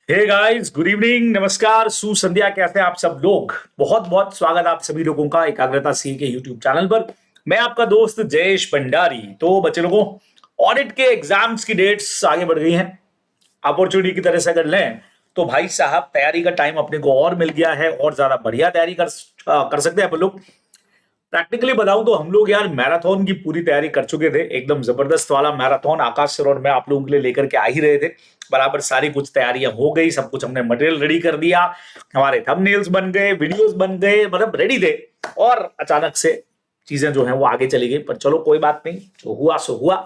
Hey guys, good evening, नमस्कार, सुसंध्या। कैसे हैं आप सब लोग? बहुत बहुत स्वागत आप सभी लोगों का एकाग्रता सी के यूट्यूब चैनल पर। मैं आपका दोस्त जयेश भंडारी। तो बच्चे लोगों, ऑडिट के एग्जाम्स की डेट्स आगे बढ़ गई हैं। अपॉर्चुनिटी की तरह से अगर लें तो भाई साहब तैयारी का टाइम अपने को और मिल गया है और ज्यादा बढ़िया तैयारी कर सकते हैं अपन लोग। प्रैक्टिकली बताऊं तो हम लोग यार मैराथन की पूरी तैयारी कर चुके थे। एकदम जबरदस्त वाला मैराथन आकाश सर और मैं आप लोगों के लिए लेकर के आ ही रहे थे। बराबर सारी कुछ तैयारियां हो गई, सब कुछ हमने मटेरियल रेडी कर दिया, हमारे थंबनेल्स बन गए, वीडियोस बन गए, मतलब रेडी थे। और अचानक से चीजें जो है वो आगे चली गई, पर चलो कोई बात नहीं, जो हुआ सो हुआ।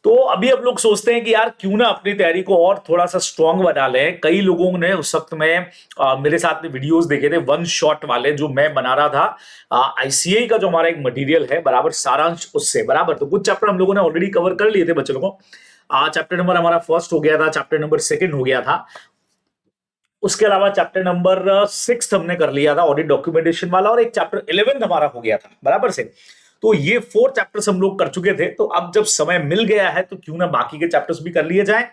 तो अभी हम लोग सोचते हैं कि यार क्यों ना अपनी तैयारी को और थोड़ा सा स्ट्रांग बना लें। कई लोगों ने उस वक्त में मेरे साथ में वीडियोस देखे थे वन शॉट वाले जो मैं बना रहा था आईसीआई का, जो हमारा एक मटेरियल है बराबर सारांश उससे बराबर। तो कुछ चैप्टर हम लोगों ने ऑलरेडी कवर कर लिए थे बच्चों को। चैप्टर नंबर हमारा फर्स्ट हो गया था, चैप्टर नंबर सेकंड हो गया था। उसके अलावा चैप्टर नंबर 6 हमने कर लिया था ऑडिट डॉक्यूमेंटेशन वाला, और एक चैप्टर 11 हमारा हो गया था बराबर से। तो ये 4 चैप्टर्स हम लोग कर चुके थे। तो अब जब समय मिल गया है तो क्यों ना बाकी के चैप्टर्स भी कर लिए जाएं।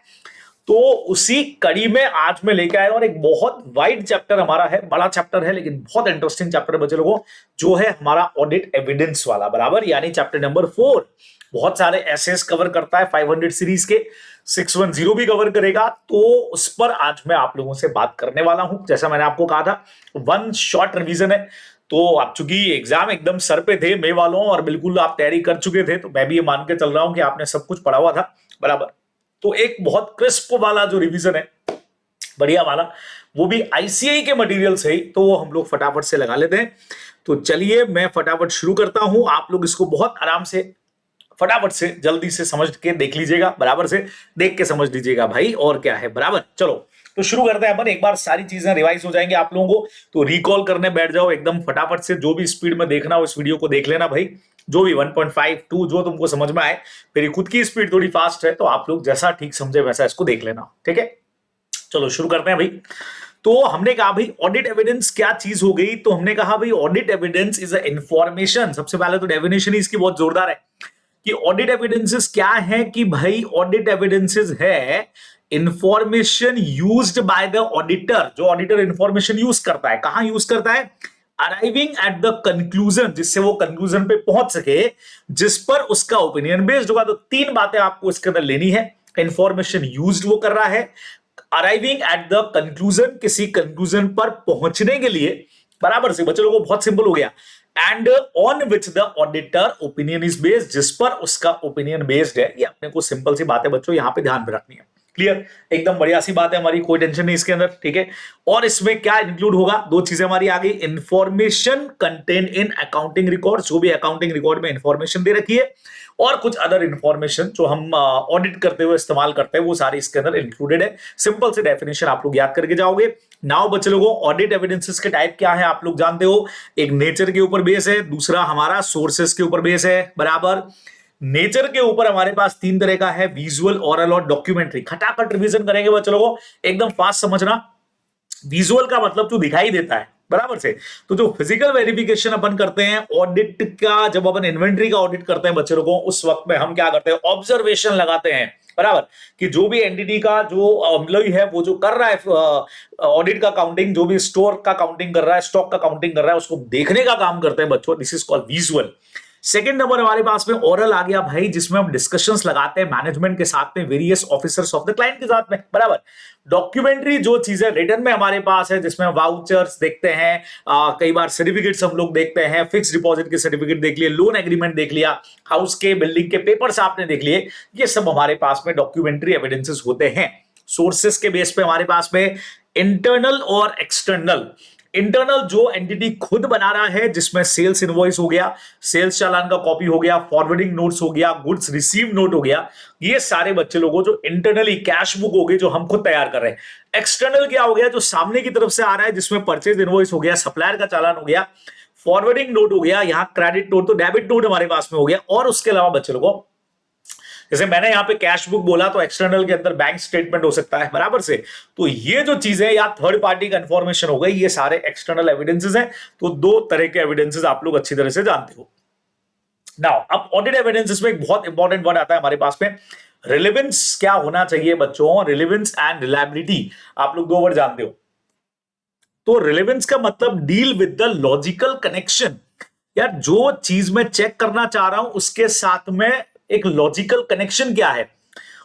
तो उसी कड़ी में आज मैं लेके आया, और एक बहुत वाइड चैप्टर हमारा है, बड़ा चैप्टर है लेकिन बहुत इंटरेस्टिंग चैप्टर है बच्चे लोगों, जो है हमारा ऑडिट एविडेंस वाला बराबर, यानी चैप्टर नंबर 4। बहुत सारे एसेस कवर करता है 500 सीरीज के, 610 भी कवर करेगा। तो उस पर आज मैं आप लोगों से बात करने वाला हूं। जैसा मैंने आपको कहा था, वन शॉट रिवीजन है। तो आप चूंकि एग्जाम एकदम सर पे थे मे वालों, और बिल्कुल आप तैयारी कर चुके थे, तो मैं भी ये मान के चल रहा हूं कि आपने सब कुछ पढ़ा हुआ था बराबर। तो एक बहुत क्रिस्प वाला जो रिवीजन है, बढ़िया वाला, वो भी आईसीआई के मटेरियल से ही, तो वो हम लोग फटाफट से लगा लेते हैं। तो चलिए मैं फटाफट शुरू करता हूं। आप लोग इसको बहुत आराम से, फटाफट से, जल्दी से समझ के देख लीजिएगा, बराबर से देख के समझ लीजिएगा भाई, और क्या है बराबर। चलो तो शुरू करते हैं अपन। एक बार सारी चीजें रिवाइज हो जाएंगे आप लोगों को, तो रिकॉल करने बैठ जाओ एकदम फटाफट से। जो भी स्पीड में देखना हो इस वीडियो को देख लेना भाई, जो भी 1.5 2 जो तुमको समझ में आए। मेरी खुद की स्पीड थोड़ी फास्ट है, तो आप लोग जैसा ठीक समझे वैसा इसको देख लेना, ठीक है। चलो शुरू करते हैं भाई। तो हमने कहा भाई ऑडिट एविडेंस क्या चीज हो गई। तो हमने कहा भाई audit evidence is a information. सबसे पहले तो डेफिनेशन ही इसकी बहुत जोरदार है कि ऑडिट एविडेंसेस क्या है। कि भाई ऑडिट एविडेंसेस है information used by the auditor. जो ऑडिटर इंफॉर्मेशन यूज करता है, कहां यूज करता है? अराइविंग एट द कंक्लूजन, जिससे वो कंक्लूजन पे पहुंच सके जिस पर उसका ओपिनियन बेस्ड होगा। तो 3 बातें आपको इसके अंदर लेनी है। इंफॉर्मेशन यूज्ड वो कर रहा है, अराइविंग एट द कंक्लूजन, किसी कंक्लूजन पर पहुंचने के लिए, बराबर से बच्चों को बहुत सिंपल हो गया। And on which the auditor opinion is based, जिस पर उसका ओपिनियन बेस्ड है। ये अपने को सिंपल सी बात है बच्चों, यहां पे ध्यान में रखनी है। क्लियर? एकदम बढ़िया सी बात है हमारी, कोई टेंशन नहीं इसके अंदर, ठीक है। और इसमें क्या इंक्लूड होगा? 2 चीजें हमारी आ गई। Information contain in accounting record, जो भी अकाउंटिंग रिकॉर्ड में इंफॉर्मेशन दे रखी है, और कुछ अदर इंफॉर्मेशन जो हम ऑडिट करते हुए इस्तेमाल करते हैं, वो सारी इसके अंदर इंक्लूडेड है। सिंपल से डेफिनेशन आप लोग याद करके जाओगे। नाउ बच्चे लोगों, ऑडिट एविडेंसेस के टाइप क्या है आप लोग जानते हो। एक नेचर के ऊपर बेस है, दूसरा हमारा सोर्सेस के ऊपर बेस है बराबर। नेचर के ऊपर हमारे पास 3 तरह का है, विजुअल, ओरल और डॉक्यूमेंट्री। खटाखट रिवीजन करेंगे बच्चे लोगों, एकदम फास्ट समझना। विजुअल का मतलब जो दिखाई देता है बराबर से। तो जो फिजिकल वेरिफिकेशन अपन करते हैं ऑडिट का, जब अपन इन्वेंट्री का ऑडिट करते हैं बच्चे लोगों, उस वक्त में हम क्या करते हैं? ऑब्जर्वेशन लगाते हैं बराबर। कि जो भी एंटिटी का जो एम्प्लॉय है, वो जो कर रहा है ऑडिट का काउंटिंग, जो भी स्टोर का काउंटिंग कर रहा है, स्टॉक का काउंटिंग कर रहा है, उसको देखने का काम करते हैं बच्चों। This is called visual. Second number हमारे पास में ओरल आ गया भाई, जिसमें हम डिस्कशंस लगाते हैं मैनेजमेंट के साथ में, various officers of the client के साथ में बराबर। डॉक्यूमेंट्री जो चीजें रिटर्न में हमारे पास है, जिसमें वाउचर्स देखते हैं, कई बार सर्टिफिकेट्स हम लोग देखते हैं, फिक्स डिपॉजिट के सर्टिफिकेट देख लिए, लोन एग्रीमेंट देख लिया, हाउस के बिल्डिंग के पेपर्स आपने देख लिए। ये सब हमारे पास में डॉक्यूमेंट्री एविडेंसेस होते हैं। सोर्सेस के बेस पे हमारे पास में इंटरनल और एक्सटर्नल। इंटरनल जो एंटिटी खुद बना रहा है, जिसमें सेल्स इनवॉइस हो गया, सेल्स चालान का कॉपी हो गया, फॉरवर्डिंग नोट्स हो गया, गुड्स रिसीव नोट हो गया। ये सारे बच्चे लोगों जो इंटरनली कैश बुक हो गई, जो हम खुद तैयार कर रहे हैं। एक्सटर्नल क्या हो गया? जो सामने की तरफ से आ रहा है, जिसमें परचेज इनवॉइस हो गया, सप्लायर का चालान हो गया, फॉरवर्डिंग नोट हो गया, यहां क्रेडिट नोट तो डेबिट नोट हमारे पास में हो गया। और उसके अलावा बच्चे लोगों, जैसे मैंने यहां पे कैश बुक बोला, तो एक्सटर्नल के अंदर बैंक स्टेटमेंट हो सकता है बराबर से। तो ये जो चीजें या थर्ड पार्टी का इंफॉर्मेशन हो गई, ये सारे एक्सटर्नल एविडेंसेस हैं। तो 2 तरह के एविडेंसेस आप लोग अच्छी तरह से जानते हो। नाउ अब ऑडिट एविडेंसेस में एक बहुत इंपॉर्टेंट वर्ड आता है हमारे पास में, रिलेवेंस क्या होना चाहिए बच्चों, रिलेवेंस एंड रिलायबिलिटी, आप लोग दो वर्ड जानते हो। तो रिलेवेंस का मतलब deal with the logical connection, यार जो चीज मैं चेक करना चाह रहा हूं उसके साथ में एक लॉजिकल कनेक्शन क्या है,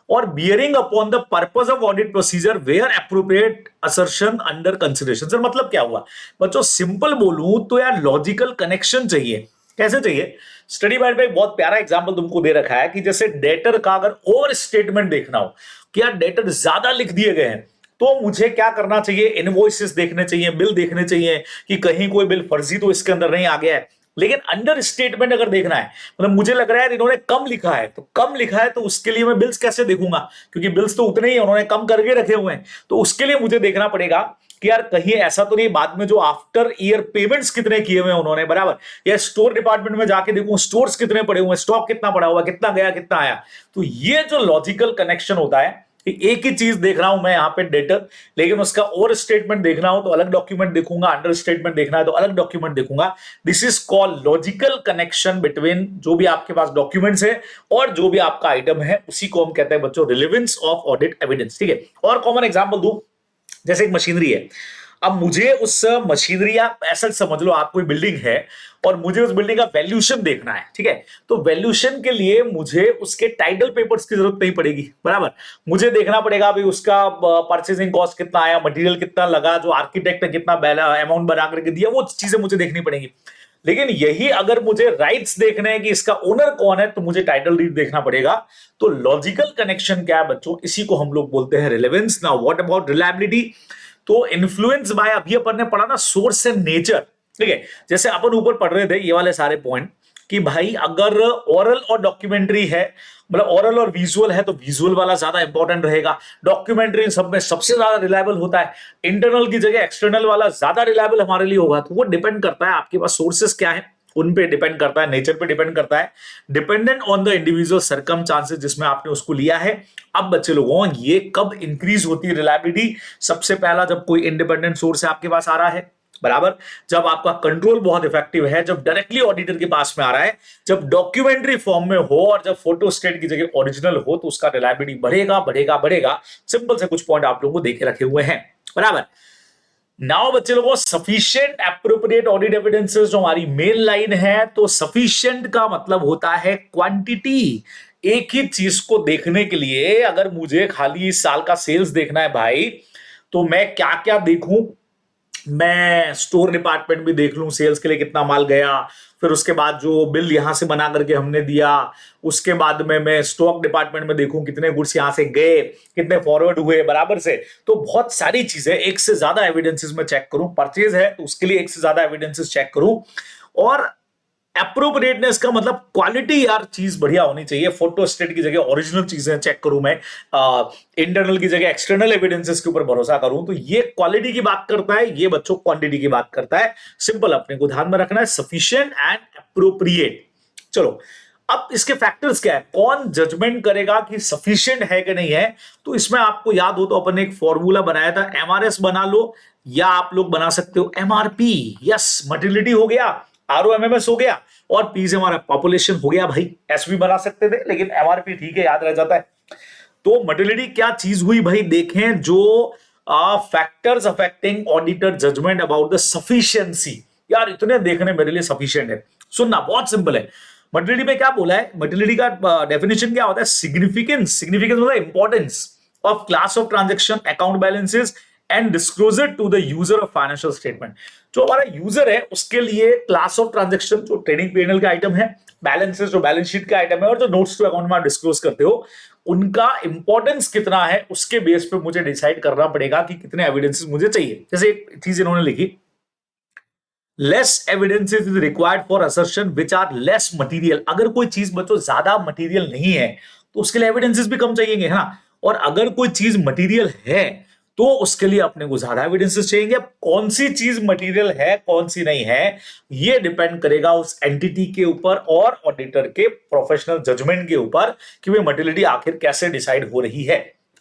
और bearing upon the purpose of audit procedure where appropriate assertion under consideration. Sir मतलब क्या हुआ बच्चों, सिंपल बोलूं तो यार लॉजिकल कनेक्शन चाहिए। कैसे चाहिए, स्टडी गाइड में एक बहुत प्यारा एग्जांपल तुमको दे रखा है कि जैसे डेटर का अगर ओवर स्टेटमेंट देखना हो कि यार डेटर ज्यादा लिख दिए गए हैं, तो मुझे क्या करना चाहिए, इनवॉइसेस देखने चाहिए, बिल देखने चाहिए कि कहीं कोई बिल फर्जी तो इसके अंदर नहीं आ गया है। लेकिन अंडर स्टेटमेंट अगर देखना है, मतलब मुझे लग रहा है इन्होंने कम लिखा है, तो कम लिखा है तो उसके लिए मैं बिल्स कैसे देखूंगा, क्योंकि बिल्स तो उतने ही उन्होंने कम करके रखे हुए हैं। तो उसके लिए मुझे देखना पड़ेगा कि यार कहीं ऐसा तो नहीं बाद में जो आफ्टर ईयर पेमेंट्स कितने किए हुए हैं उन्होंने, बराबर, या स्टोर डिपार्टमेंट में जाके देखूं स्टोर्स कितने पड़े हुए हैं, स्टॉक कितना पड़ा हुआ, कितना गया कितना आया। तो ये जो लॉजिकल कनेक्शन होता है, एक ही चीज देख रहा हूं मैं यहाँ पे डेटर, लेकिन उसका ओवर स्टेटमेंट देखना हो तो अलग डॉक्यूमेंट देखूंगा, अंडर स्टेटमेंट देखना है तो अलग डॉक्यूमेंट देखूंगा। This is called logical connection between जो भी आपके पास डॉक्यूमेंट्स है और जो भी आपका आइटम है, उसी को हम कहते हैं बच्चों रिलेवेंस ऑफ ऑडिट एविडेंस। ठीक है, और कॉमन एग्जांपल दूं, जैसे एक मशीनरी है, अब मुझे उस मशीनरी, आप ऐसा समझ लो आप कोई बिल्डिंग है और मुझे उस बिल्डिंग का वैल्यूएशन देखना है, ठीक है, तो वैल्यूएशन के लिए मुझे उसके टाइटल पेपर्स की जरूरत नहीं पड़ेगी, बराबर। मुझे देखना पड़ेगा भाई उसका परचेसिंग कॉस्ट कितना आया, मटेरियल कितना लगा, जो आर्किटेक्ट ने कितना अमाउंट बना करके दिया, वो चीजें मुझे देखनी पड़ेगी। लेकिन यही अगर मुझे राइट्स देखने हैं कि इसका ओनर कौन है, तो मुझे टाइटल डीड देखना पड़ेगा। तो लॉजिकल कनेक्शन क्या है बच्चों, इसी को हम लोग बोलते हैं relevance. Now what about reliability, तो इन्फ्लुएंस बाय, अभी अपन ने पढ़ा ना सोर्स एंड नेचर, ठीक है, जैसे अपन ऊपर पढ़ रहे थे ये वाले सारे पॉइंट कि भाई अगर ओरल और डॉक्यूमेंट्री है, मतलब ओरल और विजुअल है, तो विजुअल वाला ज्यादा इंपॉर्टेंट रहेगा। डॉक्यूमेंट्री सब में सबसे ज्यादा रिलायबल होता है, इंटरनल की जगह एक्सटर्नल वाला ज्यादा रिलायबल हमारे लिए होगा। तो वो डिपेंड करता है आपके पास सोर्सेस क्या है, उन पे डिपेंड करता है, नेचर पे डिपेंड करता है, dependent on the individual circumstances जिसमें आपने उसको लिया है। अब बच्चे लोगों, ये कब इंक्रीज होती है रिलायबिलिटी, सबसे पहला जब कोई इंडिपेंडेंट सोर्स है आपके पास आ रहा है, बराबर, जब आपका कंट्रोल बहुत इफेक्टिव है, जब डायरेक्टली ऑडिटर के पास में आ रहा है, जब डॉक्यूमेंट्री फॉर्म में हो, और जब फोटो स्टेट की जगह ओरिजिनल हो, तो उसका रिलायबिलिटी बढ़ेगा बढ़ेगा बढ़ेगा। सिंपल से कुछ पॉइंट आप लोगों को देखे रखे हुए हैं, बराबर। नाउ बच्चे लोगों, सफिशिएंट एप्रोप्रिएट ऑडिट एविडेंसेस जो हमारी मेन लाइन है, तो सफिशिएंट का मतलब होता है क्वांटिटी। एक ही चीज को देखने के लिए अगर मुझे खाली इस साल का सेल्स देखना है भाई, तो मैं क्या क्या देखूं, मैं स्टोर डिपार्टमेंट भी देख लूं सेल्स के लिए कितना माल गया, फिर उसके बाद जो बिल यहां से बना करके हमने दिया, उसके बाद में मैं स्टॉक डिपार्टमेंट में देखूं कितने गुड्स यहां से गए, कितने फॉरवर्ड हुए, बराबर से। तो बहुत सारी चीजें, एक से ज्यादा एविडेंसेस में चेक करूं, परचेज है तो उसके लिए एक से ज्यादा एविडेंसेस चेक करूं। और एप्रोप्रिएटनेस का मतलब क्वालिटी, यार चीज बढ़िया होनी चाहिए, फोटो स्टेट की जगह ओरिजिनल चीजें चेक करूं मैं, इंटरनल की जगह एक्सटर्नल एविडेंसेस के ऊपर भरोसा करूं, तो ये क्वालिटी की बात करता है, ये बच्चों क्वांटिटी की बात करता है। सिंपल अपने को ध्यान में रखना है, सफिशिएंट एंड एप्रोप्रिएट। चलो, अब इसके फैक्टर्स क्या है, कौन जजमेंट करेगा कि सफिशिएंट है कि नहीं है। तो इसमें आपको याद हो तो अपन ने एक फॉर्मूला बनाया था, एमआरएस बना लो, या आप लोग बना सकते हो एमआरपी। यस, मटेरियलिटी हो गया, आरओएमएमएस हो गया, और पी से हमारा पॉपुलेशन हो गया। भाई एस भी बना सकते थे, लेकिन एमआरपी ठीक है, याद रह जाता है। तो मटेरियलिटी क्या चीज हुई भाई, देखें जो factors affecting auditor judgement about the sufficiency. यार इतने देखने मेरे लिए सफिशिएंट है, सुनना बहुत सिंपल है। मटेरियलिटी में क्या बोला है, मटेरियलिटी का डेफिनेशन क्या होता है, सिग्निफिकेंस, सिग्निफिकेंस मतलब importance of class of transaction, account balances and disclosure to the user of financial statement. जो हमारा यूजर है उसके लिए क्लास ऑफ ट्रांजेक्शन, जो ट्रेडिंग पीएनएल का आइटम है, बैलेंसेस जो बैलेंस शीट का आइटम है, और जो नोट्स टू अकाउंट में आप डिस्क्लोज करते हो, उनका इंपॉर्टेंस कितना है, उसके बेस पे मुझे डिसाइड करना पड़ेगा कि कितने एविडेंसेस मुझे चाहिए। जैसे एक चीज इन्होंने लिखी, less evidences is required for assertion which are less material. अगर कोई चीज बच्चों ज्यादा मटेरियल नहीं है तो उसके लिए एविडेंसेस भी कम चाहिए, है ना। और अगर कोई चीज मटेरियल है तो उसके लिए अपने को ज्यादा एविडेंसेस चाहिए। अब कौन सी चीज मटेरियल है कौन सी नहीं है, ये डिपेंड करेगा उस एंटिटी के ऊपर और ऑडिटर के प्रोफेशनल जजमेंट के ऊपर कि वे मटेरियलिटी आखिर कैसे डिसाइड हो रही है,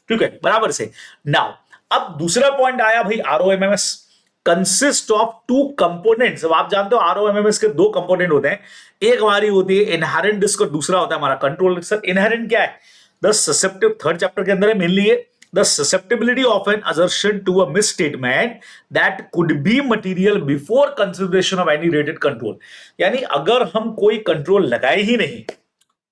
ठीक है, बराबर से। नाउ अब दूसरा पॉइंट आया भाई, आरओएमएमएस कंसिस्ट ऑफ टू कंपोनेंट्स। अब आप जानते हो आरओएमएमएस के दो कंपोनेंट होते हैं, एक हमारी होती है इनहेरेंट डिस्क और दूसरा होता है हमारा कंट्रोल डिस्क। सर इनहेरेंट क्या है, द ससेप्टिव, थर्ड चैप्टर के अंदर है मेनली ये, the susceptibility of an assertion to a misstatement that could be material before consideration of any rated control. यानी अगर हम कोई कंट्रोल लगाए ही नहीं,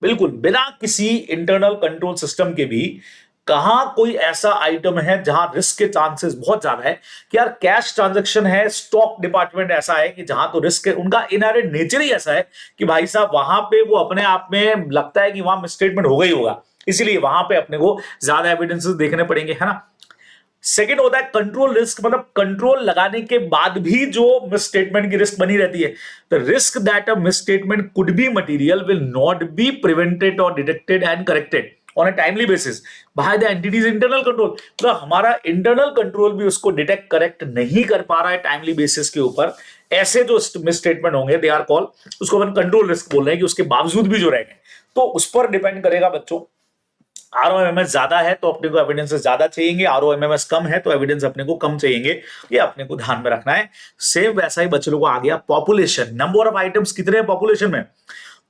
बिल्कुल बिना किसी इंटरनल कंट्रोल सिस्टम के भी, कहां कोई ऐसा आइटम है जहां रिस्क के चांसेस बहुत ज्यादा है कि यार कैश ट्रांजैक्शन है, स्टॉक डिपार्टमेंट ऐसा है कि जहां तो रिस्क है, उनका इनहेरेंट नेचर ही ऐसा है कि भाई साहब वहां पे वो अपने आप में लगता है कि वहां मिसस्टेटमेंट हो गई होगा, इसीलिए वहां पे अपने को ज्यादा एविडेंसेस देखने पड़ेंगे, है ना। सेकेंड होता है कंट्रोल रिस्क, मतलब कंट्रोल लगाने के बाद भी जो मिसस्टेटमेंट की रिस्क बनी रहती है। The risk that a misstatement could be material will not be prevented और detected and corrected on a timely basis by the entities internal control. मतलब हमारा इंटरनल कंट्रोल भी उसको डिटेक्ट करेक्ट नहीं कर पा रहा है टाइमली बेसिस के ऊपर, ऐसे जो मिसस्टेटमेंट होंगे दे आर कॉल, उसको अपन कंट्रोल रिस्क बोल रहे हैं कि उसके बावजूद भी जो रहेंगे, तो उस पर डिपेंड करेगा बच्चों। आरओएमएमएस ज्यादा है तो अपने को एविडेंस ज्यादा चाहिए, आरओएमएमएस कम है तो एविडेंस अपने को कम चाहिए, ये अपने को ध्यान में रखना है। सेम वैसा ही बच्चों को आ गया पॉपुलेशन, नंबर ऑफ आइटम्स कितने हैं पॉपुलेशन में।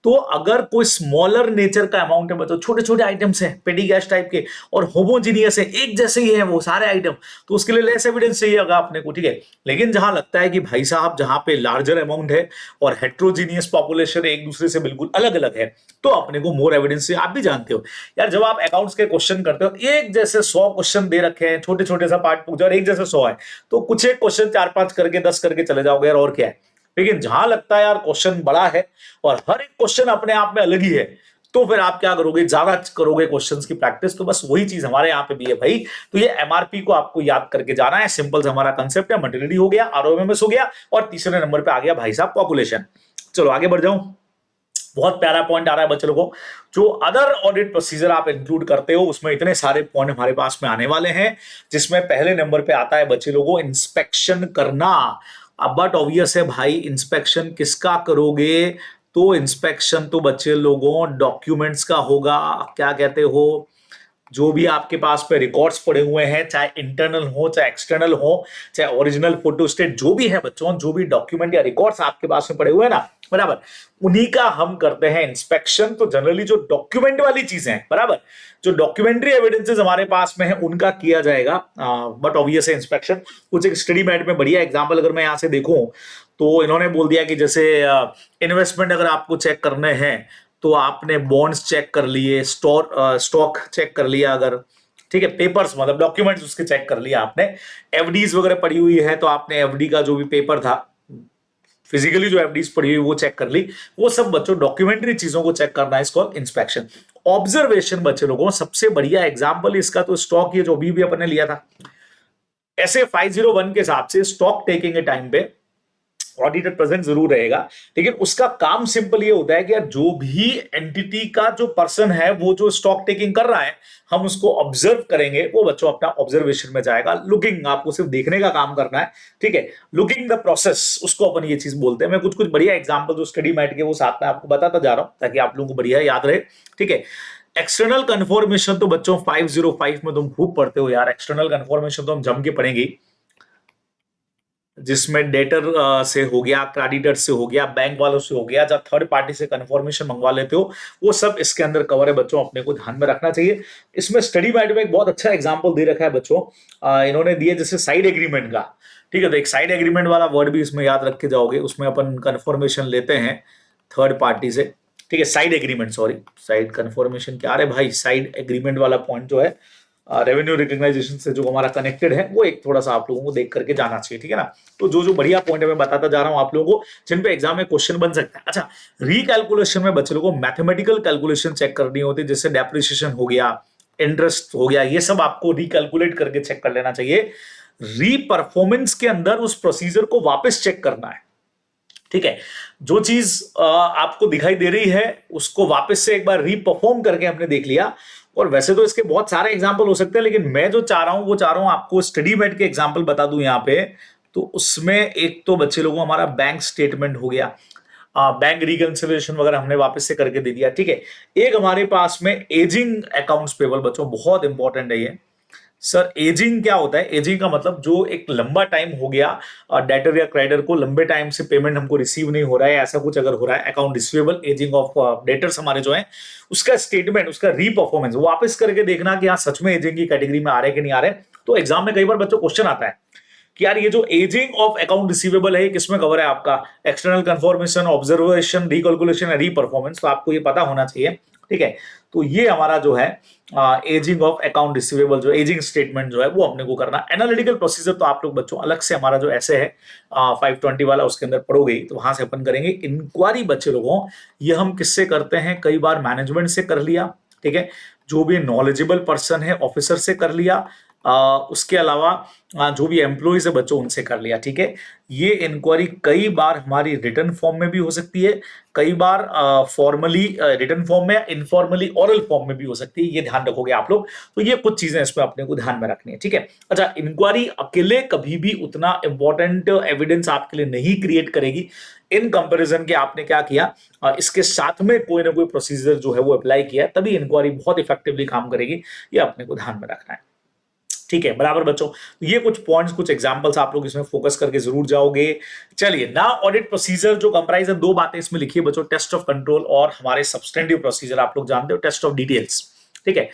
तो अगर कोई स्मॉलर नेचर का अमाउंट है बच्चों, छोटे छोटे आइटम्स हैं पेडी गैस टाइप के और होमोजीनियस है, एक जैसे ही है वो सारे आइटम, तो उसके लिए लेस एविडेंस चाहिए होगा अपने को, ठीक है। लेकिन जहां लगता है कि भाई साहब जहां पे लार्जर अमाउंट है और हेट्रोजीनियस पॉपुलेशन एक दूसरे से बिल्कुल अलग अलग है, तो अपने को मोर एविडेंस चाहिए। आप भी जानते हो यार, जब आप अकाउंट्स के क्वेश्चन करते हो, एक जैसे 100 क्वेश्चन दे रखे हैं, छोटे छोटे सा पार्ट पूछा और एक जैसे 100 है, तो कुछ एक क्वेश्चन 4-5 करके 10 करके चले जाओगे यार, और क्या है। लेकिन जहां लगता है यार क्वेश्चन बड़ा है और हर एक क्वेश्चन अपने आप में अलग ही है, तो फिर आप क्या करोगे, ज्यादा करोगे क्वेश्चंस की प्रैक्टिस। तो बस वही चीज हमारे यहाँ पे भी है भाई। तो ये एमआरपी को आपको याद करके जाना है, सिंपल से हमारा कंसेप्ट है। मटेरियलिटी हो गया, आरओएमएमएस हो गया, और तीसरे नंबर पे आ गया भाई साहब पॉपुलेशन। चलो आगे बढ़ जाऊं। बहुत प्यारा पॉइंट आ रहा है बच्चों को, जो अदर ऑडिट प्रोसीजर आप इंक्लूड करते हो उसमें इतने सारे पॉइंट हमारे पास में आने वाले हैं, जिसमें पहले नंबर पे आता है बच्चे लोगों इंस्पेक्शन करना। अब बट ऑब्वियस है भाई, इंस्पेक्शन किसका करोगे, तो इंस्पेक्शन तो बच्चे लोगों डॉक्यूमेंट्स का होगा। क्या कहते हो, जो भी आपके पास पे रिकॉर्ड्स पड़े हुए हैं, चाहे इंटरनल हो चाहे एक्सटर्नल हो, चाहे ओरिजिनल फोटोस्टेट जो भी है बच्चों, जो भी डॉक्यूमेंट या रिकॉर्ड्स आपके पास में पड़े हुए हैं ना, बराबर, उन्हीं का हम करते हैं इंस्पेक्शन। तो जनरली जो डॉक्यूमेंट वाली चीजें हैं, बराबर, जो डॉक्यूमेंट्री एविडेंसेस हमारे पास में है उनका किया जाएगा बट ऑब्वियस है इंस्पेक्शन। कुछ एक स्टडी मैट में बढ़िया एग्जाम्पल अगर मैं यहां से देखूं, तो इन्होंने बोल दिया कि जैसे इन्वेस्टमेंट अगर आपको चेक करने हैं, तो आपने बॉन्ड्स चेक कर लिए, स्टॉक चेक कर लिया अगर, ठीक है, पेपर्स मतलब डॉक्यूमेंट्स उसके चेक कर लिया आपने, एफडीज वगैरह पड़ी हुई है तो आपने एफडी का जो भी पेपर था, फिजिकली जो एफडीज पड़ी हुई वो चेक कर ली। वो सब बच्चों डॉक्यूमेंट्री चीजों को चेक करना है, इसको इंस्पेक्शन। ऑब्जर्वेशन बच्चे लोगों सबसे बढ़िया एग्जाम्पल इसका तो स्टॉक, ये जो भी अपन ने लिया था ऐसे 501 के हिसाब से, स्टॉक टेकिंग के टाइम पे ऑडिटर प्रेजेंट जरूर रहेगा, लेकिन उसका काम सिंपल ये होता है कि यार जो भी एंटिटी का जो पर्सन है वो जो स्टॉक टेकिंग कर रहा है, हम उसको ऑब्जर्व करेंगे, वो बच्चों अपना ऑब्जर्वेशन में जाएगा। लुकिंग, आपको सिर्फ देखने का काम करना है, ठीक है, लुकिंग द प्रोसेस, उसको अपन ये चीज बोलते हैं। मैं कुछ कुछ बढ़िया एग्जांपल जो स्टडी मैट के वो साथ में आपको बताता जा रहा हूं ताकि आप लोगों को बढ़िया याद रहे, ठीक है। एक्सटर्नल कन्फर्मेशन तो बच्चों 505 में तुम खूब पढ़ते हो यार, एक्सटर्नल कन्फर्मेशन तो हम जम के पढ़ेंगे, जिसमें डेटर से हो गया, क्रेडिटर से हो गया, बैंक वालों से हो गया, जब थर्ड पार्टी से कंफर्मेशन मंगवा लेते हो, वो सब इसके अंदर कवर है बच्चों, अपने को ध्यान में रखना चाहिए। इसमें स्टडी मैट में एक बहुत अच्छा एग्जांपल दे रखा है बच्चों, इन्होंने दिया जैसे साइड एग्रीमेंट का, ठीक है। तो एक साइड एग्रीमेंट वाला वर्ड भी इसमें याद रख के जाओगे, उसमें अपन कंफर्मेशन लेते हैं थर्ड पार्टी से, ठीक है, side agreement, sorry side confirmation क्या, अरे भाई साइड एग्रीमेंट वाला पॉइंट जो है रेवेन्यू रिकग्नाइजेशन से जो हमारा कनेक्टेड है, वो एक थोड़ा सा आप लोगों को देख करके जाना चाहिए, ठीक है ना। तो जो जो बढ़िया पॉइंट है मैं बताता जा रहा हूं आप लोगों को, जिन पे एग्जाम में क्वेश्चन बन सकता है। अच्छा, रिकैलकुलेशन में बच्चे लोगों को मैथमेटिकल कैलकुलेशन चेक करनी होती है, जैसे डेप्रिसिएशन हो गया, इंटरेस्ट हो गया, ये सब आपको रिकैलकुलेट करके चेक कर लेना चाहिए। रीपरफॉर्मेंस के अंदर उस प्रोसीजर को वापस चेक करना है, ठीक है। जो चीज आपको दिखाई दे रही है उसको वापस से एक बार रीपरफॉर्म करके हमने देख लिया। और वैसे तो इसके बहुत सारे एग्जाम्पल हो सकते हैं, लेकिन मैं जो चाह रहा हूं वो चाह रहा हूं आपको स्टडी मेट के एग्जाम्पल बता दूं यहाँ पे। तो उसमें एक तो बच्चे लोगों हमारा बैंक स्टेटमेंट हो गया, बैंक रिकंसिलिएशन वगैरह हमने वापस से करके दे दिया, ठीक है। एक हमारे पास में एजिंग अकाउंट्स पेबल बच्चों, बहुत इंपॉर्टेंट है ये, सर एजिंग क्या होता है? एजिंग का मतलब जो एक लंबा टाइम हो गया डेटर या क्रेडिटर को लंबे टाइम से पेमेंट हमको रिसीव नहीं हो रहा है, ऐसा कुछ अगर हो रहा है, account receivable, ageing of debtors हमारे जो है, उसका स्टेटमेंट, उसका रीपरफॉर्मेंस वापस करके देखना कि हाँ सच में एजिंग की कैटेगरी में आ रहे कि नहीं आ रहे। तो एग्जाम में कई बार बच्चों क्वेश्चन आता है कि यार ये जो एजिंग ऑफ अकाउंट रिसीवेबल है ये किसमें कवर है आपका? External confirmation, observation, recalculation, reperformance. तो आपको ये पता होना चाहिए, ठीक है। तो ये हमारा जो है एजिंग ऑफ अकाउंट रिसीवेबल, जो एजिंग स्टेटमेंट जो है वो अपने को करना। एनालिटिकल प्रोसीजर तो आप लोग बच्चों अलग से हमारा जो ऐसे है 520 वाला उसके अंदर पढ़ोगे, तो वहां से अपन करेंगे। इंक्वायरी बच्चे लोगों, ये हम किससे करते हैं? कई बार मैनेजमेंट से कर लिया, ठीक है, जो भी नॉलेजेबल पर्सन है ऑफिसर से कर लिया, उसके अलावा जो भी एम्प्लॉइज है बच्चों उनसे कर लिया, ठीक है। ये इंक्वायरी कई बार हमारी रिटर्न फॉर्म में भी हो सकती है, कई बार फॉर्मली रिटर्न फॉर्म में, इनफॉर्मली ओरल फॉर्म में भी हो सकती है, ये ध्यान रखोगे आप लोग। तो ये कुछ चीजें इसमें अपने को ध्यान में रखनी है, ठीक है। अच्छा, इंक्वायरी अकेले कभी भी उतना इंपॉर्टेंट एविडेंस आपके लिए नहीं क्रिएट करेगी इन कंपैरिजन के आपने क्या किया, इसके साथ में कोई ना कोई प्रोसीजर जो है वो अप्लाई किया, तभी इंक्वायरी बहुत इफेक्टिवली काम करेगी। ये अपने को ध्यान में रखना है, ठीक है, बराबर बच्चों। ये कुछ पॉइंट्स, कुछ एग्जांपल्स आप लोग इसमें फोकस करके जरूर जाओगे। चलिए ना, ऑडिट प्रोसीजर जो कंप्राइज है, दो बातें इसमें लिखी है बच्चों, टेस्ट ऑफ कंट्रोल और हमारे सब्सटेंटिव प्रोसीजर। आप लोग जानते हो टेस्ट ऑफ डिटेल्स, ठीक है।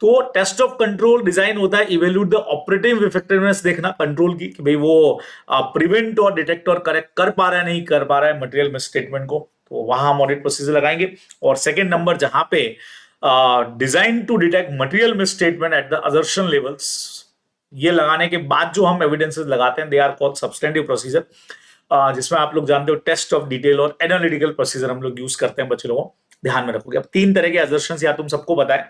तो टेस्ट ऑफ कंट्रोल डिजाइन होता है इवेल्यूट द ऑपरेटिव इफेक्टिवनेस, देखना कंट्रोल की कि भाई वो प्रिवेंट और डिटेक्ट और करेक्ट कर पा रहा है नहीं कर पा रहा है मटेरियल मिसस्टेटमेंट को, तो वहां हम ऑडिट प्रोसीजर लगाएंगे। और सेकेंड नंबर जहां पे design to detect material misstatement at the assertion levels, ये लगाने के बाद जो हम एविडेंसेस लगाते हैं, they are called substantive procedure, जिसमें आप लोग जानते हो टेस्ट ऑफ डिटेल और एनालिटिकल प्रोसीजर हम लोग यूज करते हैं बच्चे लोगों, ध्यान में रखोगे। अब तीन तरह के असर्शंस या तुम सबको पता है,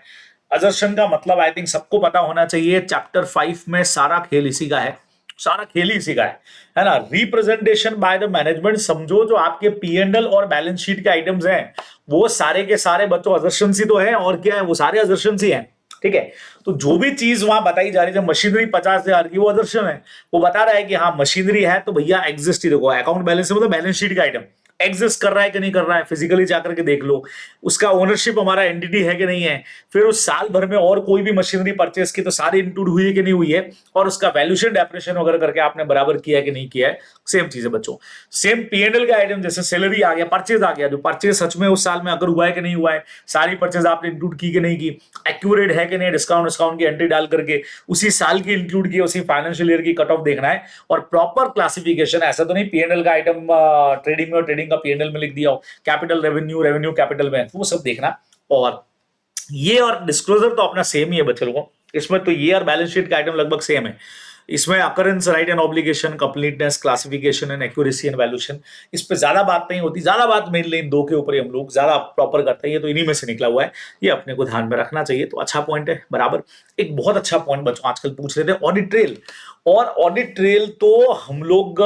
असर्शन का मतलब आई थिंक सबको पता होना चाहिए, चैप्टर 5 में सारा खेल इसी का है, सारा खेल ही इसी का है ना। रिप्रेजेंटेशन बाय द मैनेजमेंट, समझो जो आपके P&L और बैलेंस शीट के आइटम्स हैं वो सारे के सारे बच्चों असर्शंस ही तो है, और क्या है, वो सारे असर्शंस ही हैं, ठीक है। तो जो भी चीज वहां बताई जा रही है, मशीनरी 50,000 की, वो असर्शन है, वो बता रहा है कि हाँ मशीनरी है तो भैया एग्जिस्ट ही, देखो अकाउंट बैलेंस मतलब बैलेंस शीट का आइटम एग्जिस्ट कर रहा है कि नहीं कर रहा है, फिजिकली जाकर के देख लो, उसका ओनरशिप हमारा एंटिटी है कि नहीं है, फिर उस साल भर में और कोई भी मशीनरी परचेस की तो सारी इंक्लूड हुई है कि नहीं हुई है, और उसका वैल्यूएशन डेप्रिसिएशन वगैरह करके आपने बराबर किया है कि नहीं किया है, सेम चीज है बच्चों। सेम P&L का आइटम, जैसे सैलरी आ गया, परचेज आ गया, जो परचेज सच में उस साल में अगर हुआ है कि नहीं हुआ है, सारी परचेज आपने इंक्लूड की कि नहीं की, एक्यूरेट है कि नहीं, डिस्काउंट की एंट्री डाल करके उसी साल की इंक्लूड की, उसी फाइनेंशियल ईयर की कट ऑफ देखना है, और प्रॉपर क्लासिफिकेशन, ऐसा तो नहीं P&L का आइटम ट्रेडिंग में और ट्रेडिंग का P&L में लिख दिया हो, कैपिटल रेवेन्यू, रेवेन्यू कैपिटल में, वो सब देखना। और ये और डिस्क्लोजर तो अपना सेम ही है बच्चे लोगों, इसमें तो ये और बैलेंस शीट का आइटम लगभग सेम है। इसमें occurrence, right and obligation, completeness, classification and accuracy and valuation, इस पे ज्यादा बात नहीं होती, ज्यादा बात मेनली इन दो के ऊपर ही हम लोग ज्यादा प्रॉपर करते हैं, ये तो इन्हीं में से निकला हुआ है, ये अपने को ध्यान में रखना चाहिए। तो अच्छा पॉइंट है, बराबर। एक बहुत अच्छा पॉइंट बच्चों आजकल पूछ रहे थे, ऑडिट ट्रेल। और ऑडिट ट्रेल तो हम लोग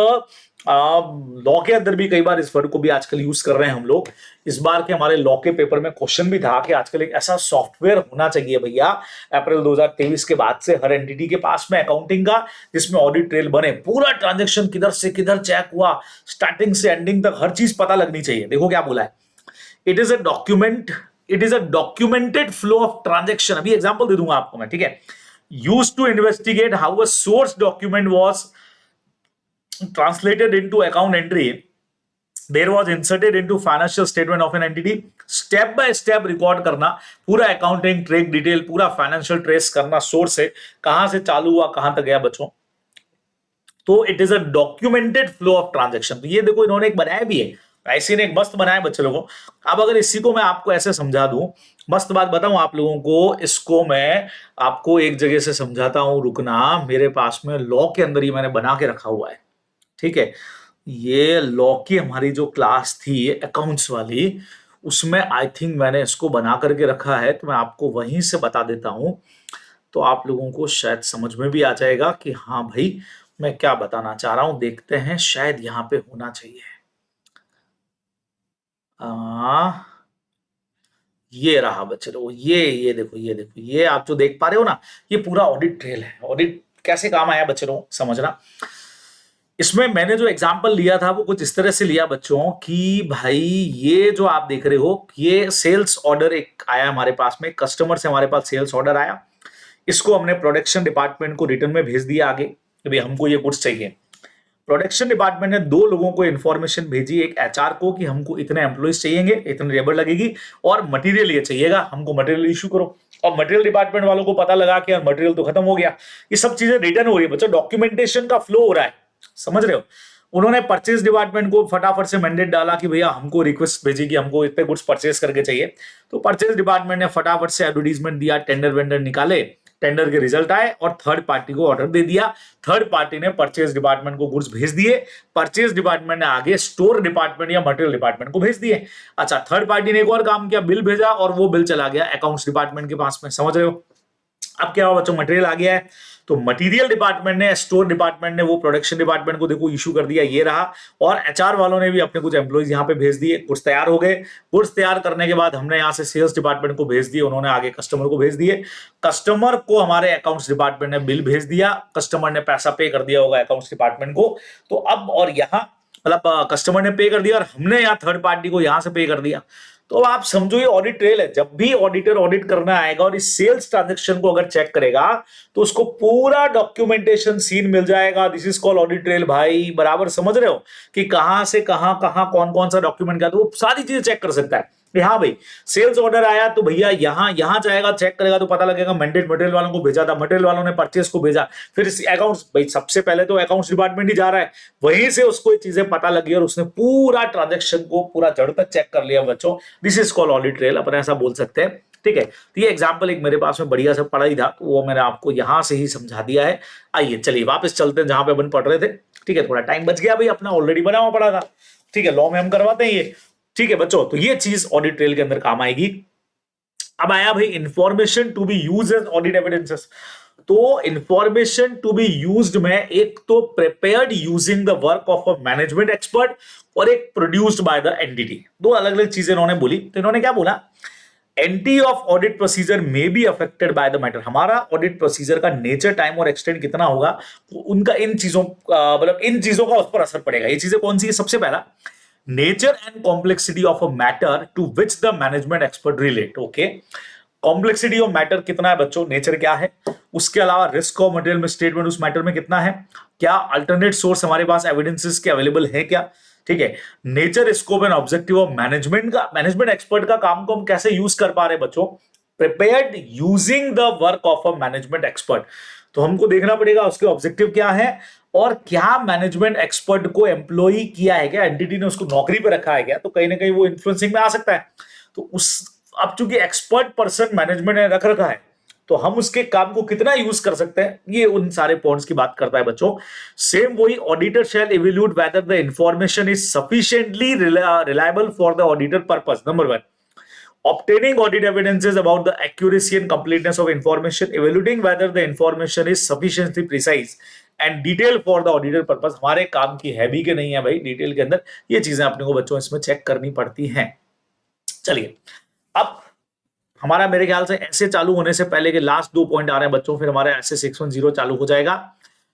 लॉ के अंदर भी कई बार इस वर्ड को भी आजकल यूज कर रहे हैं हम लोग। इस बार के हमारे लॉ के पेपर में क्वेश्चन भी था कि आजकल एक ऐसा सॉफ्टवेयर होना चाहिए भैया अप्रैल 2023 के बाद से हर एंटिटी के पास में अकाउंटिंग का, जिसमें ऑडिट ट्रेल बने, पूरा ट्रांजैक्शन किधर से किधर चेक हुआ, स्टार्टिंग से एंडिंग तक हर चीज पता लगनी चाहिए। देखो क्या बोला है, it is a documented flow of transaction. अभी एग्जाम्पल दे दूंगा आपको मैं, ठीक है। Use to investigate how a source document was translated into account entry, there was inserted into financial statement of an entity, step by step record करना, पूरा accounting track detail, पूरा फाइनेंशियल ट्रेस करना, सोर्स से कहां से चालू हुआ कहां तक गया बच्चों। तो it is a documented flow of transaction. तो ये देखो इन्होंने एक बनाया भी है, ऐसे ने एक मस्त बनाया बच्चे लोगों। अब अगर इसी को मैं आपको ऐसे समझा दूं, मस्त बात बताऊं आप लोगों को, इसको मैं आपको एक जगह से समझाता हूं, रुकना, मेरे पास में लॉ के अंदर ही मैंने बना के रखा हुआ है, ठीक है। ये लॉ की हमारी जो क्लास थी अकाउंट्स वाली, उसमें आई थिंक मैंने इसको बना करके रखा है, तो मैं आपको वहीं से बता देता हूं, तो आप लोगों को शायद समझ में भी आ जाएगा कि हाँ भाई मैं क्या बताना चाह रहा हूं। देखते हैं, शायद यहां पे होना चाहिए। आ, ये रहा बच्चे लोग, ये देखो, ये देखो, ये आप जो देख पा रहे हो ना, ये पूरा ऑडिट ट्रेल है। ऑडिट कैसे काम आया बच्चे लोग समझना। इसमें मैंने जो एग्जाम्पल लिया था वो कुछ इस तरह से लिया बच्चों कि भाई ये जो आप देख रहे हो, ये सेल्स ऑर्डर एक आया हमारे पास में, कस्टमर से हमारे पास सेल्स ऑर्डर आया, इसको हमने प्रोडक्शन डिपार्टमेंट को रिटर्न में भेज दिया आगे कि भाई हमको ये गुड्स चाहिए। प्रोडक्शन डिपार्टमेंट ने 2 लोगों को इन्फॉर्मेशन भेजी, एक एचआर को कि हमको इतने एम्प्लॉइज चाहिए, इतनी लेबर लगेगी और मटेरियल ये चाहिएगा, हमको मटेरियल इशू करो। और मटेरियल डिपार्टमेंट वालों को पता लगा कि यार मटेरियल तो खत्म हो गया। ये सब चीजें रिटर्न हो रही है बच्चों, डॉक्यूमेंटेशन का फ्लो हो रहा है, समझ रहे हो। उन्होंने परचेज डिपार्टमेंट को फटाफट से मैंडेट डाला कि भैया हमको रिक्वेस्ट भेजी कि हमको इतने गुड्स परचेज करके चाहिए। तो परचेज डिपार्टमेंट ने फटाफट से एडवर्टीजमेंट दिया, टेंडर वेंडर निकाले, टेंडर के रिजल्ट आए और थर्ड पार्टी को ऑर्डर दे दिया। थर्ड पार्टी ने परचेज डिपार्टमेंट को गुड्स भेज दिए, परचेज डिपार्टमेंट ने आगे स्टोर डिपार्टमेंट या मटेरियल डिपार्टमेंट को भेज दिए। अच्छा, थर्ड पार्टी ने एक और काम किया, बिल भेजा और वो बिल चला गया अकाउंट्स डिपार्टमेंट के पास में, समझ रहे हो। अब क्या हुआ बच्चों, मटेरियल आ गया है, तो मटेरियल डिपार्टमेंट ने, स्टोर डिपार्टमेंट ने वो प्रोडक्शन डिपार्टमेंट को देखो इशू कर दिया, ये रहा। और एचआर वालों ने भी अपने कुछ एम्प्लॉइज यहाँ पे भेज दिए, गुड्स तैयार हो गए। गुड्स तैयार करने के बाद हमने यहाँ से सेल्स डिपार्टमेंट को भेज दिए, उन्होंने आगे कस्टमर को भेज दिए। कस्टमर को हमारे अकाउंट्स डिपार्टमेंट ने बिल भेज दिया, कस्टमर ने पैसा पे कर दिया होगा अकाउंट्स डिपार्टमेंट को। तो अब और यहाँ मतलब कस्टमर ने पे कर दिया और हमने यहाँ थर्ड पार्टी को यहाँ से पे कर दिया। तो आप समझो ये ऑडिट ट्रेल है। जब भी ऑडिटर ऑडिट करना आएगा और इस सेल्स ट्रांजैक्शन को अगर चेक करेगा तो उसको पूरा डॉक्यूमेंटेशन सीन मिल जाएगा। This is called audit trail भाई, बराबर समझ रहे हो कि कहां से कहां कहां कौन कौन सा डॉक्यूमेंट क्या, तो वो सारी चीजें चेक कर सकता है। हाँ भाई, सेल्स ऑर्डर आया तो भैया यहां जाएगा, चेक करेगा तो पता लगेगा मैंडेट मटेरियल वालों को भेजा था, मटेरियल वालों ने परचेस को भेजा, फिर अकाउंट्स, भाई सबसे पहले तो अकाउंट्स डिपार्टमेंट ही जा रहा है, वहीं से उसको ये चीजें पता लगी और उसने पूरा ट्रांजेक्शन को पूरा जड़ तक चेक कर लिया बच्चों। This is called audit trail, अपन ऐसा बोल सकते हैं। ठीक है, तो ये एग्जाम्पल एक मेरे पास में बढ़िया से पढ़ा ही था, तो वो मैंने आपको यहां से ही समझा दिया है। आइए चलिए वापस चलते हैं जहां पे अपन पढ़ रहे थे। ठीक है, थोड़ा टाइम बच गया भाई, अपना ऑलरेडी बना हुआ पड़ा था। ठीक है, लॉ में हम करवाते हैं ये। ठीक है बच्चों, तो ये चीज ऑडिट ट्रेल के अंदर काम आएगी। अब आया भाई information to be used as audit evidences. तो इंफॉर्मेशन टू बी यूज्ड में एक तो prepared using the work of a management expert और एक प्रोड्यूस्ड बाय द एंटिटी। दो अलग अलग चीजें इन्होंने बोली। तो इन्होंने क्या बोला, anti of audit procedure may be affected by the matter. हमारा ऑडिट प्रोसीजर का नेचर, टाइम और एक्सटेंट कितना होगा, उनका इन चीजों मतलब इन चीजों का उस पर असर पड़ेगा। ये चीजें कौन सी है, सबसे पहला nature and complexity of a matter to which the management expert relate. Okay, complexity of matter कितना है बच्चों, नेचर क्या है, उसके अलावा रिस्क ऑफ मटेरियल में स्टेटमेंट उस मैटर में कितना है, क्या अल्टरनेट सोर्स हमारे पास एविडेंसेस के अवेलेबल है क्या। ठीक है, nature, scope and objective of management का, मैनेजमेंट एक्सपर्ट का काम को हम कैसे यूज कर पा रहे हैं बच्चों, prepared using the work of a management expert. तो हमको देखना पड़ेगा उसके ऑब्जेक्टिव क्या है और क्या मैनेजमेंट एक्सपर्ट को एम्प्लॉय किया है क्या, एंटिटी ने उसको नौकरी पे रखा है क्या, तो कहीं ना कहीं वो इन्फ्लुएंसिंग में आ सकता है। तो उस अब चूंकि एक्सपर्ट पर्सन मैनेजमेंट ने रख रखा है तो हम उसके काम को कितना यूज कर सकते हैं, ये उन सारे पॉइंट्स की बात करता है बच्चों। सेम वही, auditor shall evaluate whether the information is sufficiently reliable for the auditor purpose. Number 1, obtaining audit evidences about the accuracy and completeness of information, evaluating whether the information is sufficiently precise and detailed for the auditor purpose। हमारे काम की है भी कि नहीं है भाई, detail के अंदर ये चीजें अपने को बच्चों इसमें चेक करनी पड़ती हैं। चलिए, अब हमारा मेरे ख्याल से ऐसे चालू होने से पहले के लास्ट 2 पॉइंट आ रहे हैं बच्चों, फिर हमारा ऐसे 610 चालू हो जाएगा।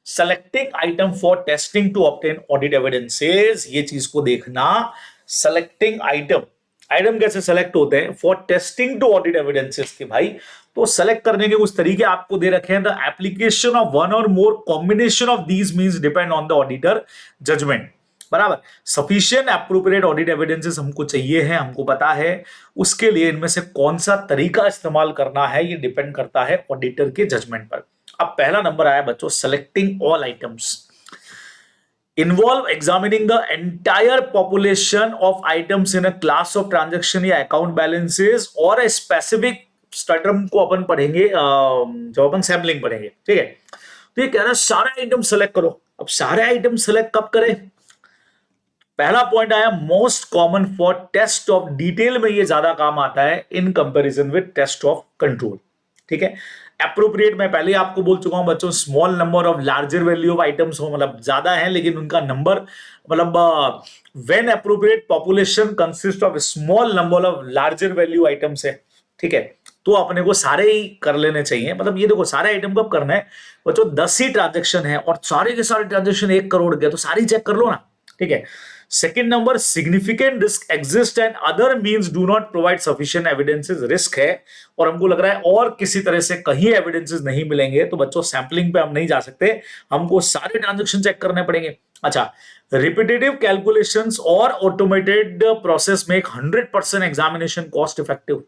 Selecting item for testing to obtain audit evidences, ये चीज को देखना। सेलेक्टिंग आइटम कैसे सेलेक्ट होते हैं for testing to audit evidences के भाई, तो सेलेक्ट करने के कुछ तरीके आपको दे रखे हैं। द एप्लीकेशन ऑफ वन और more combination of these means depend on the auditor judgement, बराबर। सफिशिएंट एप्रोप्रिएट ऑडिट एविडेंसेस हमको चाहिए है, हमको पता है, उसके लिए इनमें से कौन सा तरीका इस्तेमाल करना है ये डिपेंड करता है ऑडिटर के जजमेंट पर। अब पहला नंबर आया बच्चों, selecting all items involve examining the entire population of items in a class of transaction या account balances और a specific टर्म को अपन पढ़ेंगे जब अपन सैम्पलिंग पढ़ेंगे। ठीक है, तो ये कह रहा है सारे आइटम सेलेक्ट करो। अब सारे आइटम सेलेक्ट कब करें, पहला पॉइंट आया most common for test of detail में, ये ज्यादा काम आता है in comparison with test of control. ठीक है, एप्रोप्रिएट मैं पहले आपको बोल चुका हूं बच्चों, small number of larger value of items हो, मतलब ज्यादा है लेकिन उनका नंबर, मतलब when appropriate population consist of small number of larger value items है। ठीक है, तो अपने को सारे ही कर लेने चाहिए। मतलब ये देखो सारे आइटम कब करना है बच्चों, 10 ही ट्रांजेक्शन है और सारे के सारे ट्रांजेक्शन 1 करोड़ के, तो सारी चेक कर लो ना। ठीक है, second number, significant risk exist and other means do not provide sufficient evidences, risk है और हमको लग रहा है और किसी तरह से कहीं एविडेंसेस नहीं मिलेंगे, तो बच्चों सैंपलिंग पे हम नहीं जा सकते, हमको सारे ट्रांजेक्शन चेक करने पड़ेंगे। अच्छा, रिपीटेटिव कैलकुलेशंस और automated process make 100% examination cost effective.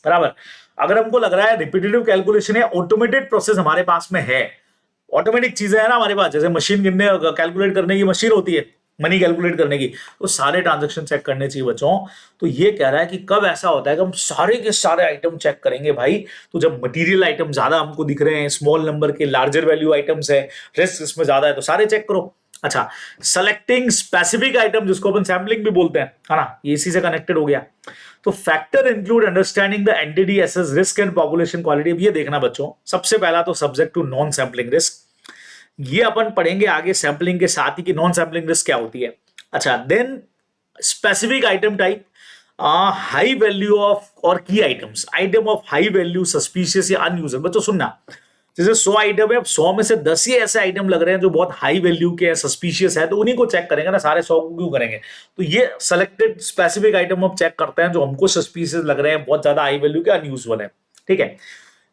बराबर, अगर हमको लग रहा है रिपीटेटिव कैलकुलेशन है, ऑटोमेटेड प्रोसेस हमारे पास में है, ऑटोमेटिक चीजें है ना हमारे पास, जैसे मशीन गिनने कैलकुलेट करने की मशीन होती है, मनी कैलकुलेट करने की, तो सारे ट्रांजैक्शन चेक करने चाहिए बच्चों। तो ये कह रहा है कि कब ऐसा होता है कि हम सारे के सारे आइटम चेक करेंगे भाई, तो जब मटेरियल आइटम ज्यादा हमको दिख रहे हैं, स्मॉल नंबर के लार्जर वैल्यू आइटम्स है, रिस्क इसमें ज्यादा है, तो सारे चेक करो। अच्छा, सेलेक्टिंग स्पेसिफिक आइटम जिसको अपन सैम्पलिंग भी बोलते हैं, है ना, ये इसी से कनेक्टेड हो गया। तो factor include understanding the entity assess risk and population quality. ये देखना बच्चों, सबसे पहला तो subject to non sampling risk, ये अपन पढ़ेंगे आगे सैंपलिंग के साथ ही कि नॉन सैंपलिंग रिस्क क्या होती है। अच्छा, then specific item type, high value of और key items, item of high value, suspicious या अनयूजुअल। बच्चों सुनना, जैसे 100 आइटम है, 100 में से 10 ही ऐसे आइटम लग रहे हैं जो बहुत हाई वैल्यू के हैं, सस्पिशियस है, तो उन्हीं को चेक करेंगे ना, सारे 100 को क्यों करेंगे। तो ये सेलेक्टेड स्पेसिफिक आइटम हम चेक करते हैं जो हमको सस्पिशियस लग रहे हैं, बहुत ज्यादा हाई वैल्यू के, अनयूजुअल है, ठीक है।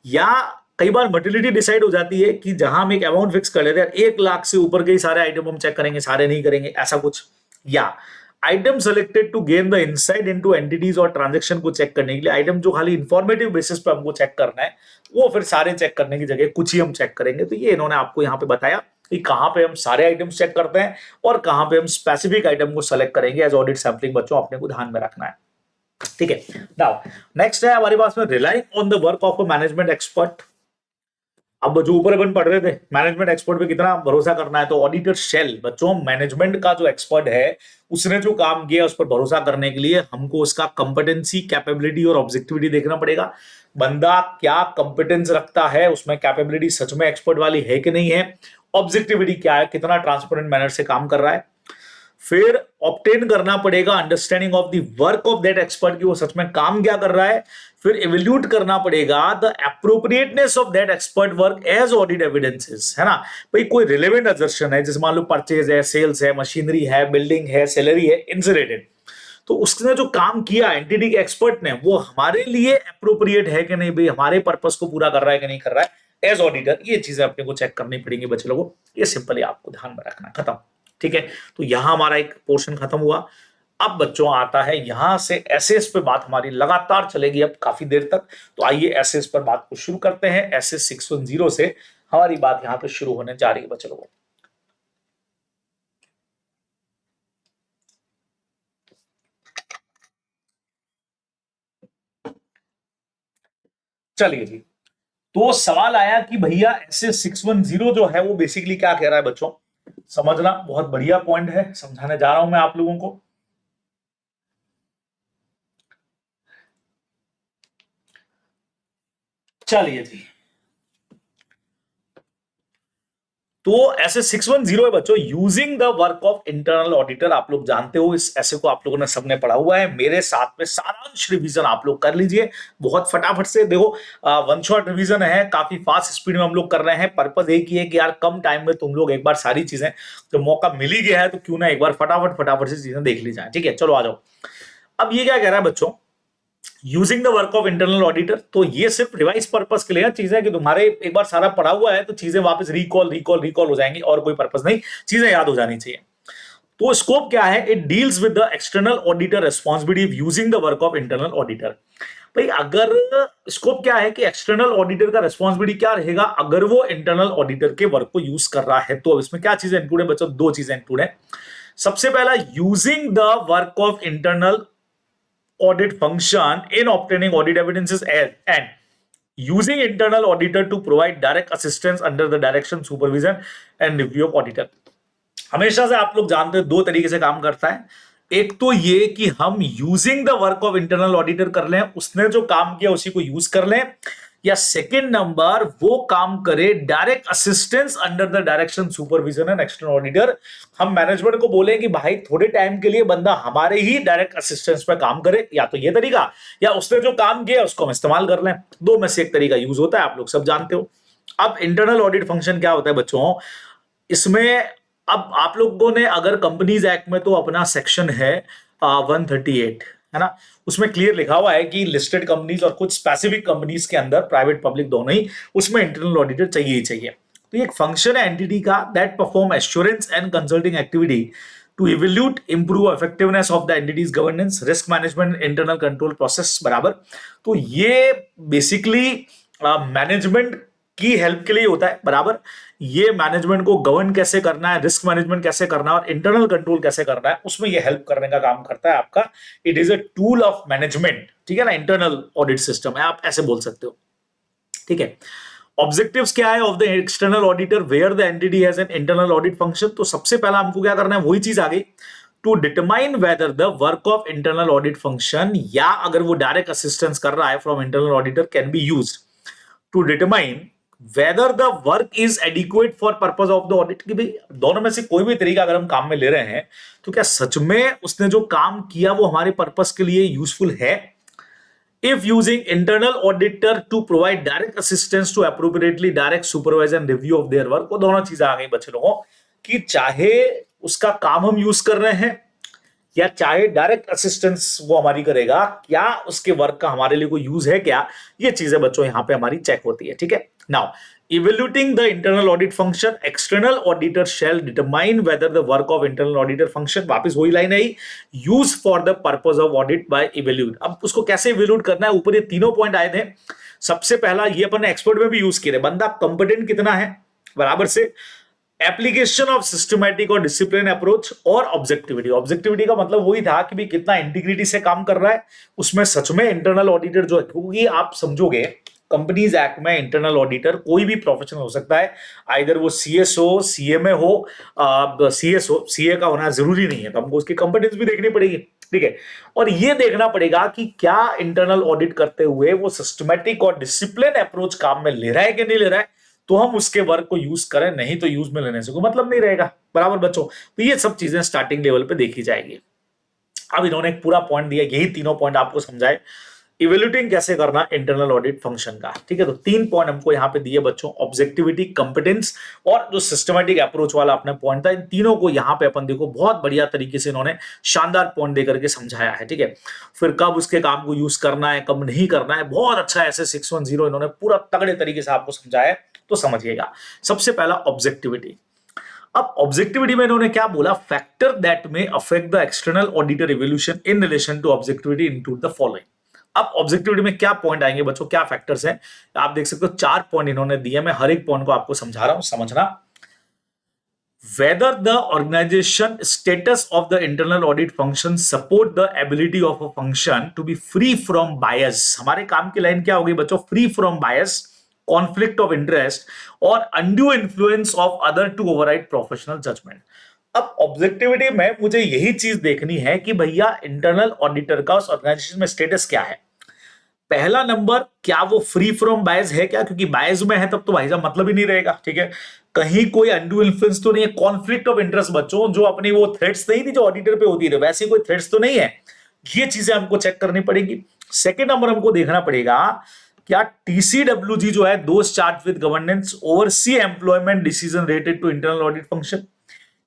या कई बार मटेरियलिटी डिसाइड हो जाती है कि जहां हम एक अमाउंट फिक्स कर लेते हैं, 1 लाख से ऊपर के ही सारे आइटम हम चेक करेंगे, सारे नहीं करेंगे, ऐसा कुछ। या item selected to gain the insight into entities और ट्रांजैक्शन को चेक करने के लिए, आइटम जो खाली इंफॉर्मेटिव बेसिस पे हमको चेक करना है, वो फिर सारे चेक करने की जगह कुछ ही हम चेक करेंगे। तो ये इन्होंने आपको यहाँ पे बताया कि कहां पे हम सारे आइटम्स चेक करते हैं और कहां पे हम स्पेसिफिक आइटम को सेलेक्ट करेंगे एज ऑडिट सैंपलिंग। बच्चों अपने को ध्यान में रखना है, ठीक है। नाउ नेक्स्ट है हमारे पास में relying on the work of a management expert. अब जो ऊपर अपन पढ़ रहे थे, मैनेजमेंट एक्सपर्ट पे कितना भरोसा करना है, तो ऑडिटर शेल, बच्चों मैनेजमेंट का जो एक्सपर्ट है उसने जो काम किया उस पर भरोसा करने के लिए हमको उसका कंपिटेंसी, कैपेबिलिटी और ऑब्जेक्टिविटी देखना पड़ेगा। बंदा क्या कंपिटेंस रखता है, उसमें कैपेबिलिटी सच में एक्सपर्ट वाली है कि नहीं है, ऑब्जेक्टिविटी क्या है, कितना ट्रांसपेरेंट मैनर से काम कर रहा है। फिर ऑब्टेन करना पड़ेगा understanding of the work of that expert, कि वो सच में काम क्या कर रहा है। फिर इवेल्यूट करना पड़ेगा the appropriateness of that expert work as audit evidences, है ना। भाई कोई रिलेवेंट असर्शन है, जैसे मान लो परचेज है, सेल्स है, मशीनरी है, बिल्डिंग है, सैलरी है, इनसे रिलेटेड, तो उसने जो काम किया एंटिटी के एक्सपर्ट ने, वो हमारे लिए एप्रोप्रिएट है कि नहीं, भाई हमारे पर्पस को पूरा कर रहा है कि नहीं कर रहा है एज ऑडिटर। ये चीजें अपने को चेक करनी पड़ेंगी बच्चे लोगों, ये सिंपली आपको ध्यान में रखना, खत्म, ठीक है। तो यहां हमारा एक पोर्शन खत्म हुआ। अब बच्चों आता है यहां से एसेस पे बात हमारी लगातार चलेगी अब काफी देर तक। तो आइए एसेस पर बात को शुरू करते हैं। एसेस 610 से हमारी बात यहां पे शुरू होने जा रही है बच्चों लोगों। चलिए जी, तो सवाल आया कि भैया एसेस 610 जो है वो बेसिकली क्या कह रहा है बच्चों, समझना बहुत बढ़िया पॉइंट है, समझाने जा रहा हूं मैं आप लोगों को। चलिए जी, तो ऐसे 610 है बच्चों, using the work of internal auditor. आप लोग जानते हो इस ऐसे को, आप लोगों ने सबने पढ़ा हुआ है, मेरे साथ में सारांश रिवीजन आप लोग कर लीजिए बहुत फटाफट से। देखो वन शॉट रिवीजन है, काफी फास्ट स्पीड में हम लोग कर रहे हैं। पर्पज एक ही है कि यार कम टाइम में तुम लोग एक बार सारी चीजें, जब मौका मिल ही गया है तो क्यों ना एक बार फटाफट फटाफट से चीजें देख ली जाए, ठीक है। चलो आ जाओ। अब ये क्या कह रहा है बच्चों, using the work of internal auditor, तो ये सिर्फ रिवाइज पर्पस के लिए चीजें, कि तुम्हारे एक बार सारा पढ़ा हुआ है तो चीजें वापस रिकॉल रिकॉल रिकॉल हो जाएंगी, और कोई पर्पस नहीं, चीजें याद हो जानी चाहिए। तो स्कोप क्या है, it deals with the external auditor responsibility using the work of internal auditor. भाई अगर स्कोप क्या है कि एक्सटर्नल ऑडिटर का रिस्पॉन्सिबिलिटी क्या रहेगा अगर वो इंटरनल ऑडिटर के वर्क को यूज कर रहा है, तो अब इसमें क्या चीजें इंक्लूड है बच्चों, दो चीजें इंक्लूड है। सबसे पहला, using the work of internal audit function in obtaining audit evidences and using internal auditor to provide direct assistance under the direction, supervision and review of auditor। हमेशा से आप लोग जानते हो दो तरीके से काम करता है। एक तो ये कि हम using the work of internal auditor कर लें, उसने जो काम किया उसी को यूज कर लें, या सेकंड नंबर वो काम करे direct assistance under the direction, supervision and external auditor. हम मैनेजमेंट को बोले कि भाई थोड़े टाइम के लिए बंदा हमारे ही डायरेक्ट असिस्टेंस पे काम करे, या तो ये तरीका, या उसने जो काम किया उसको हम इस्तेमाल कर लें। दो में से एक तरीका यूज होता है, आप लोग सब जानते हो। अब इंटरनल ऑडिट फंक्शन क्या होता है बच्चों, इसमें अब आप लोगों ने अगर कंपनीज एक्ट में तो अपना सेक्शन है 138, है ना, उसमें क्लियर लिखा हुआ है कि लिस्टेड कंपनीज और कुछ स्पेसिफिक कंपनीज के अंदर, प्राइवेट पब्लिक दोनों ही, उसमें इंटरनल ऑडिटर चाहिए ही चाहिए। तो ये एक फंक्शन है एंटिटी का that perform assurance and consulting activity to evaluate improve effectiveness of the entities governance, risk management, internal control process, बराबर। तो ये बेसिकली मैनेजमेंट की हेल्प के लिए होता है, बराबर। ये मैनेजमेंट को गवर्न कैसे करना है, रिस्क मैनेजमेंट कैसे करना है और इंटरनल कंट्रोल कैसे करना है, उसमें ये हेल्प करने का काम करता है आपका। It is a tool of management, ठीक है ना, इंटरनल ऑडिट सिस्टम है, आप ऐसे बोल सकते हो, ठीक है। ऑब्जेक्टिव्स क्या है of the external auditor where the entity has an internal audit function? तो सबसे पहला हमको क्या करना है, वही चीज आ गई, to determine whether the work of internal audit function, या अगर वो डायरेक्ट असिस्टेंस कर रहा है from internal auditor, can be used to determine whether the work is adequate for purpose of the audit. कि भाई दोनों में से कोई भी तरीका अगर हम काम में ले रहे हैं तो क्या सच में उसने जो काम किया वो हमारे पर्पस के लिए यूजफुल है। If using internal auditor to provide direct assistance to appropriately direct supervise and review of their work, वो दोनों चीजें आ गई बच्चे लोगों कि चाहे उसका काम हम यूज कर रहे हैं या चाहे डायरेक्ट असिस्टेंस वो हमारी करेगा, क्या उसके वर्क का हमारे लिए कोई यूज है क्या, ये चीजें बच्चों यहां पे हमारी चेक होती है, ठीक है। Now evaluating the internal audit function, external auditor shall determine whether the work of internal auditor function, वापस वही line I, use for the purpose of audit by evaluate। अब उसको कैसे evaluate करना है, ऊपर ये तीनों पॉइंट आए थे। सबसे पहला ये अपन ने एक्सपर्ट में भी यूज किया, बंदा कंपिटेंट कितना है, बराबर से एप्लीकेशन ऑफ सिस्टमैटिक और डिसिप्लिन अप्रोच और ऑब्जेक्टिविटी। ऑब्जेक्टिविटी का मतलब वही था कि भाई कितना इंटीग्रिटी से काम कर रहा है, उसमें सच में इंटरनल ऑडिटर जो है, क्योंकि आप समझोगे कंपनीज एक्ट में इंटरनल ऑडिटर कोई भी प्रोफेशनल हो सकता है, आइदर वो सीएस हो, सीएमए हो, सीएस हो, सीए का होना जरूरी नहीं है, तो हमको उसकी कंपनीज भी देखनी पड़ेगी, ठीक है। और ये देखना पड़ेगा कि क्या इंटरनल ऑडिट करते हुए वो सिस्टमैटिक और डिसिप्लिन अप्रोच काम में ले रहा है कि नहीं ले रहा है, तो हम उसके वर्क को यूज करें, नहीं तो यूज में लेने से कोई मतलब नहीं रहेगा, बराबर बच्चों। तो ये सब चीजें स्टार्टिंग लेवल पे देखी जाएगी। अब इन्होंने एक पूरा पॉइंट दिया, यही तीनों पॉइंट आपको समझाए इवेल्यूटिंग कैसे करना इंटरनल ऑडिट फंक्शन का, ठीक है। तो 3 पॉइंट हमको यहां पे दिए बच्चों, ऑब्जेक्टिविटी, कंपिटेंस और जो सिस्टमैटिक अप्रोच वाला अपना पॉइंट था, इन तीनों को यहां पे अपन देखो बहुत बढ़िया तरीके से इन्होंने शानदार पॉइंट देकर के समझाया है, ठीक है। फिर कब उसके काम को यूज करना है, कब नहीं करना है, बहुत अच्छा ऐसे 610 इन्होंने पूरा तगड़े तरीके से आपको समझाया है, तो समझिएगा। सबसे पहला ऑब्जेक्टिविटी। अब ऑब्जेक्टिविटी में इन्होंने क्या बोला, factor that may affect the external auditor evolution in relation to objectivity include the following. अब ऑब्जेक्टिविटी में क्या पॉइंट आएंगे बच्चों, क्या फैक्टर्स हैं, आप देख सकते हो 4 पॉइंट इन्होंने दिए, मैं हर एक पॉइंट को आपको समझा रहा हूं, समझना। Whether the organisation status of the internal audit function support the ability of a function to be free from bias. हमारे काम की लाइन क्या होगी बच्चों, free from bias, conflict of interest और undue influence of other to override professional judgement. अब objectivity में मुझे यही चीज देखनी है कि भैया इंटरनल ऑडिटर का उस ऑर्गेनाइजेशन में स्टेटस क्या है। पहला नंबर, क्या वो फ्री फ्रॉम बायस है क्या, क्योंकि बायस में है तब तो भाई साहब मतलब ही नहीं रहेगा, ठीक है। कहीं कोई अनड्यू इन्फ्लुएंस तो नहीं है, कॉन्फ्लिक्ट ऑफ इंटरेस्ट बच्चों, जो अपनी वो थ्रेट्स नहीं थी जो ऑडिटर पे होती है, वैसे कोई थ्रेट्स तो नहीं है, ये चीजें हमको चेक करनी पड़ेगी। सेकेंड नंबर हमको देखना पड़ेगा, क्या टीसीडब्ल्यूजी जो है, those charge with governance oversee employment decision related to internal audit function,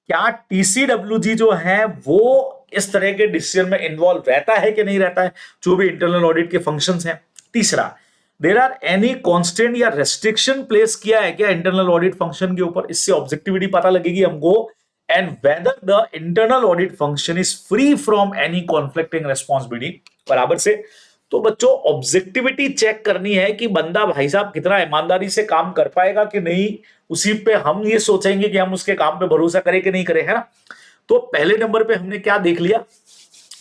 क्या टीसीडब्ल्यूजी जो है वो इस तरह के डिसीजन में इन्वॉल्व रहता है कि नहीं रहता है, जो भी इंटरनल ऑडिट के फंक्शंस हैं। तीसरा, देयर आर एनी कांस्टेंट या रेस्ट्रिक्शन प्लेस किया है क्या इंटरनल ऑडिट फंक्शन के ऊपर, इससे ऑब्जेक्टिविटी पता लगेगी हमको। And weather the internal audit function is free from any conflicting responsibility, बराबर से। तो बच्चों ऑब्जेक्टिविटी चेक करनी है कि बंदा भाई साहब कितना ईमानदारी से काम कर पाएगा कि नहीं, उसी पे हम ये सोचेंगे कि हम उसके काम पे भरोसा करें कि नहीं करें, है ना। तो पहले नंबर पे हमने क्या देख लिया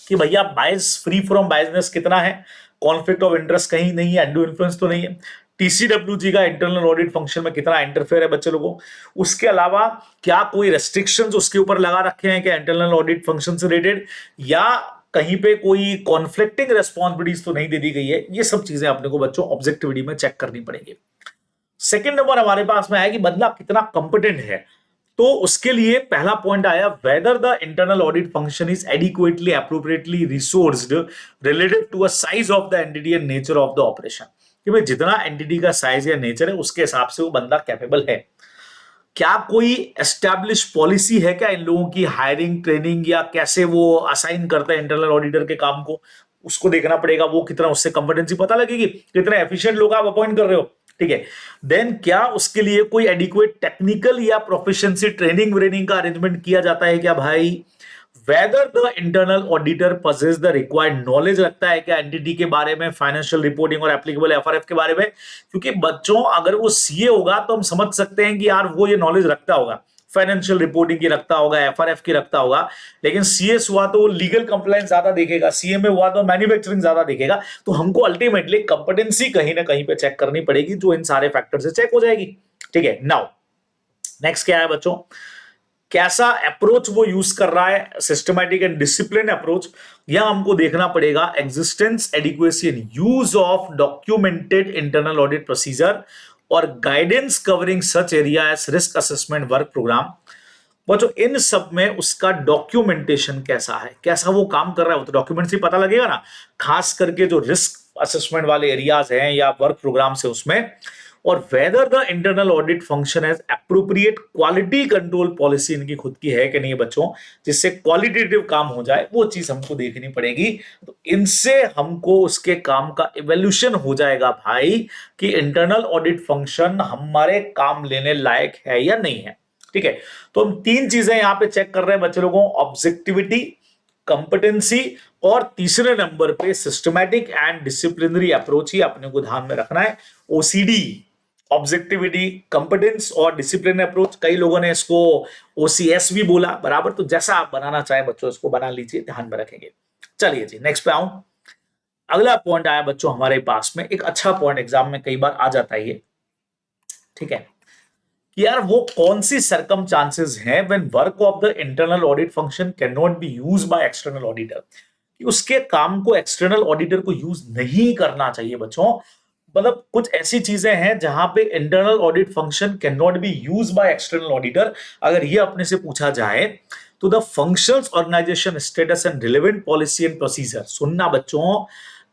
कि भैया बायस, फ्री फ्रॉम बायसनेस कितना है, कॉन्फ्लिक्ट ऑफ इंटरेस्ट कहीं नहीं है, अनड्यू इन्फ्लुएंस तो नहीं है, टीसीडब्ल्यूजी का इंटरनल ऑडिट फंक्शन में कितना इंटरफेयर है बच्चे लोगों, उसके अलावा क्या कोई रेस्ट्रिक्शंस उसके ऊपर लगा रखे हैं क्या इंटरनल ऑडिट फंक्शन से रिलेटेड, या कहीं पे कोई कॉन्फ्लिक्टिंग रेस्पॉन्सिबिलिटीज तो नहीं दे दी गई है। ये सब चीजें अपने को बच्चों ऑब्जेक्टिविटी में चेक करनी पड़ेगी। सेकंड नंबर हमारे पास में है कि बंदा कितना कंपिटेंट है, तो उसके लिए पहला पॉइंट आया, whether the internal audit function is adequately appropriately resourced related to a size of the entity and nature of the operation, कि भाई जितना एंटिटी का साइज या नेचर है उसके हिसाब से वो बंदा कैपेबल है। क्या कोई एस्टैब्लिश पॉलिसी है क्या इन लोगों की हायरिंग ट्रेनिंग या कैसे वो असाइन करते हैं इंटरनल ऑडिटर के काम को, उसको देखना पड़ेगा। वो कितना, उससे कंपिटेंसी पता लगेगी कितने एफिशिएंट लोग आप अपॉइंट कर रहे हो, ठीक है। देन क्या उसके लिए कोई एडिक्वेट टेक्निकल या प्रोफिशिएंसी ट्रेनिंग व्रेनिंग का अरेंजमेंट किया जाता है क्या भाई। Weather the internal auditor possess the required knowledge रखता है क्या एंटिटी के बारे में, फाइनेंशियल रिपोर्टिंग और एप्लीकेबल एफआरएफ के बारे में। क्योंकि बच्चों अगर वो सीए होगा तो हम समझ सकते हैं कि यार वो ये नॉलेज रखता होगा, फाइनेंशियल रिपोर्टिंग की रखता होगा, एफआरएफ की रखता होगा। लेकिन सीएस हुआ तो वो लीगल कंप्लायंस ज्यादा देखेगा, सीएमए हुआ तो मैन्युफैक्चरिंग ज्यादा देखेगा। तो हमको अल्टीमेटली कंपिटेंसी कहीं ना कहीं पे चेक करनी पड़ेगी, जो इन सारे फैक्टर से चेक हो जाएगी, ठीक है। नाउ नेक्स्ट क्या है बच्चों, कैसा अप्रोच वो यूज कर रहा है, सिस्टमैटिक एंड डिसिप्लिन अप्रोच। यह हमको देखना पड़ेगा existence, adequacy and use of documented internal audit procedure और guidance covering such area as risk assessment work programme. बच्चों इन सब में उसका डॉक्यूमेंटेशन कैसा है, कैसा वो काम कर रहा है, वो तो डॉक्यूमेंट से पता लगेगा ना, खास करके जो रिस्क असेसमेंट वाले एरियाज हैं या वर्क प्रोग्राम से उसमें। और whether the internal audit function as appropriate quality control policy इनकी खुद की है कि नहीं बच्चों, जिससे क्वालिटेटिव काम हो जाए, वो चीज हमको देखनी पड़ेगी। तो इनसे हमको उसके काम का इवैल्यूएशन हो जाएगा भाई कि इंटरनल ऑडिट फंक्शन हमारे काम लेने लायक है या नहीं है, ठीक है। तो हम तीन चीजें यहां पे चेक कर रहे हैं बच्चे लोगों, ऑब्जेक्टिविटी, कंपिटेंसी और तीसरे नंबर पे सिस्टमैटिक एंड डिसिप्लिनरी अप्रोच ही अपने को ध्यान में रखना है। ओसीडी, ऑब्जेक्टिविटी, कंपिटेंस और डिसिप्लिन अप्रोच, कई लोगों ने इसको ओसीएस भी बोला, बराबर। तो जैसा आप बनाना चाहे बच्चों इसको बना लीजिए, ध्यान में रखेंगे। चलिए जी नेक्स्ट पे आऊं। अगला पॉइंट आया बच्चों हमारे पास में, एक अच्छा पॉइंट एग्जाम में कई बार आ जाता है ये, ठीक है, कि यार वो कौन सी सर्कमस्टांसेस हैं when work of the internal audit function can not be use by external auditor, कि उसके काम को एक्सटर्नल ऑडिटर को यूज नहीं करना चाहिए बच्चों। मतलब कुछ ऐसी चीजें हैं जहां पे internal audit function can not be use by external auditor. अगर ये अपने से पूछा जाए तो the functions, organisation status and relevant policy and procedure, सुनना बच्चों,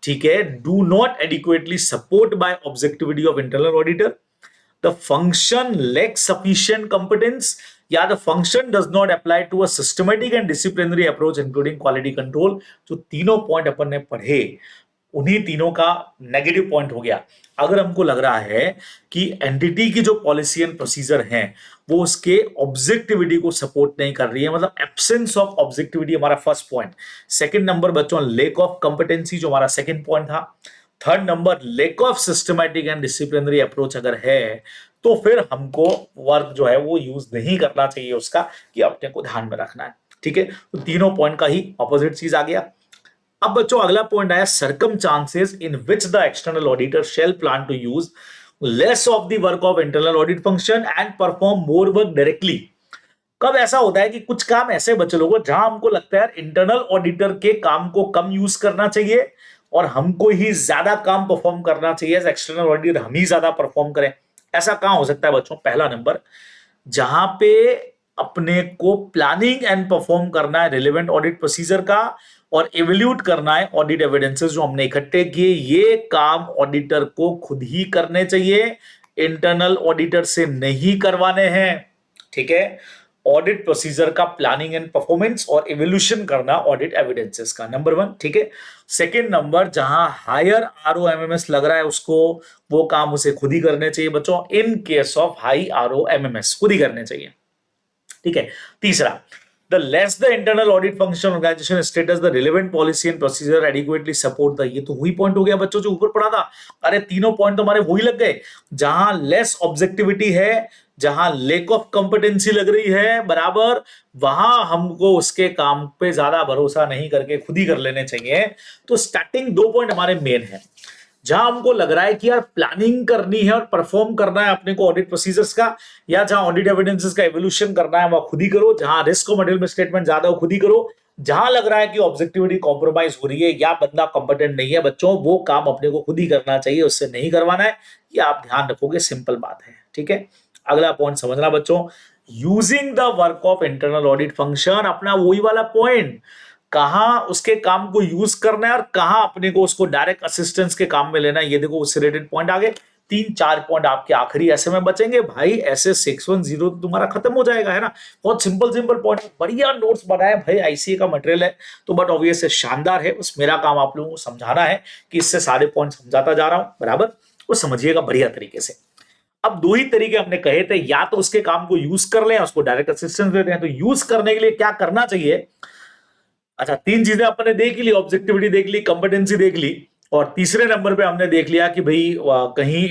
ठीक है, do not adequately support by objectivity of internal auditor, the function lacks sufficient competence, या the function does not apply to a systematic and disciplinary approach including quality control। जो तीनों point अपन ने पढ़े उन्हीं तीनों का नेगेटिव पॉइंट हो गया। अगर हमको लग रहा है कि एंटिटी की जो पॉलिसी एंड प्रोसीजर है वो उसके ऑब्जेक्टिविटी को सपोर्ट नहीं कर रही है, मतलब एब्सेंस ऑफ ऑब्जेक्टिविटी हमारा फर्स्ट पॉइंट। सेकंड नंबर बच्चों लेक ऑफ कंपिटेंसी जो हमारा सेकंड पॉइंट था। Third number lake of systematic and disciplinary approach अगर है तो फिर हमको वर्क जो है वो यूज नहीं करना चाहिए उसका, कि अपने को ध्यान में रखना है, ठीक है। तो तीनों पॉइंट का ही ऑपोजिट चीज आ गया। अब बच्चों अगला पॉइंट आया circumstances in which the external auditor shall plan to use less of the work of internal audit function and perform more work directly. कब ऐसा होता है कि कुछ काम ऐसे बच्चे लोगों जहां हमको लगता है इंटरनल ऑडिटर के काम को कम यूज करना चाहिए और हमको ही ज्यादा काम परफॉर्म करना चाहिए, एक्सटर्नल ऑडिटर हम ही ज्यादा परफॉर्म करें। ऐसा कहां हो सकता है बच्चों, पहला नंबर जहां पे अपने को प्लानिंग एंड परफॉर्म करना है रिलेवेंट ऑडिट प्रोसीजर का और एवेल्यूट करना है ऑडिट एविडेंसेस जो हमने इकट्ठे किए, ये काम ऑडिटर को खुद ही करने चाहिए, इंटरनल ऑडिटर से नहीं करवाने हैं, ठीक है। ऑडिट प्रोसीजर का प्लानिंग एंड परफॉर्मेंस और इवोल्यूशन करना ऑडिट एविडेंसेस का, नंबर 1, ठीक है। सेकंड नंबर जहां हायर आरओएमएमएस लग रहा है उसको, वो काम उसे खुद ही करने चाहिए बच्चों, इन केस ऑफ हाई आरओएमएमएस खुद ही करने चाहिए, ठीक है। तीसरा, the less the internal audit function organization status the relevant policy and procedure adequately support the, ये तो वही पॉइंट हो गया बच्चों जो ऊपर पढ़ा था। अरे तीनों पॉइंट तो हमारे वही लग गए, जहां लेस ऑब्जेक्टिविटी है, जहां लेक ऑफ कंपिटेंसी लग रही है, बराबर, वहां हमको उसके काम पे ज्यादा भरोसा नहीं करके खुद ही कर लेने चाहिए। तो स्टार्टिंग 2 पॉइंट हमारे मेन है, जहां हमको लग रहा है कि यार प्लानिंग करनी है और परफॉर्म करना है अपने को ऑडिट प्रोसीजर्स का, या जहां ऑडिट एविडेंसेस का एवोल्यूशन करना है वह खुद ही करो, जहां रिस्क और मटेरियल स्टेटमेंट ज्यादा हो खुद ही करो, जहां लग रहा है कि ऑब्जेक्टिविटी कॉम्प्रोमाइज हो रही है या बंदा कॉम्पिटेंट नहीं है बच्चों, वो काम अपने को खुद ही करना चाहिए, उससे नहीं करवाना है। ये आप ध्यान रखोगे, सिंपल बात है, ठीक है। अगला पॉइंट समझना बच्चों, using the work of internal audit function, अपना वही वाला पॉइंट, कहां उसके काम को यूज करना है और कहां अपने को उसको डायरेक्ट असिस्टेंस के काम में लेना है, ये देखो उससे रिलेटेड पॉइंट आ गए। तीन चार पॉइंट आपके आखिरी ऐसे में बचेंगे भाई, ऐसे 610 तो तुम्हारा खत्म हो जाएगा, है ना। बहुत सिंपल सिंपल पॉइंट, बढ़िया नोट्स बनाए भाई, आईसीए का मटेरियल है तो, बट ऑब्वियस है शानदार है। बस मेरा काम आप लोगों को समझाना है कि इससे सारे पॉइंट समझाता जा रहा हूं, बराबर, वो समझिएगा बढ़िया तरीके से। अब दो ही तरीके हमने कहे थे, या तो उसके काम को यूज कर लें, उसको डायरेक्ट असिस्टेंस देते हैं। तो यूज करने के लिए क्या करना चाहिए, अच्छा तीन चीजें अपने देख ली, ऑब्जेक्टिविटी देख ली, कंपेटेंसी देख ली, और तीसरे नंबर पे हमने देख लिया कि भाई कहीं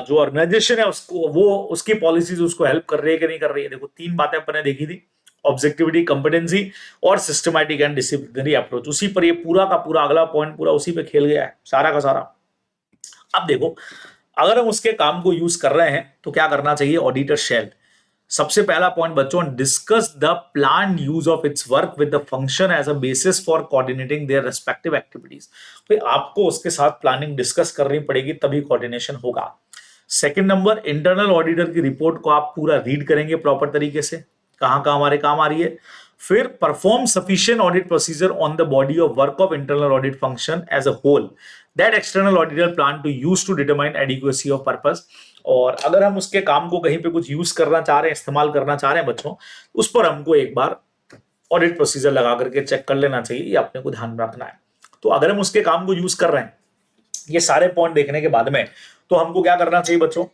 जो ऑर्गेनाइजेशन है उसको, वो उसकी पॉलिसीज उसको हेल्प कर रही है कि नहीं कर रही है। देखो तीन बातें अपने देखी थी, ऑब्जेक्टिविटी, कंपेटेंसी और सिस्टमैटिक एंड डिसिप्लिनरी अप्रोच। उसी पर ये पूरा का पूरा अगला पॉइंट पूरा उसी पे खेल गया है सारा का सारा। अब देखो, अगर हम उसके काम को यूज कर रहे हैं तो क्या करना चाहिए, ऑडिटर शेल। सबसे पहला पॉइंट बच्चों, discuss the plan use of its work with the function as a basis for coordinating their respective activities. भाई आपको उसके साथ प्लानिंग डिस्कस करनी पड़ेगी तभी कोऑर्डिनेशन होगा। सेकंड नंबर, इंटरनल ऑडिटर की रिपोर्ट को आप पूरा रीड करेंगे प्रॉपर तरीके से, कहां कहां हमारे काम आ रही है। फिर perform sufficient audit procedure on the body of work of internal audit function as a whole that external auditor plan to use to determine adequacy of purpose. और अगर हम उसके काम को कहीं पे कुछ यूज करना चाह रहे हैं, इस्तेमाल करना चाह रहे हैं बच्चों, उस पर हमको एक बार ऑडिट प्रोसीजर लगा करके चेक कर लेना चाहिए, ये अपने को ध्यान में रखना है। तो अगर हम उसके काम को यूज कर रहे हैं, ये सारे पॉइंट देखने के बाद में, तो हमको क्या करना चाहिए बच्चों,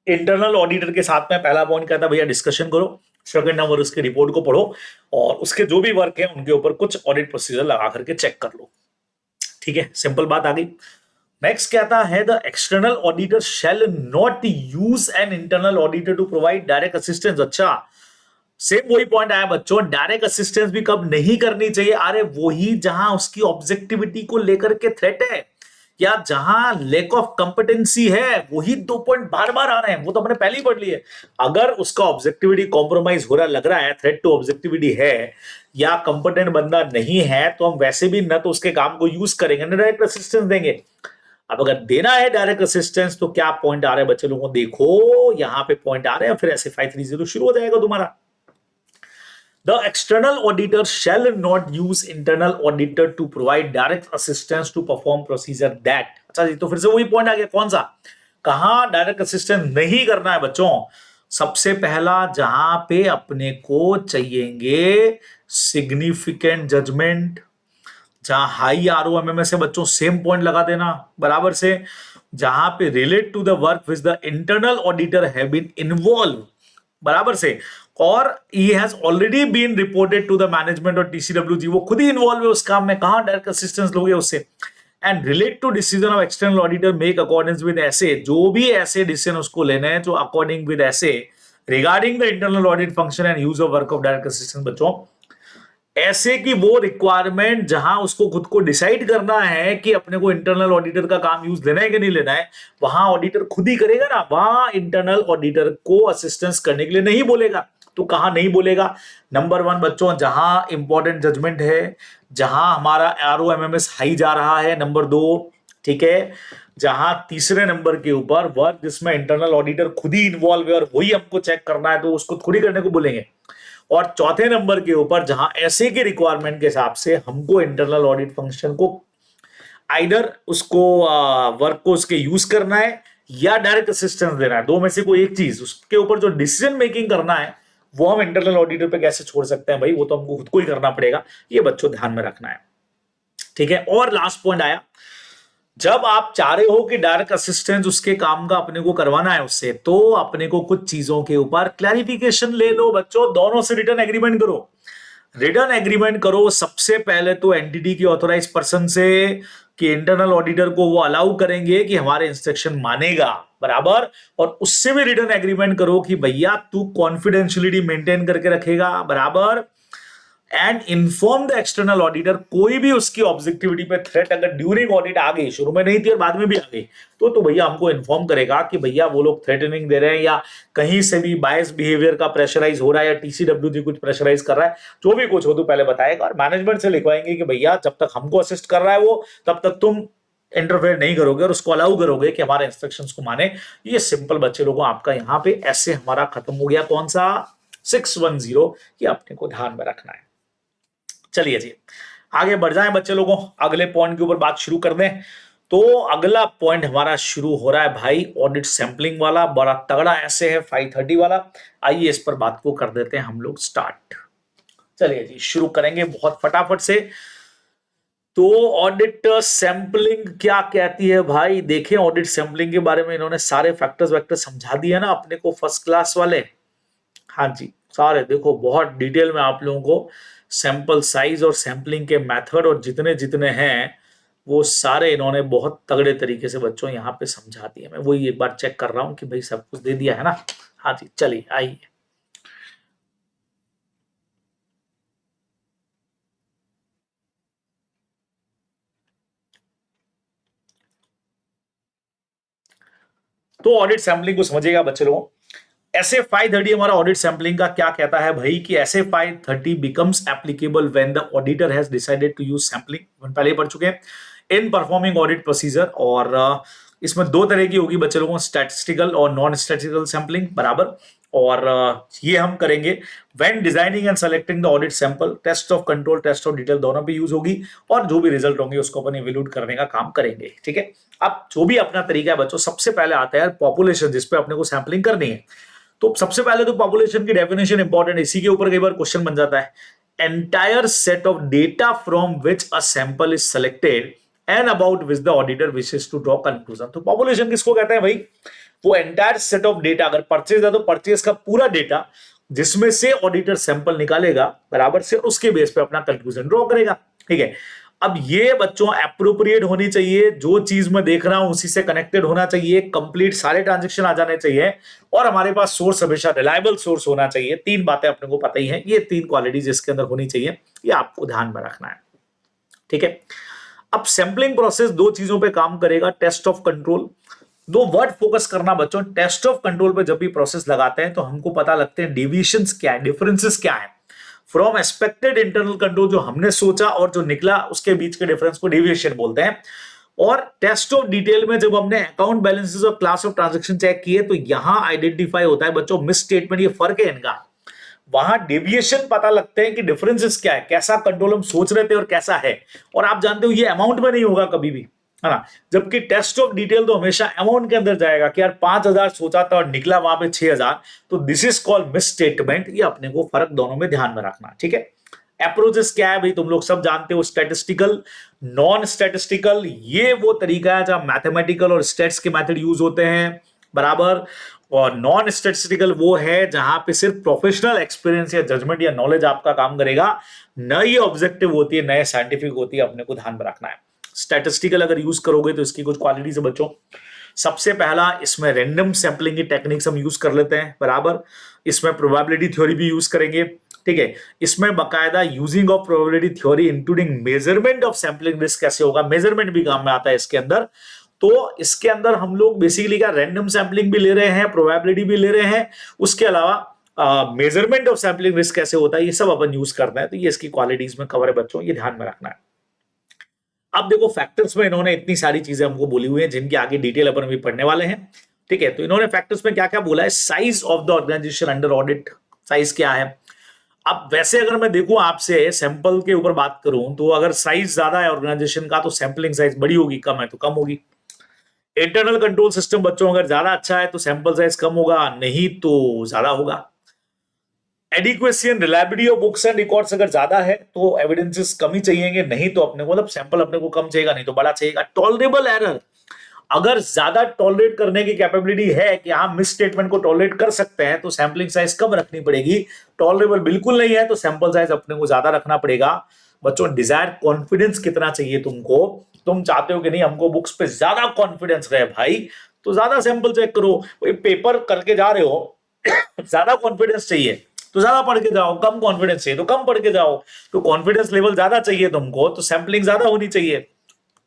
इंटरनल ऑडिटर के साथ में पहला पॉइंट कहता है भैया डिस्कशन करो, सेकंड नंबर उसकी रिपोर्ट को पढ़ो और उसके जो भी वर्क है उनके ऊपर कुछ ऑडिट प्रोसीजर लगा करके चेक कर लो। ठीक है, सिंपल बात आ गई। नेक्स्ट कहता है the external auditor shall not use an internal auditor to provide direct assistance. अच्छा, सेम वही पॉइंट आया बच्चों, डायरेक्ट असिस्टेंस भी कब नहीं करनी चाहिए, अरे वही जहां उसकी ऑब्जेक्टिविटी को लेकर के थ्रेट है या जहां लेक ऑफ कंपिटेंसी है, वही दो पॉइंट बार बार आ रहे हैं, वो तो हमने पहले ही पढ़ लिए। अगर उसका ऑब्जेक्टिविटी कॉम्प्रोमाइज हो रहा लग रहा है, थ्रेट टू ऑब्जेक्टिविटी है या कंपिटेंट बंदा नहीं है, तो हम वैसे भी न तो उसके काम को यूज करेंगे न डायरेक्ट असिस्टेंस देंगे। अब अगर देना है डायरेक्ट असिस्टेंस तो क्या पॉइंट आ रहे हैं बच्चे लोगों को, देखो यहां पे पॉइंट आ रहे हैं, फिर ऐसे 530 शुरू हो जाएगा तुम्हारा। The external auditor shall not use internal auditor to provide direct assistance to perform procedure that। अच्छा जी, तो फिर से वही पॉइंट आ गया, कौन सा, कहां डायरेक्ट असिस्टेंस नहीं करना है बच्चों। सबसे पहला जहां पे अपने को चाहिएंगे सिग्निफिकेंट जजमेंट, जहां हाई आरओएमएमएस है बच्चों, सेम पॉइंट लगा देना बराबर से। जहां पे relate to the work which the internal auditor have been involve, बराबर से, और ही has already been reported to the management और टीसीडब्ल्यूजी, वो खुद ही इन्वॉल्व है उस काम में, कहां डायरेक्ट असिस्टेंस लोगे उससे। And relate to decision of external auditor make according with ऐसे, जो भी ऐसे डिसीजन उसको लेने हैं जो अकॉर्डिंग विद ऐसे regarding the internal audit function and use of work of direct assistance. बच्चों ऐसे की वो रिक्वायरमेंट जहां उसको खुद को डिसाइड करना है कि अपने को इंटरनल ऑडिटर का काम यूज लेना है कि नहीं लेना है, वहां ऑडिटर खुद ही करेगा ना, वहां इंटरनल ऑडिटर को असिस्टेंस करने के लिए नहीं बोलेगा। तो कहां नहीं बोलेगा, नंबर वन बच्चों, जहां इंपॉर्टेंट जजमेंट है, जहां हमारा आरओएमएमएस हाई जा रहा है, नंबर दो, ठीक है, जहां तीसरे नंबर के ऊपर वर्क जिसमें इंटरनल ऑडिटर खुद ही इन्वॉल्व है और वही हमको चेक करना है, तो उसको खुद ही करने को बोलेंगे। और चौथे नंबर के ऊपर जहां ऐसे की रिक्वायरमेंट के हिसाब से हमको इंटरनल ऑडिट फंक्शन को आइदर उसको वर्क को उसके यूज करना है या डायरेक्ट असिस्टेंस देना है, दो में से कोई एक चीज, उसके ऊपर जो डिसीजन मेकिंग करना है वो हम इंटरनल ऑडिटर पे कैसे छोड़ सकते हैं भाई, वो तो हमको खुद को ही करना पड़ेगा, ये बच्चों ध्यान में रखना है। ठीक है, और लास्ट पॉइंट आया, जब आप चाह रहे हो कि डायरेक्ट असिस्टेंस उसके काम का अपने को करवाना है उससे, तो अपने को कुछ चीजों के ऊपर क्लैरिफिकेशन ले लो बच्चों, दोनों से रिटर्न एग्रीमेंट करो। रिटर्न एग्रीमेंट करो सबसे पहले तो एंटिटी की ऑथोराइज पर्सन से, कि इंटरनल ऑडिटर को वो अलाउ करेंगे कि हमारे इंस्ट्रक्शन मानेगा, बराबर, और उससे भी रिटर्न एग्रीमेंट करो कि भैया तू कॉन्फिडेंशियलिटी मेंटेन करके रखेगा, बराबर, and inform the external auditor. कोई भी उसकी ऑब्जेक्टिविटी पे थ्रेट अगर ड्यूरिंग ऑडिट आ गई, शुरू में नहीं थी और बाद में भी आ गई, तो भैया हमको इन्फॉर्म करेगा कि भैया वो लोग थ्रेटनिंग दे रहे हैं या कहीं से भी बायस बिहेवियर का प्रेशराइज हो रहा है या टीसीडब्ल्यूजी कुछ प्रेशराइज कर रहा है, जो भी कुछ हो तो पहले बताएगा, और मैनेजमेंट से लिखवाएंगे कि भैया जब तक हमको असिस्ट कर रहा है वो, तब तक तुम इंटरफेयर नहीं करोगे और उसको अलाउ करोगे कि हमारे इंस्ट्रक्शंस को माने। ये सिंपल बच्चे लोगों आपका यहाँ पे ऐसे हमारा खत्म हो गया, कौन सा, 610, ये अपने को ध्यान में रखना है। चलिए जी, आगे बढ़ जाएं बच्चे लोगों, अगले पॉइंट के ऊपर बात शुरू कर दें। तो अगला पॉइंट हमारा शुरू हो रहा है भाई ऑडिट सैंपलिंग वाला, बड़ा तगड़ा ऐसे है 530 वाला। आइए इस पर बात को कर देते हैं हम लोग स्टार्ट। चलिए जी, शुरू करेंगे बहुत फटाफट से। तो ऑडिट सैंपलिंग क्या कहती है भाई, देखें ऑडिट सैंपलिंग के बारे में इन्होंने सारे फैक्टर्स वैक्टर समझा दिया ना अपने को, फर्स्ट क्लास वाले। हाँ जी, सारे देखो बहुत डिटेल में आप लोगों को सैंपल साइज और सैंपलिंग के मेथड और जितने जितने हैं वो सारे इन्होंने बहुत तगड़े तरीके से बच्चों यहाँ पे समझा दिया। मैं वही एक बार चेक कर रहा हूँ कि भाई सब कुछ दे दिया है ना। हाँ जी, चलिए आइए। तो ऑडिट सैंपलिंग को समझिएगा बच्चे लोगों। एसए 530 हमारा ऑडिट सैंपलिंग का क्या कहता है भाई कि SA 530 becomes applicable when the auditor has decided to use sampling, पहले ही पढ़ चुके हैं, इन परफॉर्मिंग ऑडिट प्रोसीजर। और इसमें दो तरह की होगी बच्चे लोगों, स्टैटिस्टिकल और नॉन स्टैटिस्टिकल सैंपलिंग, बराबर। और ये हम करेंगे when designing and selecting the audit sample, test of control test of detail दोनों पे यूज होगी। और जो भी रिजल्ट होंगे उसको अपन इवेल्यूट करने का काम करेंगे, ठीक है। अब जो भी अपना तरीका है बच्चों, सबसे पहले आता है पॉपुलेशन जिसपे अपने को सैंपलिंग करनी है। तो सबसे पहले तो पॉपुलेशन की डेफिनेशन इंपॉर्टेंट है, इसी के ऊपर कई बार क्वेश्चन बन जाता है। Entire set of data from which a sample is selected and about which the auditor wishes to draw conclusion. तो पॉपुलेशन किसको कहते हैं भाई, वो एंटायर सेट ऑफ डेटा, अगर परचेज है तो परचेज का पूरा डेटा जिसमें से ऑडिटर सैंपल निकालेगा बराबर से, उसके बेस पे अपना कंक्लूजन ड्रॉ करेगा, ठीक है। अब ये बच्चों एप्रोप्रिएट होनी चाहिए, जो चीज मैं देख रहा हूं उसी से कनेक्टेड होना चाहिए, कंप्लीट सारे ट्रांजेक्शन आ जाने चाहिए, और हमारे पास सोर्स हमेशा रिलायबल सोर्स होना चाहिए। तीन बातें अपने को पता ही है, ये तीन क्वालिटीज इसके अंदर होनी चाहिए, ये आपको ध्यान में रखना है, ठीक है। अब सैंपलिंग प्रोसेस दो चीजों पे काम करेगा, टेस्ट ऑफ कंट्रोल। दो वर्ड फोकस करना बच्चों, टेस्ट ऑफ कंट्रोल पे जब भी प्रोसेस लगाते हैं तो हमको पता लगते हैं डेविएशंस क्या है, डिफरेंसेस क्या है फ्रॉम एक्सपेक्टेड इंटरनल कंट्रोल, जो हमने सोचा और जो निकला उसके बीच के डिफरेंस को डेविएशन बोलते हैं। और टेस्ट ऑफ डिटेल में जब हमने अकाउंट बैलेंसेस और क्लास ऑफ ट्रांजैक्शन चेक किए तो यहां आइडेंटिफाई होता है बच्चों मिस स्टेटमेंट, ये फर्क है इनका। वहां डेविएशन पता लगते हैं कि डिफरेंसेस क्या है, कैसा कंट्रोल हम सोच रहे थे और कैसा है। और आप जानते हो ये अमाउंट में नहीं होगा कभी भी, है ना। जबकि टेस्ट ऑफ डिटेल तो हमेशा अमाउंट के अंदर जाएगा कि यार 5,000 सोचा था और निकला वहां पे 6,000, तो this is called miss statement. ये अपने को फर्क दोनों में ध्यान में रखना, ठीक है। अप्रोचेस क्या है भाई, तुम लोग सब जानते हो, स्टैटिस्टिकल, नॉन स्टैटिस्टिकल, ये वो तरीका है जहां मैथमेटिकल और स्टेट्स के मेथड यूज होते हैं, बराबर। और नॉन स्टैटिस्टिकल वो है जहां पे सिर्फ प्रोफेशनल एक्सपीरियंस या जजमेंट या नॉलेज आपका काम करेगा, न ये ऑब्जेक्टिव होती है, नए साइंटिफिक होती है, अपने को ध्यान में रखना है। स्टैटिस्टिकल अगर यूज करोगे तो इसकी कुछ क्वालिटीज है बच्चों। सबसे पहला, इसमें रैंडम सैंपलिंग की टेक्निक्स हम यूज कर लेते हैं, बराबर। इसमें प्रोबेबिलिटी थ्योरी भी यूज करेंगे, ठीक है। इसमें बकायदा using of probability theory including measurement of sampling risk कैसे होगा, मेजरमेंट भी काम में आता है इसके अंदर। तो इसके अंदर हम लोग बेसिकली क्या रैंडम सैंपलिंग भी ले रहे हैं, प्रोबेबिलिटी भी ले रहे हैं, उसके अलावा मेजरमेंट ऑफ सैंपलिंग रिस्क कैसे होता है, ये सब अपन यूज करते हैं। तो ये इसकी क्वालिटीज में कवर है बच्चों, ये ध्यान में रखना है। अब देखो फैक्टर्स में इन्होंने इतनी सारी चीजें हमको बोली हुई हैं जिनकी आगे डिटेल अपन भी पढ़ने वाले हैं, ठीक है। तो इन्होंने फैक्टर्स में क्या क्या बोला है, size of the organisation under audit, size क्या है। अब वैसे अगर मैं देखूं आपसे सैंपल के ऊपर बात करूं तो अगर साइज ज्यादा है ऑर्गेनाइजेशन का तो सैंपलिंग साइज बड़ी होगी, कम है तो कम होगी। इंटरनल कंट्रोल सिस्टम बच्चों अगर ज्यादा अच्छा है तो सैंपल साइज कम होगा, नहीं तो ज्यादा होगा। Adequacy and reliability of books and records अगर ज्यादा है तो एविडेंसेस कम ही चाहिएंगे, नहीं तो अपने को मतलब सैंपल अपने को कम चाहिएगा, नहीं तो बड़ा चाहिएगा। टॉलरेबल एरर, अगर ज्यादा टॉलरेट करने की कैपेबिलिटी है कि हम मिस स्टेटमेंट को टॉलरेट कर सकते हैं तो सैंपलिंग साइज कम रखनी पड़ेगी। टॉलरेबल बिल्कुल नहीं है तो सैंपल साइज अपने को ज्यादा रखना पड़ेगा। बच्चों डिजायर कॉन्फिडेंस कितना चाहिए तुमको, तुम चाहते हो कि नहीं हमको बुक्स पे ज्यादा कॉन्फिडेंस रहे भाई, तो ज्यादा सैंपल चेक करो। पेपर करके जा रहे हो ज्यादा कॉन्फिडेंस चाहिए तो ज्यादा पढ़ के जाओ, कम कॉन्फिडेंस चाहिए तो कम पढ़ के जाओ। तो कॉन्फिडेंस लेवल ज्यादा चाहिए तुमको तो सैंपलिंग ज्यादा होनी चाहिए,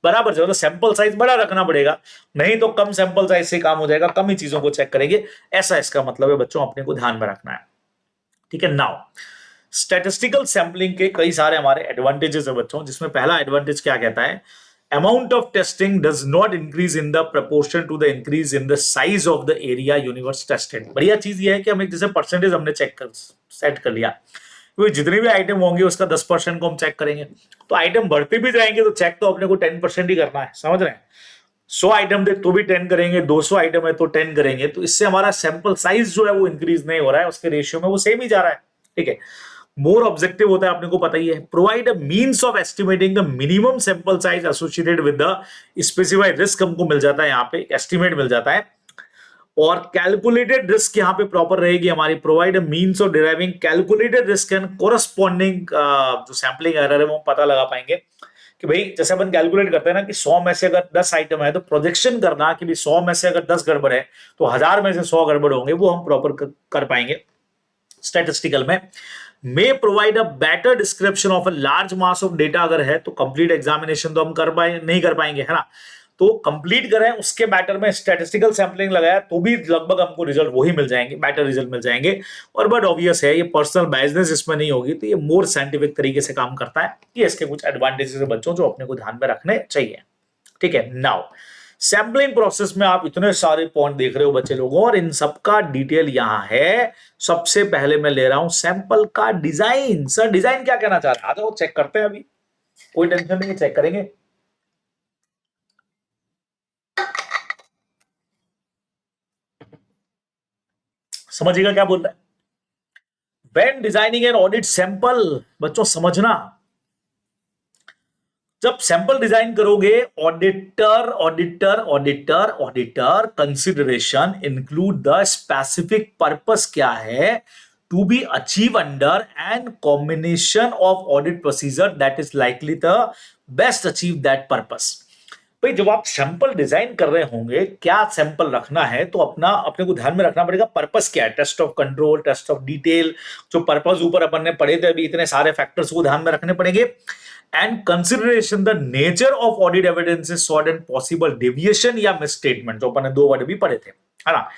बराबर जो, तो सैंपल साइज बड़ा रखना पड़ेगा, नहीं तो कम सैंपल साइज से काम हो जाएगा, कम ही चीजों को चेक करेंगे। ऐसा इसका मतलब है बच्चों, अपने को ध्यान में रखना है, ठीक है। नाउ स्टैटिस्टिकल सैंपलिंग के कई सारे हमारे एडवांटेजेस है बच्चों, जिसमें पहला एडवांटेज क्या कहता है, amount of testing does not increase in the proportion to the increase in the size of the area universe tested। बढ़िया चीज ये है कि हम एक जैसे परसेंटेज हमने चेक कर सेट कर लिया क्योंकि जितनी भी आइटम होंगे उसका 10% को हम चेक करेंगे। तो आइटम बढ़ते भी जाएंगे तो चेक तो अपने को 10% ही करना है, समझ रहे हैं। 100 आइटम थे तो भी 10 करेंगे, 200 आइटम है तो 10 करेंगे, तो इससे हमारा सैंपल साइज जो है वो इंक्रीज नहीं हो रहा है, उसके रेशियो में वो सेम ही जा रहा है। ठीक है, मोर ऑब्जेक्टिव होता है, आपने को पता ही है, provide a means of estimating the minimum sample size associated with the specified risk, हमको मिल जाता है यहाँ पे, एस्टिमेट मिल जाता है। और कैलकुलेटेड रिस्क यहाँ पे प्रॉपर रहेगी हमारी, provide a means of deriving calculated risk and corresponding जो सैंपलिंग एरर है वो पता लगा पाएंगे कि भाई जैसे अपन कैलकुलेट करते हैं ना कि 100 में से अगर 10 आइटम है तो प्रोजेक्शन करना कि भाई 100 में से अगर 10 गड़बड़ है तो 1000 में से 100 गड़बड़ होंगे, वो हम प्रॉपर कर पाएंगे स्टैटिस्टिकल में। May provide a better description of a large mass of data, अगर है तो कंप्लीट एग्जामिनेशन तो हम नहीं कर पाएंगे, है ना। तो कंप्लीट करें उसके बैटर में स्टैटिस्टिकल सैंपलिंग लगाया तो भी लगभग हमको रिजल्ट वही मिल जाएंगे, बेटर रिजल्ट मिल जाएंगे। और बट ऑब्वियस है ये पर्सनल बायसनेस इसमें नहीं होगी, तो ये मोर साइंटिफिक तरीके से काम करता है। ये इसके कुछ एडवांटेजेस है बच्चों जो अपने को ध्यान में रखने चाहिए। ठीक है, नाउ सैम्पलिंग प्रोसेस में आप इतने सारे पॉइंट देख रहे हो बच्चे लोगों, और इन सबका डिटेल यहां है। सबसे पहले मैं ले रहा हूं सैंपल का डिजाइन। सर डिजाइन क्या कहना चाह रहा है, वो चेक करते हैं, अभी कोई टेंशन नहीं, चेक करेंगे। समझिएगा क्या बोल रहा है। When designing an audit sample, बच्चों समझना, जब सैंपल डिजाइन करोगे, auditor auditor auditor auditor consideration include the specific purpose क्या है to be achieve under and combination of audit procedure that is likely the best achieve that purpose. भाई जब आप sample design कर रहे होंगे, क्या सैंपल रखना है, तो अपने को ध्यान में रखना पड़ेगा पर्पस क्या है, test of control, test of detail, जो पर्पस ऊपर अपन ने पढ़े थे अभी, इतने सारे फैक्टर्स को ध्यान में रखने पड़ेंगे। And consideration the nature of audit evidences sort and possible deviation या मिसस्टेटमेंट, जो अपन ने 2 वर्ड भी पढ़े थे, है ना।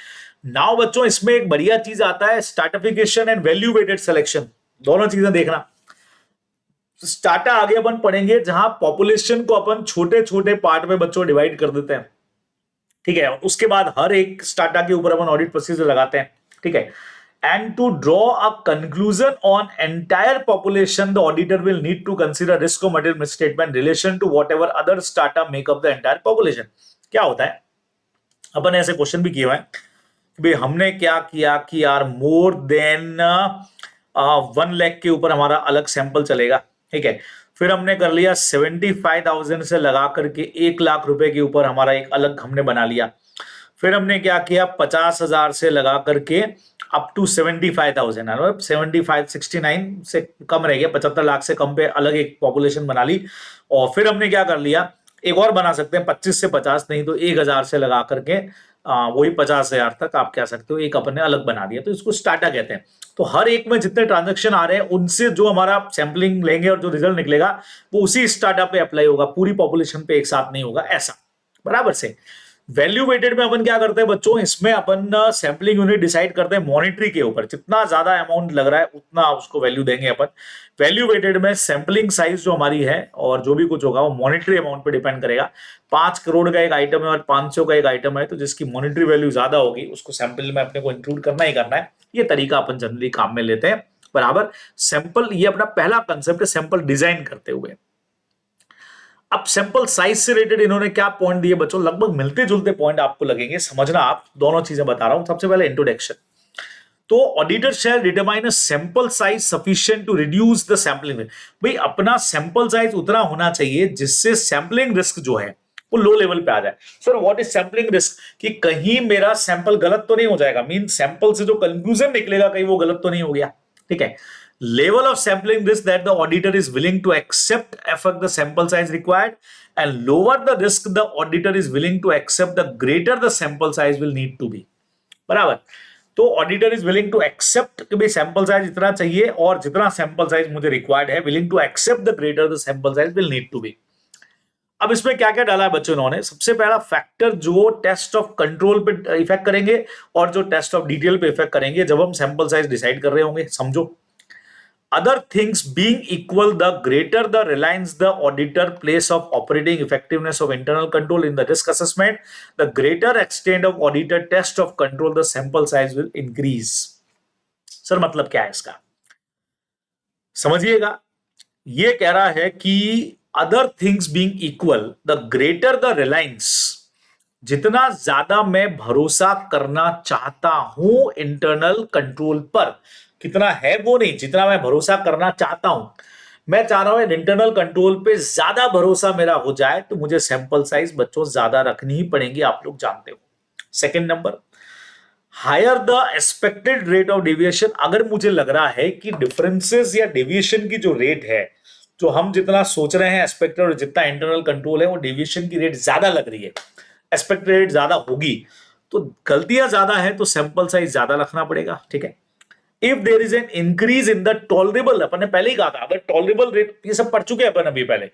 नाउ बच्चों इसमें एक बढ़िया चीज आता है, stratification and value weighted selection, दोनों चीजें देखना। स्टार्टा आगे अपन पढ़ेंगे जहां पॉपुलेशन को अपन छोटे छोटे पार्ट में बच्चों डिवाइड कर देते हैं, ठीक है। उसके बाद हर एक स्टार्टा के ऊपर अपन ऑडिट प्रोसीजर लगाते हैं, ठीक है। And to draw a conclusion on entire population the auditor will need to consider risk of material misstatement relation to whatever other strata make up the entire population. क्या होता है, अपन ऐसे question भी किए हुए हैं कि भाई हमने क्या किया कि यार मोर देन 1 लाख के ऊपर हमारा अलग सैंपल चलेगा, ठीक है। फिर हमने कर लिया 75,000 से लगा करके 1 लाख रुपए के ऊपर हमारा एक अलग हमने बना लिया। फिर हमने क्या किया, 50,000 से लगा करके अप टू 75,000, 69 से कम रह गया, 75 लाख से कम पे अलग एक पॉपुलेशन बना ली। और फिर हमने क्या कर लिया, एक और बना सकते हैं 25 से 50, नहीं तो 1,000 से लगा करके वही 50,000 तक आप कह सकते हो, एक अपन ने अलग बना दिया, तो इसको स्टार्टा कहते हैं। तो हर एक में जितने ट्रांजेक्शन आ रहे हैं उनसे जो हमारा सैंपलिंग लेंगे और जो रिजल्ट निकलेगा वो उसी स्टार्टा पे अप्लाई होगा, पूरी पॉपुलेशन पे एक साथ नहीं होगा, ऐसा बराबर से। वैल्यू वेटेड में अपन क्या करते हैं बच्चों, इसमें अपन सैंपलिंग यूनिट डिसाइड करते हैं मॉनिटरी के ऊपर, जितना ज्यादा अमाउंट लग रहा है उतना उसको वैल्यू देंगे अपन। वैल्यू वेटेड में सैंपलिंग साइज जो हमारी है और जो भी कुछ होगा वो मॉनिटरी अमाउंट पे डिपेंड करेगा। 5 करोड़ का एक आइटम है और 500 का एक आइटम है, तो जिसकी मॉनिटरी वैल्यू ज्यादा होगी उसको सैंपल में अपने को इंक्लूड करना ही करना है। ये तरीका अपन जनरली काम में लेते हैं, बराबर। सैंपल, ये अपना पहला कंसेप्ट है सैंपल डिजाइन करते हुए। अब सैंपल साइज से रिलेटेड इन्होंने क्या पॉइंट दिए बच्चों, लगभग मिलते जुलते पॉइंट आपको लगेंगे, समझना आप, दोनों चीजें बता रहा हूं। सबसे पहले इंट्रोडक्शन, तो auditor shall determine a sample size sufficient to reduce the sampling. भाई अपना सैंपल साइज उतना होना चाहिए जिससे सैंपलिंग रिस्क जो है वो लो लेवल पे आ जाए। Sir what is sampling risk, कि कहीं मेरा सैंपल गलत तो नहीं हो जाएगा, मीन सैंपल से जो कंक्लूजन निकलेगा कहीं वो गलत तो नहीं हो गया, ठीक है। Level of sampling risk that the auditor is willing to accept affect the sample size required, and lower the risk the auditor is willing to accept, the greater the sample size will need to be, बराबर। तो auditor is willing to accept कि भाई sample size इतना चाहिए और जितना sample size मुझे required है, willing to accept the greater the sample size will need to be. अब इसमें क्या क्या डाला है बच्चों इन्होंने, सबसे पहला फैक्टर जो टेस्ट ऑफ कंट्रोल पे इफेक्ट करेंगे और जो टेस्ट ऑफ डिटेल पे इफेक्ट करेंगे जब हम सैंपल साइज डिसाइड कर रहे होंगे, समझो। Other things being equal, the greater the reliance the auditor place of operating effectiveness of internal control in the risk assessment, the greater extent of auditor test of control the sample size will increase. Sir मतलब क्या है इसका, समझिएगा, ये कह रहा है कि other things being equal the greater the Reliance, जितना ज्यादा मैं भरोसा करना चाहता हूं इंटरनल कंट्रोल पर, कितना है वो नहीं, जितना मैं भरोसा करना चाहता हूं, मैं चाह रहा हूं इंटरनल कंट्रोल पे ज्यादा भरोसा मेरा हो जाए, तो मुझे सैंपल साइज बच्चों ज्यादा रखनी ही पड़ेगी, आप लोग जानते हो। Second number, higher the expected rate of deviation, अगर मुझे लग रहा है कि डिफरेंसेस या डेविएशन की जो रेट है, जो हम जितना सोच रहे हैं एक्सपेक्टेड और जितना इंटरनल कंट्रोल है, वो डेविएशन की रेट ज्यादा लग रही है, एक्सपेक्टेड रेट ज्यादा होगी, तो गलतियां ज्यादा है, तो सैंपल साइज ज्यादा रखना पड़ेगा। ठीक है। If there is an increase in the tolerable, अपन ने पहले ही कहा था, अगर टॉलरेबल रेट, ये सब पढ़ चुके हैं अपन अभी, पहले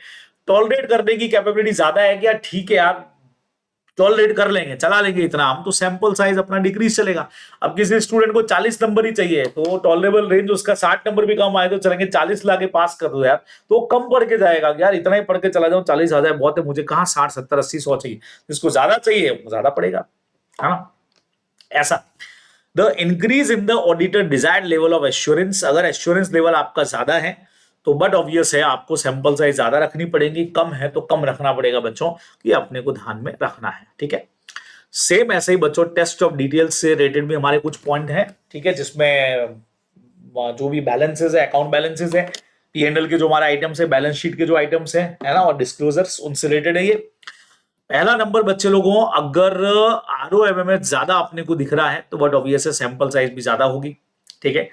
टॉलरेट करने की कैपेबिलिटी ज्यादा है क्या, ठीक है यार टॉलरेट कर लेंगे, चला लेंगे इतना हम, तो सैंपल साइज अपना डिक्रीज चलेगा। अब किसी स्टूडेंट को 40 नंबर ही चाहिए, तो टॉलरेबल रेंज उसका 60 नंबर भी कम आए तो चलेंगे, 40 लाके पास कर दो यार, तो कम पढ़ के जाएगा, यार इतना ही पढ़ के चला जाऊं, 40 आ जाए बहुत है, मुझे कहां 60 70 80 100 चाहिए, जिसको ज्यादा चाहिए वो ज्यादा पड़ेगा, है ना, ऐसा। The increase in the auditor desired level of assurance, अगर एश्योरेंस लेवल आपका ज्यादा है तो बट ऑब्वियस है आपको सैंपल साइज ज्यादा रखनी पड़ेगी, कम है तो कम रखना पड़ेगा बच्चों, कि अपने को ध्यान में रखना है। ठीक है। सेम ऐसे ही बच्चों टेस्ट ऑफ डिटेल्स से रिलेटेड भी हमारे कुछ पॉइंट हैं, ठीक है, जिसमें जो भी बैलेंसेस है, अकाउंट बैलेंसेस है, P&L के जो हमारा आइटम्स है, बैलेंस शीट के जो आइटम्स है ना, और डिस्क्लोजर्स, उनसे रिलेटेड है ये। पहला नंबर बच्चे लोगों, अगर ROMMH ज्यादा अपने को दिख रहा है तो बट ऑब्वियस है सैंपल साइज भी ज्यादा होगी। ठीक है।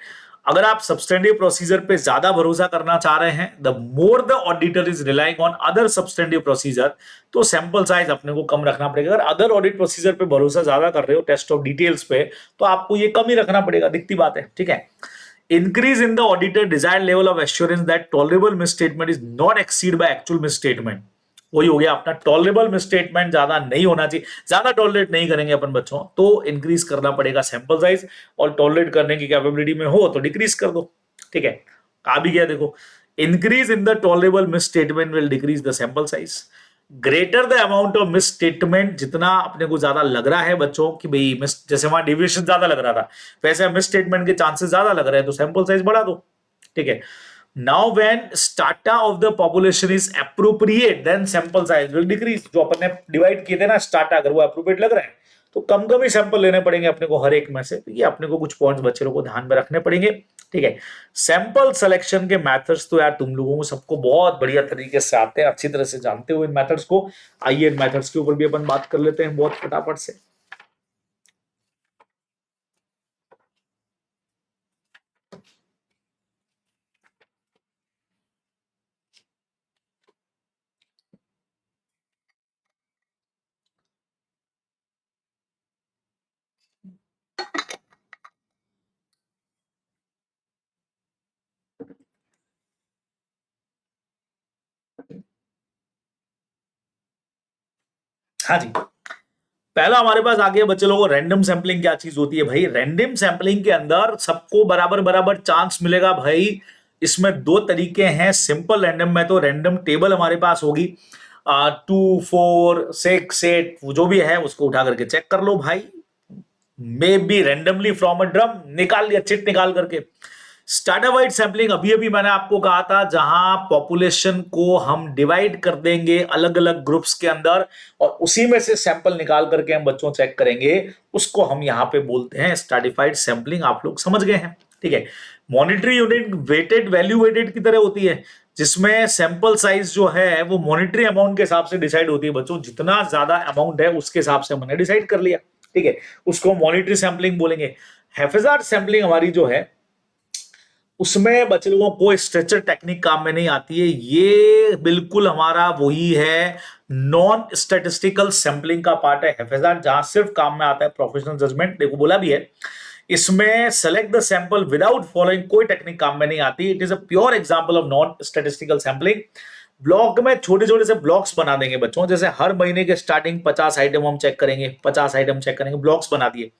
अगर आप सब्सटेंटिव प्रोसीजर पे ज्यादा भरोसा करना चाह रहे हैं, the more the auditor is relying on other substantive procedure, तो सैंपल साइज अपने को कम रखना पड़ेगा। अगर अदर ऑडिट प्रोसीजर पे भरोसा ज्यादा कर रहे हो, टेस्ट ऑफ डिटेल्स पे, तो आपको ये कम ही रखना पड़ेगा, दिखती बात है। ठीक है। Increase in the auditor desired level of assurance that tolerable misstatement is not exceed by actual misstatement, वही हो गया अपना, टॉलरेबल मिसस्टेटमेंट ज्यादा नहीं होना चाहिए, ज्यादा टॉलरेट नहीं करेंगे अपन बच्चों, तो इंक्रीज करना पड़ेगा सैंपल साइज, और टॉलरेट करने की कैपेबिलिटी में हो तो डिक्रीज कर दो। ठीक है। आ भी गया देखो, increase in the tolerable misstatement will decrease the sample size. Greater the amount of misstatement, जितना अपने को ज्यादा लग रहा है बच्चों कि भाई मिस, जैसे वहां डिविएशन ज्यादा लग रहा था, वैसे मिसस्टेटमेंट के चांसेस ज्यादा लग रहे हैं, तो सैंपल साइज बढ़ा दो। ठीक है। Now when strata of the population is appropriate, then sample size will decrease. जो अपन ने डिवाइड किए थे ना स्टाटा, अगर वो अप्रोप्रिएट लग रहा है तो कम कम ही सैंपल लेने पड़ेंगे अपने को हर एक में से, तो ये अपने को कुछ पॉइंट्स बच्चे लोगों को ध्यान में रखने पड़ेंगे। ठीक है। सैंपल सिलेक्शन के मेथड्स तो यार तुम लोगों को सबको बहुत बढ़िया तरीके से आते हैं, अच्छी तरह से जानते हो इन मेथड्स को। आइए इन मेथड्स के ऊपर भी अपन बात कर लेते हैं बहुत फटाफट से। हाँ जी, पहला हमारे पास आ गया बच्चे लोगों, रैंडम सैंपलिंग क्या चीज होती है भाई। रैंडम सैंपलिंग के अंदर सबको बराबर बराबर चांस मिलेगा भाई। इसमें दो तरीके हैं, सिंपल रैंडम में तो रैंडम टेबल हमारे पास होगी, 2 4 6 8 जो भी है उसको उठा करके चेक कर लो भाई, may be randomly from a drum, निकाल लिया चिट निकाल करके। स्टार्टर वाइड सैंपलिंग अभी अभी मैंने आपको कहा था, जहां पॉपुलेशन को हम डिवाइड कर देंगे अलग अलग ग्रुप्स के अंदर, और उसी में से सैंपल निकाल करके हम बच्चों चेक करेंगे, उसको हम यहां पे बोलते हैं स्ट्रैटिफाइड सैंपलिंग। आप लोग समझ गए हैं। ठीक है। Monetary unit weighted, value weighted की तरह होती है, जिसमें सैंपल साइज जो है वो मॉनिटरी अमाउंट के हिसाब से डिसाइड होती है बच्चों, जितना ज्यादा अमाउंट है उसके हिसाब से हमने डिसाइड कर लिया। ठीक है। उसको मॉनिटरी सैंपलिंग बोलेंगे। हैफेजार्ड सैंपलिंग हमारी जो है, उसमें बच्चे लोगों को स्ट्रेचर टेक्निक काम में नहीं आती है, ये बिल्कुल हमारा वही है नॉन स्टैटिस्टिकल सैंपलिंग का पार्ट है हैफेजार्ड, जहां सिर्फ काम में आता है प्रोफेशनल जजमेंट। देखो बोला भी है, इसमें select the sample without following कोई टेक्निक काम में नहीं आती। It is a pure example of non statistical sampling. Block में छोटे छोटे से ब्लॉक्स बना देंगे बच्चों, जैसे हर महीने के स्टार्टिंग 50 आइटम हम चेक करेंगे, 50 आइटम चेक करेंगे, ब्लॉक्स बना दिए।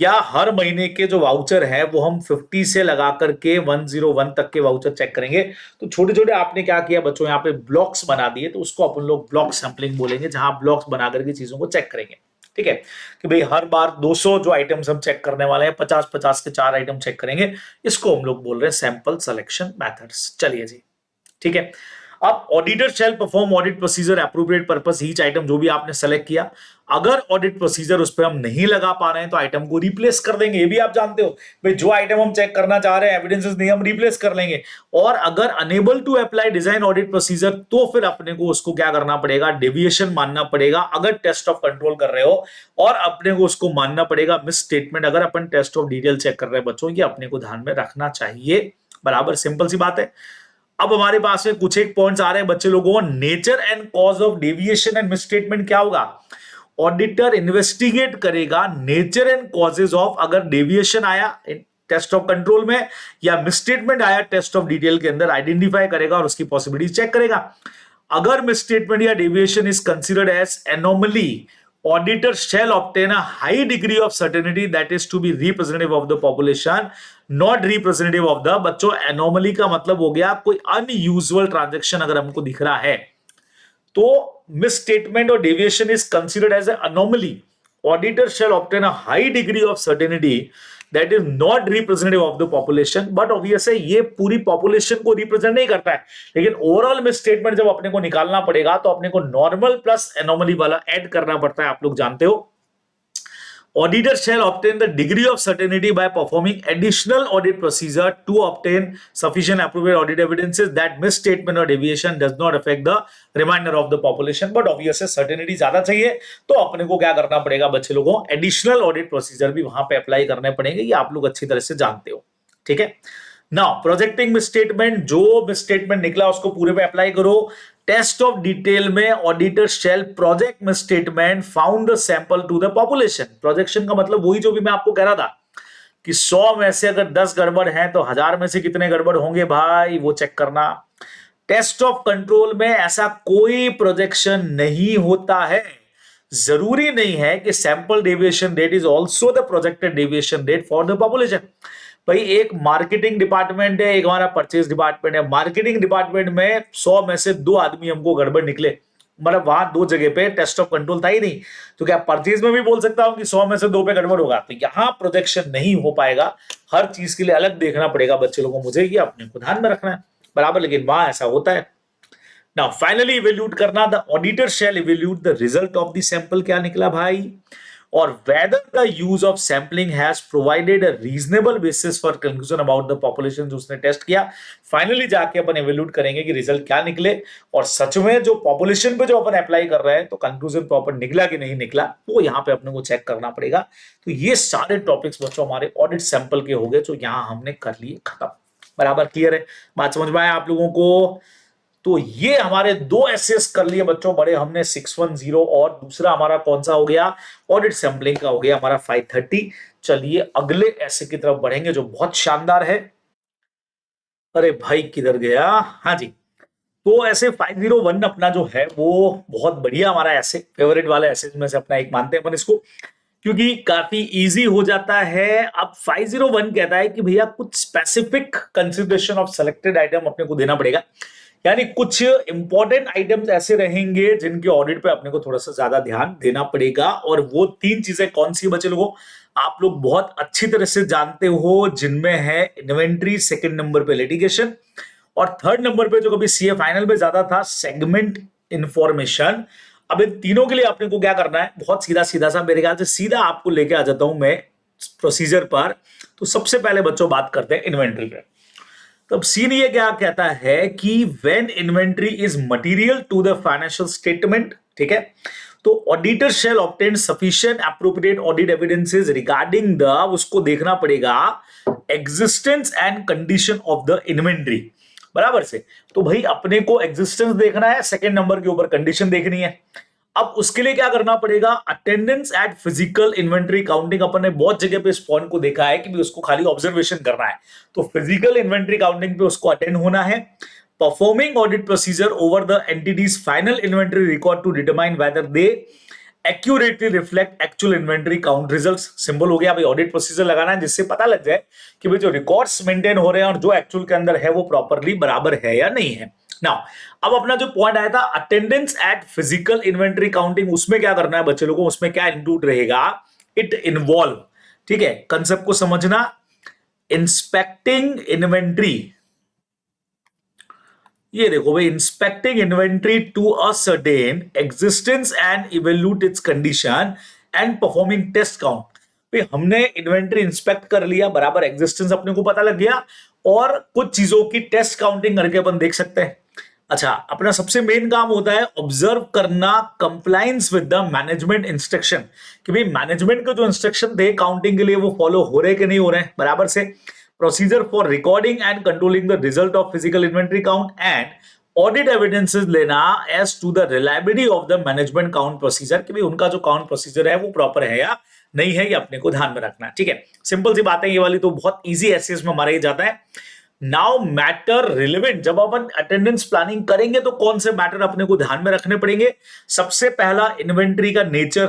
या हर महीने के जो वाउचर है वो हम 50 से लगा करके 101 तक के वाउचर चेक करेंगे। तो छोटे छोटे आपने क्या किया बच्चों, यहाँ पे ब्लॉक्स बना दिए, तो उसको अपन लोग ब्लॉक सैंपलिंग बोलेंगे, जहां ब्लॉक्स बना करके चीजों को चेक करेंगे। ठीक है, कि भाई हर बार 200 जो आइटम्स हम चेक करने वाले हैं, 50-50 के 4 आइटम चेक करेंगे, इसको हम लोग बोल रहे हैं सैंपल सिलेक्शन मेथड्स। चलिए जी, ठीक है। अब auditor shall perform audit procedure appropriate purpose each item, जो भी आपने सेलेक्ट किया, अगर ऑडिट प्रोसीजर उस पर हम नहीं लगा पा रहे हैं तो आइटम को रिप्लेस कर देंगे। ये भी आप जानते हो भाई, जो आइटम हम चेक करना चाह रहे हैं एविडेंसेस नहीं, हम रिप्लेस कर लेंगे। और अगर unable to apply design audit procedure, तो फिर अपने को उसको क्या करना पड़ेगा, डेविएशन मानना पड़ेगा अगर टेस्ट ऑफ कंट्रोल कर रहे हो, और अपने को उसको मानना पड़ेगा मिस स्टेटमेंट अगर अपन टेस्ट ऑफ डिटेल चेक कर रहे हैं। बच्चों, ये अपने को ध्यान में रखना चाहिए, बराबर, सिंपल सी बात है। अब हमारे पास में कुछ एक पॉइंट्स आ रहे हैं बच्चे लोगों, nature and cause of deviation and misstatement क्या होगा। ऑडिटर इन्वेस्टिगेट करेगा नेचर एंड कॉजेज ऑफ, अगर डेविएशन आया टेस्ट ऑफ कंट्रोल में या मिसस्टेटमेंट आया टेस्ट ऑफ डिटेल के अंदर, आइडेंटिफाई करेगा और उसकी पॉसिबिलिटी चेक करेगा। अगर मिसस्टेटमेंट या deviation is considered as anomaly, auditor shall obtain a high degree of certainty that is to be representative of the population, not representative of the, बच्चों anomaly का मतलब हो गया कोई unusual transaction अगर हमको दिख रहा है तो misstatement और deviation is considered as an anomaly. Auditor shall obtain a high degree of certainty that is not representative of the population, but obviously ये पूरी population को represent नहीं करता है, लेकिन ओवरऑल misstatement जब अपने को निकालना पड़ेगा तो अपने को नॉर्मल प्लस एनोमली वाला ऐड करना पड़ता है, आप लोग जानते हो। Auditor shall obtain the degree of certainty by performing additional audit procedure to obtain sufficient appropriate audit evidences that misstatement or deviation does not affect the remainder of the population. But obviously certainty ज्यादा चाहिए तो अपने को क्या करना पड़ेगा बच्चे लोगों, एडिशनल ऑडिट प्रोसीजर भी वहां पे अप्लाई करने पड़ेंगे, ये आप लोग अच्छी तरह से जानते हो, ठीक है। नाउ प्रोजेक्टिंग मिसस्टेटमेंट, जो मिसस्टेटमेंट निकला उसको पूरे पे अप्लाई करो। टेस्ट ऑफ डिटेल में auditor shall project misstatement found the sample to the population. Projection का मतलब वही जो भी मैं आपको कह रहा था कि 100 में से अगर 10 गड़बड़ हैं तो 1000 में से कितने गड़बड़ होंगे भाई, वो चेक करना। टेस्ट ऑफ कंट्रोल में ऐसा कोई प्रोजेक्शन नहीं होता है, जरूरी नहीं है कि sample deviation rate is also the projected deviation rate for the population. भाई एक मार्केटिंग डिपार्टमेंट है, एक हमारा परचेज डिपार्टमेंट है। मार्केटिंग डिपार्टमेंट में 100 में से 2 आदमी हमको गड़बड़ निकले, मतलब वहां 2 जगह पे टेस्ट ऑफ कंट्रोल था ही नहीं, तो क्या परचेज में भी बोल सकता हूं कि 100 में से 2 पे गड़बड़ होगा? तो यहां प्रोजेक्शन नहीं हो पाएगा, हर चीज के लिए अलग देखना पड़ेगा बच्चे लोगों को, मुझे ये अपने को ध्यान में रखना है, बराबर, लेकिन वहां ऐसा होता है। नाउ फाइनली इवेल्यूट करना, the auditor shall evaluate the result of the sample, क्या निकला भाई, और whether the use of sampling has provided a reasonable basis for conclusion about the population जो उसने टेस्ट किया। फाइनली जाके अपन एवेल्यूट करेंगे कि रिजल्ट क्या निकले, और सच में जो पॉपुलेशन पे जो अपन अप्लाई कर रहे हैं तो कंक्लूजन प्रॉपर निकला कि नहीं निकला, वो यहाँ पे अपने को चेक करना पड़ेगा। तो ये सारे टॉपिक्स बच्चों हमारे ऑडिट सैंपल के हो गए जो यहाँ हमने कर लिए खत्म, बराबर, क्लियर है, बात समझ में आया आप लोगों को। तो ये हमारे 2 एसेस कर लिए बच्चों बड़े हमने 610, और दूसरा हमारा कौन सा हो गया, ऑडिट सैंपलिंग का हो गया हमारा 530। चलिए अगले एसे की तरफ बढ़ेंगे जो बहुत शानदार है। अरे भाई किधर गया, हाँ जी, तो ऐसे 501 अपना जो है वो बहुत बढ़िया हमारा ऐसे फेवरेट वाला ऐसे में से अपना एक मानते हैं अपन इसको, क्योंकि काफी इजी हो जाता है। अब 501 कहता है कि भैया कुछ specific consideration of selected item अपने को देना पड़ेगा, यानी कुछ इंपॉर्टेंट आइटम्स ऐसे रहेंगे जिनके ऑडिट पे अपने को थोड़ा सा ज्यादा ध्यान देना पड़ेगा। और वो 3 चीजें कौन सी बचे लोगों, आप लोग बहुत अच्छी तरह से जानते हो, जिनमें है इन्वेंट्री, सेकंड नंबर पे लिटिगेशन, और थर्ड नंबर पे जो कभी सीए फाइनल में ज्यादा था सेगमेंट इंफॉर्मेशन। अब इन तीनों के लिए आपने को क्या करना है, बहुत सीधा सीधा सा, मेरे ख्याल से सीधा आपको लेके आ जाता हूं मैं प्रोसीजर पर। तो सबसे पहले बच्चों बात करते हैं इन्वेंट्री पे। तब सीन ये क्या कहता है कि when inventory is material to the financial statement, ठीक है, तो auditor shall obtain sufficient appropriate audit evidences regarding the, उसको देखना पड़ेगा existence and condition of the inventory, बराबर से। तो भाई अपने को एग्जिस्टेंस देखना है, सेकंड नंबर के ऊपर कंडीशन देखनी है। अब उसके लिए क्या करना पड़ेगा, attendance at physical inventory counting. अपन ने बहुत जगह पे इस पॉइंट को देखा है कि भी उसको खाली ऑब्जर्वेशन करना है, तो फिजिकल इन्वेंट्री काउंटिंग पे उसको अटेंड होना है। Performing audit procedure over the entities final inventory record to determine whether they accurately reflect actual inventory count results. Symbol हो गया भाई, ऑडिट प्रोसीजर लगाना है जिससे पता लग जाए कि भाई जो रिकॉर्ड्स मेंटेन हो रहे हैं और जो एक्चुअल के अंदर है वो प्रॉपरली बराबर है या नहीं है, नाउ अब अपना जो पॉइंट आया था attendance at physical inventory counting, उसमें क्या करना है बच्चे लोगों को, उसमें क्या इंक्लूड रहेगा, इट इन्वॉल्व, ठीक है, कंसेप्ट को समझना, इंस्पेक्टिंग इन्वेंट्री, ये देखो भाई, inspecting inventory to ascertain existence and evaluate its condition and performing test count. भाई हमने इन्वेंट्री इंस्पेक्ट कर लिया, बराबर, एग्जिस्टेंस अपने को पता लग गया, और कुछ चीजों की टेस्ट काउंटिंग करके अपन देख सकते हैं। अच्छा, अपना सबसे मेन काम होता है ऑब्जर्व करना compliance with the management instruction, कि भाई मैनेजमेंट के जो इंस्ट्रक्शन थे काउंटिंग के लिए वो फॉलो हो रहे कि नहीं हो रहे हैं, बराबर से। Procedure for recording and controlling the result of physical inventory count and audit evidences लेना as to the reliability of the management count procedure, कि भाई उनका जो काउंट प्रोसीजर है वो प्रॉपर है या नहीं है, ये अपने को ध्यान में रखना है, ठीक है। सिंपल सी बात है ये वाली, तो बहुत इजी एसेस में हमारा ये जाता है। नाउ मैटर रिलेवेंट, जब अपन अटेंडेंस प्लानिंग करेंगे तो कौन से मैटर अपने को ध्यान में रखने पड़ेंगे। सबसे पहला इन्वेंट्री का नेचर,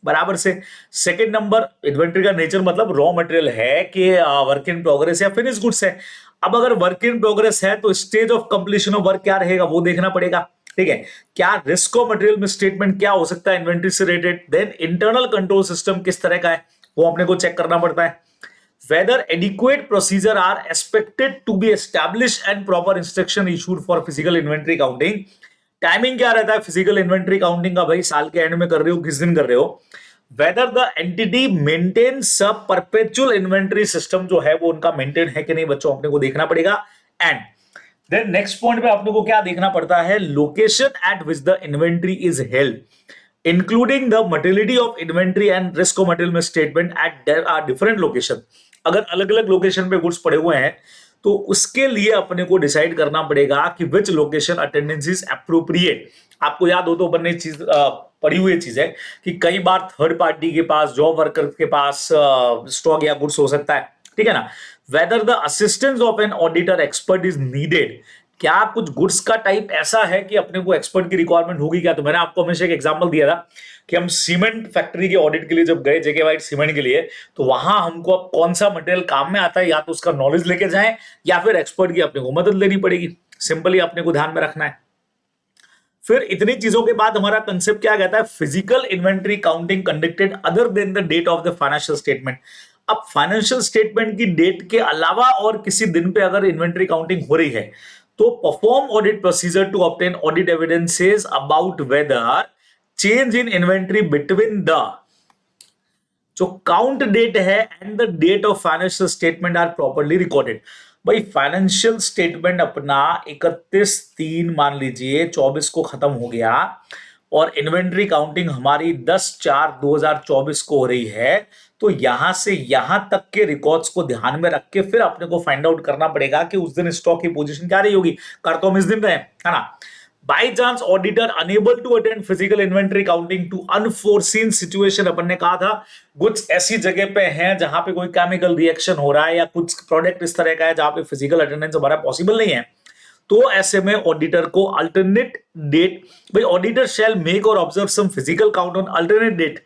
बराबर से। सेकंड नंबर, इन्वेंट्री का नेचर मतलब रॉ मटेरियल है कि वर्क इन प्रोग्रेस या फिनिश गुड्स है। अब अगर वर्क इन प्रोग्रेस है तो stage of completion of work क्या रहेगा वो देखना पड़ेगा, ठीक है। क्या रिस्क ऑफ मटेरियल में स्टेटमेंट क्या हो सकता है इन्वेंट्री से related. Then internal control system किस तरह का है वो अपने को चेक करना पड़ता है। whether adequate procedure are expected to be established and proper instruction issued for physical inventory counting। Timing क्या रहता है फिजिकल इन्वेंट्री काउंटिंग का, भाई साल के एंड में कर रहे हो, किस दिन कर रहे हो। Whether the entity maintains a perpetual inventory system, जो है वो उनका मेंटेन है कि नहीं बच्चों, अपने को देखना पड़ेगा। एंड देन नेक्स्ट पॉइंट पे आपने को क्या देखना पड़ता है, location eight which the inventory is held including the materiality of inventory and risk of material statement at different location. अगर अलग अलग लोकेशन पे गुड्स पड़े हुए हैं तो उसके लिए अपने को डिसाइड करना पड़ेगा कि विच लोकेशन अटेंडेंस इज एप्रोप्रिएट। आपको याद हो तो अपन ने चीज पढ़ी हुई चीज है कि कई बार थर्ड पार्टी के पास, जॉब वर्कर के पास स्टॉक या गुड्स हो सकता है, ठीक है ना। Whether the assistance of an auditor expert is needed, क्या कुछ गुड्स का टाइप ऐसा है कि अपने को एक्सपर्ट की रिक्वायरमेंट होगी क्या। तो मैंने आपको हमेशा एक एग्जांपल दिया था कि हम सीमेंट फैक्ट्री के ऑडिट के लिए जब गए, जेके वाइट सीमेंट के लिए, तो वहां हमको अब कौन सा मटेरियल काम में आता है, या तो उसका नॉलेज लेके जाएं या फिर एक्सपर्ट की अपने को मदद लेनी पड़ेगी। सिंपली अपने को ध्यान में रखना है। फिर इतनी चीजों के बाद हमारा कंसेप्ट क्या कहता है, physical inventory counting conducted other than the date of the financial statement. अब फाइनेंशियल स्टेटमेंट की डेट के अलावा और किसी दिन पे अगर इन्वेंट्री काउंटिंग हो रही है तो perform audit procedure to obtain audit evidences about whether change in inventory between the जो काउंट डेट है and the date of financial statement are properly recorded. भाई फाइनेंशियल स्टेटमेंट अपना 31/3 मान लीजिए 24 को खत्म हो गया और इन्वेंट्री काउंटिंग हमारी 10/4/2024 को हो रही है, तो यहां से यहां तक के रिकॉर्ड्स को ध्यान में रख के फिर अपने को फाइंड आउट करना पड़ेगा कि उस दिन स्टॉक की पोजीशन क्या रही होगी। कर तो हम इस दिन रहे, है ना। By chance auditor unable to attend physical inventory counting to unforeseen situation, अपन ने कहा था कुछ ऐसी जगह पे हैं जहां पे कोई केमिकल रिएक्शन हो रहा है या कुछ प्रोडक्ट इस तरह का है जहां पे फिजिकल अटेंडेंस हमारा पॉसिबल नहीं है, तो ऐसे में ऑडिटर को अल्टरनेट डेट, भाई ऑडिटर शैल मेक और observe some physical count on alternate date,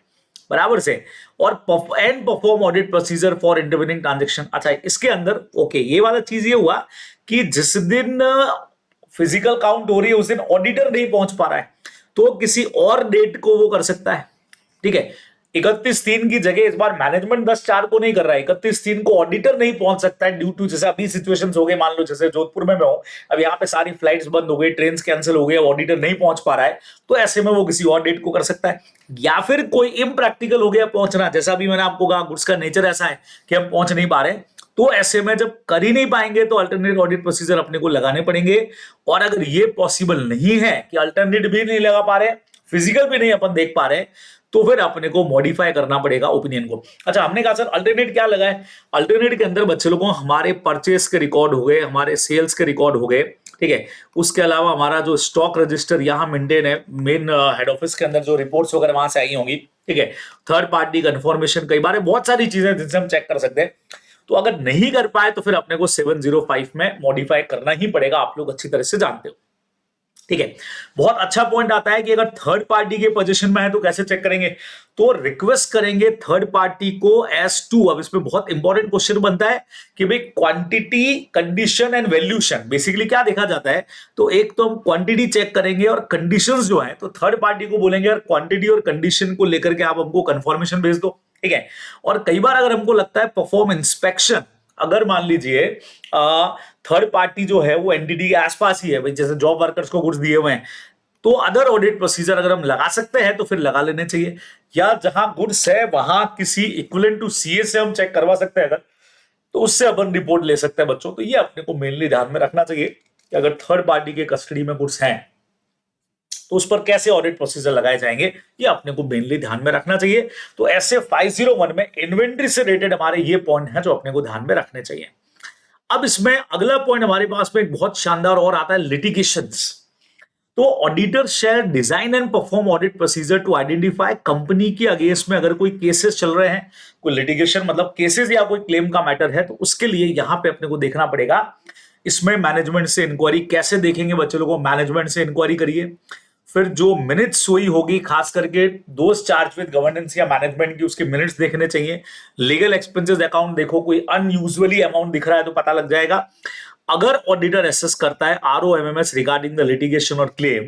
बराबर से, और and perform audit procedure for intervening transaction. अच्छा, इसके अंदर ओके ये वाला चीज ये हुआ कि जिस दिन फिजिकल काउंट हो रही है उस दिन ऑडिटर नहीं पहुंच पा रहा है तो किसी और डेट को वो कर सकता है, ठीक है। 31/3 की जगह इस बार मैनेजमेंट 10/4 को नहीं कर रहा है, 31/3 को ऑडिटर नहीं पहुंच सकता है ड्यू टू, जैसे अभी सिचुएशंस हो गए, मान लो जैसे जोधपुर में मैं हूं, अब यहाँ पे सारी फ्लाइट्स बंद हो गई, ट्रेन कैंसिल हो गई, ऑडिटर नहीं पहुंच पा रहा है, तो ऐसे में वो किसी और डेट को कर सकता है। या फिर कोई इम्प्रैक्टिकल हो गया पहुंचना, जैसा अभी मैंने आपको कहा गुड्स का नेचर ऐसा है कि हम पहुंच नहीं पा रहे, तो ऐसे में जब कर ही नहीं पाएंगे तो अल्टरनेट ऑडिट प्रोसीजर अपने को लगाने पड़ेंगे। और अगर ये पॉसिबल नहीं है कि अल्टरनेट भी नहीं लगा पा रहे, फिजिकल भी नहीं अपन देख पा रहे, तो फिर अपने को मॉडिफाई करना पड़ेगा ओपिनियन को। अच्छा, हमने कहा सर अल्टरनेट क्या लगा है, अल्टरनेट के अंदर बच्चे लोगों हमारे परचेस के रिकॉर्ड हो गए, हमारे सेल्स के रिकॉर्ड हो गए, ठीक है। उसके अलावा हमारा जो स्टॉक रजिस्टर यहाँ मेंटेन है मेन हेड ऑफिस के अंदर, जो रिपोर्ट्स वगैरह वहां से आई होंगी, ठीक है। थर्ड पार्टी कंफर्मेशन, कई बार बहुत सारी चीजें जिनसे हम चेक कर सकते हैं। तो अगर नहीं कर पाए तो फिर अपने को 705 में मॉडिफाई करना ही पड़ेगा, आप लोग अच्छी तरह से जानते हो, ठीक है। बहुत अच्छा पॉइंट आता है कि अगर थर्ड पार्टी के पोजीशन में है तो कैसे चेक करेंगे, तो रिक्वेस्ट करेंगे थर्ड पार्टी को एस टू। अब इसमें बहुत इंपॉर्टेंट क्वेश्चन बनता है कि भाई quantity, condition and valuation basically क्या देखा जाता है, तो एक तो हम क्वांटिटी चेक करेंगे और कंडीशंस जो है तो थर्ड पार्टी को बोलेंगे यार क्वांटिटी और कंडीशन को लेकर के आप हमको कंफर्मेशन भेज दो, ठीक है। और कई बार अगर हमको लगता है परफॉर्म इंस्पेक्शन, अगर मान लीजिए थर्ड पार्टी जो है वो एंटिटी के आसपास ही है, भाई जैसे जॉब वर्कर्स को गुड्स दिए हुए हैं, तो अदर ऑडिट प्रोसीजर अगर हम लगा सकते हैं तो फिर लगा लेने चाहिए, या जहां गुड्स है वहां किसी इक्विवेलेंट टू सीए से हम चेक करवा सकते हैं अगर, तो उससे अपन रिपोर्ट ले सकते हैं बच्चों। तो ये अपने को मेनली ध्यान में रखना चाहिए कि अगर थर्ड पार्टी के कस्टडी में गुड्स हैं तो उस पर कैसे ऑडिट प्रोसीजर लगाए जाएंगे, ये अपने को मेनली ध्यान में रखना चाहिए। तो ऐसे 501 में इन्वेंट्री से रिलेटेड हमारे ये पॉइंट है जो अपने को ध्यान में रखने चाहिए। अब इसमें अगला पॉइंट हमारे पास में एक बहुत शानदार और आता है, लिटिगेशंस। तो auditor shall design and perform audit procedure to identify company के अगेंस्ट में अगर कोई केसेस चल रहे हैं, कोई लिटिगेशन मतलब केसेस या कोई क्लेम का मैटर है, तो उसके लिए यहां पे अपने को देखना पड़ेगा इसमें मैनेजमेंट से इंक्वायरी कैसे देखेंगे बच्चे लोगों को, मैनेजमेंट से इंक्वायरी करिए। फिर जो मिनट्स हुई होगी खास करके दोस्त चार्ज विद गवर्नेंस या मैनेजमेंट की, उसके मिनट्स देखने चाहिए। लीगल एक्सपेंसेस अकाउंट देखो, कोई अनयूजुअली अमाउंट दिख रहा है तो पता लग जाएगा। अगर ऑडिटर एसेस करता है आरओएमएमएस रिगार्डिंग द लिटिगेशन और क्लेम,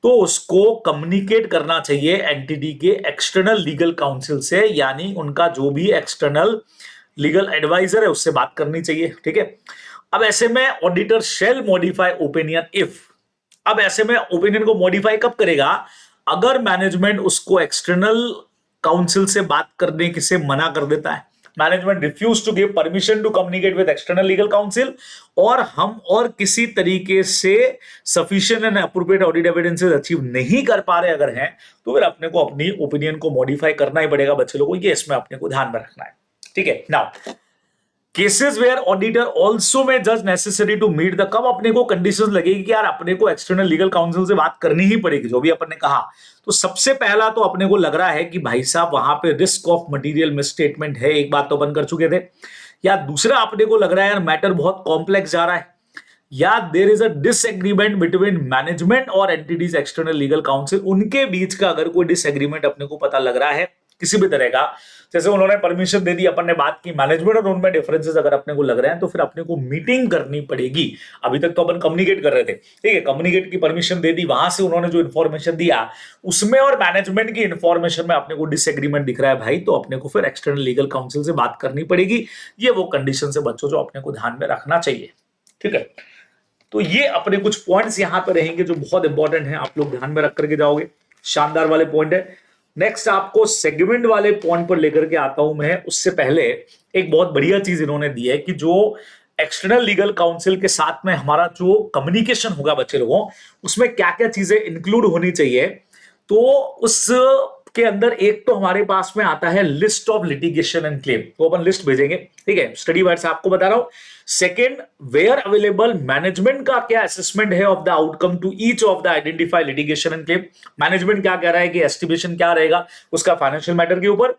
तो उसको कम्युनिकेट करना चाहिए एंटिटी के एक्सटर्नल लीगल काउंसिल से, यानी उनका जो भी एक्सटर्नल लीगल एडवाइजर है उससे बात करनी चाहिए, ठीक है। अब ऐसे में auditor shell modify opinion if, अब ऐसे में ओपिनियन को मॉडिफाई कब करेगा, अगर मैनेजमेंट उसको एक्सटर्नल काउंसिल से बात करने से मना कर देता है, management refuse to give permission to communicate with external legal counsel, और हम और किसी तरीके से sufficient and appropriate audit evidences achieve नहीं कर पा रहे अगर हैं, तो फिर अपने को अपनी ओपिनियन को मॉडिफाई करना ही पड़ेगा बच्चे लोगों को। ये इसमें अपने को ध्यान में रखना है, ठीक है। Now cases where auditor also में जज नेसेसरी टू मीट द, कब अपने को कंडीशंस लगेगी कि यार अपने को एक्सटर्नल लीगल काउंसिल से बात करनी ही पड़ेगी, जो भी अपन ने कहा। तो सबसे पहला तो अपने को लग रहा है कि भाई साहब वहां पे रिस्क ऑफ मटेरियल मिसस्टेटमेंट है, एक बात तो अपन कर चुके थे, या दूसरा अपने को लग रहा है यार मैटर बहुत कॉम्प्लेक्स जा रहा है, या there is a disagreement between management और एंटिटीज एक्सटर्नल लीगल काउंसिल, उनके बीच का अगर कोई डिसएग्रीमेंट अपने को पता लग रहा है किसी भी तरह का, जैसे उन्होंने परमिशन दे दी, अपन ने बात की, मैनेजमेंट और उनमें डिफरेंसेस अगर अपने को लग रहे हैं, तो फिर अपने को मीटिंग करनी पड़ेगी। अभी तक तो अपन कम्युनिकेट कर रहे थे, ठीक है, कम्युनिकेट की परमिशन दे दी, वहां से उन्होंने जो इन्फॉर्मेशन दिया उसमें और मैनेजमेंट की इन्फॉर्मेशन में अपने को डिसएग्रीमेंट दिख रहा है भाई, तो अपने को फिर एक्सटर्नल लीगल काउंसिल से बात करनी पड़ेगी। ये वो कंडीशन है बच्चों जो अपने को ध्यान में रखना चाहिए, ठीक है। तो ये अपने कुछ पॉइंट्स यहां पर रहेंगे जो बहुत इंपॉर्टेंट है, आप लोग ध्यान में रख करके जाओगे, शानदार वाले पॉइंट है। नेक्स्ट आपको सेगमेंट वाले पॉइंट पर लेकर के आता हूं मैं, उससे पहले एक बहुत बढ़िया चीज इन्होंने दी है कि जो एक्सटर्नल लीगल काउंसिल के साथ में हमारा जो कम्युनिकेशन होगा बच्चे लोगों, उसमें क्या क्या चीजें इंक्लूड होनी चाहिए। तो उस के अंदर एक तो हमारे पास में आता है list of litigation and claim, तो अपन लिस्ट भेजेंगे, ठीक है, स्टडी वाइज आपको बता रहा हूं। सेकेंड, वेयर अवेलेबल मैनेजमेंट का क्या असेसमेंट है of the outcome to each of the identify litigation and claim, management क्या कह रहा है कि एस्टिमेशन क्या रहेगा उसका फाइनेंशियल मैटर के ऊपर,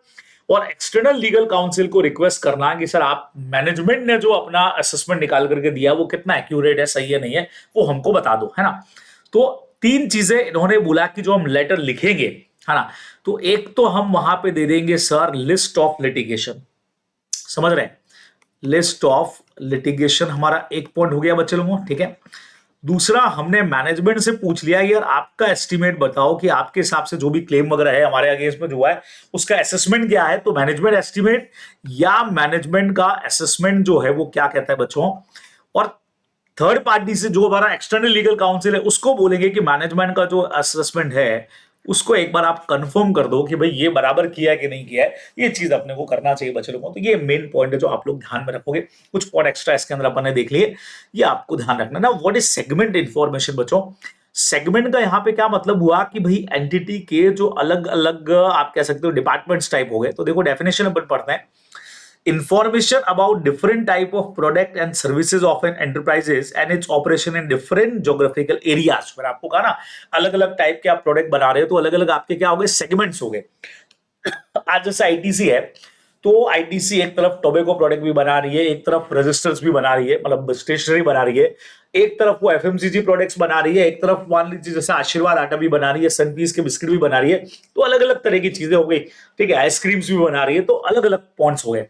और एक्सटर्नल लीगल काउंसिल को रिक्वेस्ट करना कि सर आप मैनेजमेंट ने जो अपना असेसमेंट निकाल करके दिया वो कितना एक्यूरेट है, सही है नहीं है, वो हमको बता दो, है ना। तो तीन चीजें इन्होंने बोला कि जो हम लेटर लिखेंगे, है ना, तो एक तो हम वहां पे दे देंगे सर लिस्ट ऑफ लिटिगेशन, समझ रहे हैं, लिस्ट ऑफ लिटिगेशन हमारा एक पॉइंट हो गया बच्चे लोगों, ठीक है। दूसरा, हमने मैनेजमेंट से पूछ लिया यार आपका एस्टिमेट बताओ कि आपके हिसाब से जो भी क्लेम वगैरह है हमारे अगेंस्ट में जो है उसका असेसमेंट क्या है, तो मैनेजमेंट एस्टिमेट या मैनेजमेंट का असेसमेंट जो है वो क्या कहता है बच्चों। और थर्ड पार्टी से जो हमारा एक्सटर्नल लीगल काउंसिल है उसको बोलेंगे कि मैनेजमेंट का जो असेसमेंट है उसको एक बार आप कंफर्म कर दो कि भाई ये बराबर किया है कि नहीं किया है, ये चीज अपने को करना चाहिए बच्चे लोगों को। तो ये मेन पॉइंट है जो आप लोग ध्यान में रखोगे। कुछ पॉइंट एक्स्ट्रा इसके अंदर अपन ने देख लिए, ये आपको ध्यान रखना ना। व्हाट इज सेगमेंट इंफॉर्मेशन बच्चों, सेगमेंट का यहाँ पे क्या मतलब हुआ कि भाई एंटिटी के जो अलग अलग आप कह सकते हो डिपार्टमेंट्स टाइप हो गए, तो देखो डेफिनेशन अपन पढ़ते हैं, information about different type of product and services of an enterprises and its operation in different geographical areas। मैंने आपको कहा ना अलग अलग टाइप के आप प्रोडक्ट बना रहे हो तो अलग अलग आपके क्या हो गए, सेगमेंट्स हो गए। आज जैसे आईटीसी है तो आईटीसी एक तरफ टोबैको प्रोडक्ट भी बना रही है, एक तरफ रजिस्टर्स भी बना रही है, मतलब स्टेशनरी बना रही है, एक तरफ वो एफएमसीजी प्रोडक्ट्स बना रही है, एक तरफ मान लीजिए जैसे आशीर्वाद आटा भी बना रही है, सनपीस के बिस्किट भी बना रही है। तो अलग अलग तरह की चीजें हो गई, ठीक है, आइसक्रीम्स भी बना रही है, तो अलग अलग पॉइंट्स हो गए।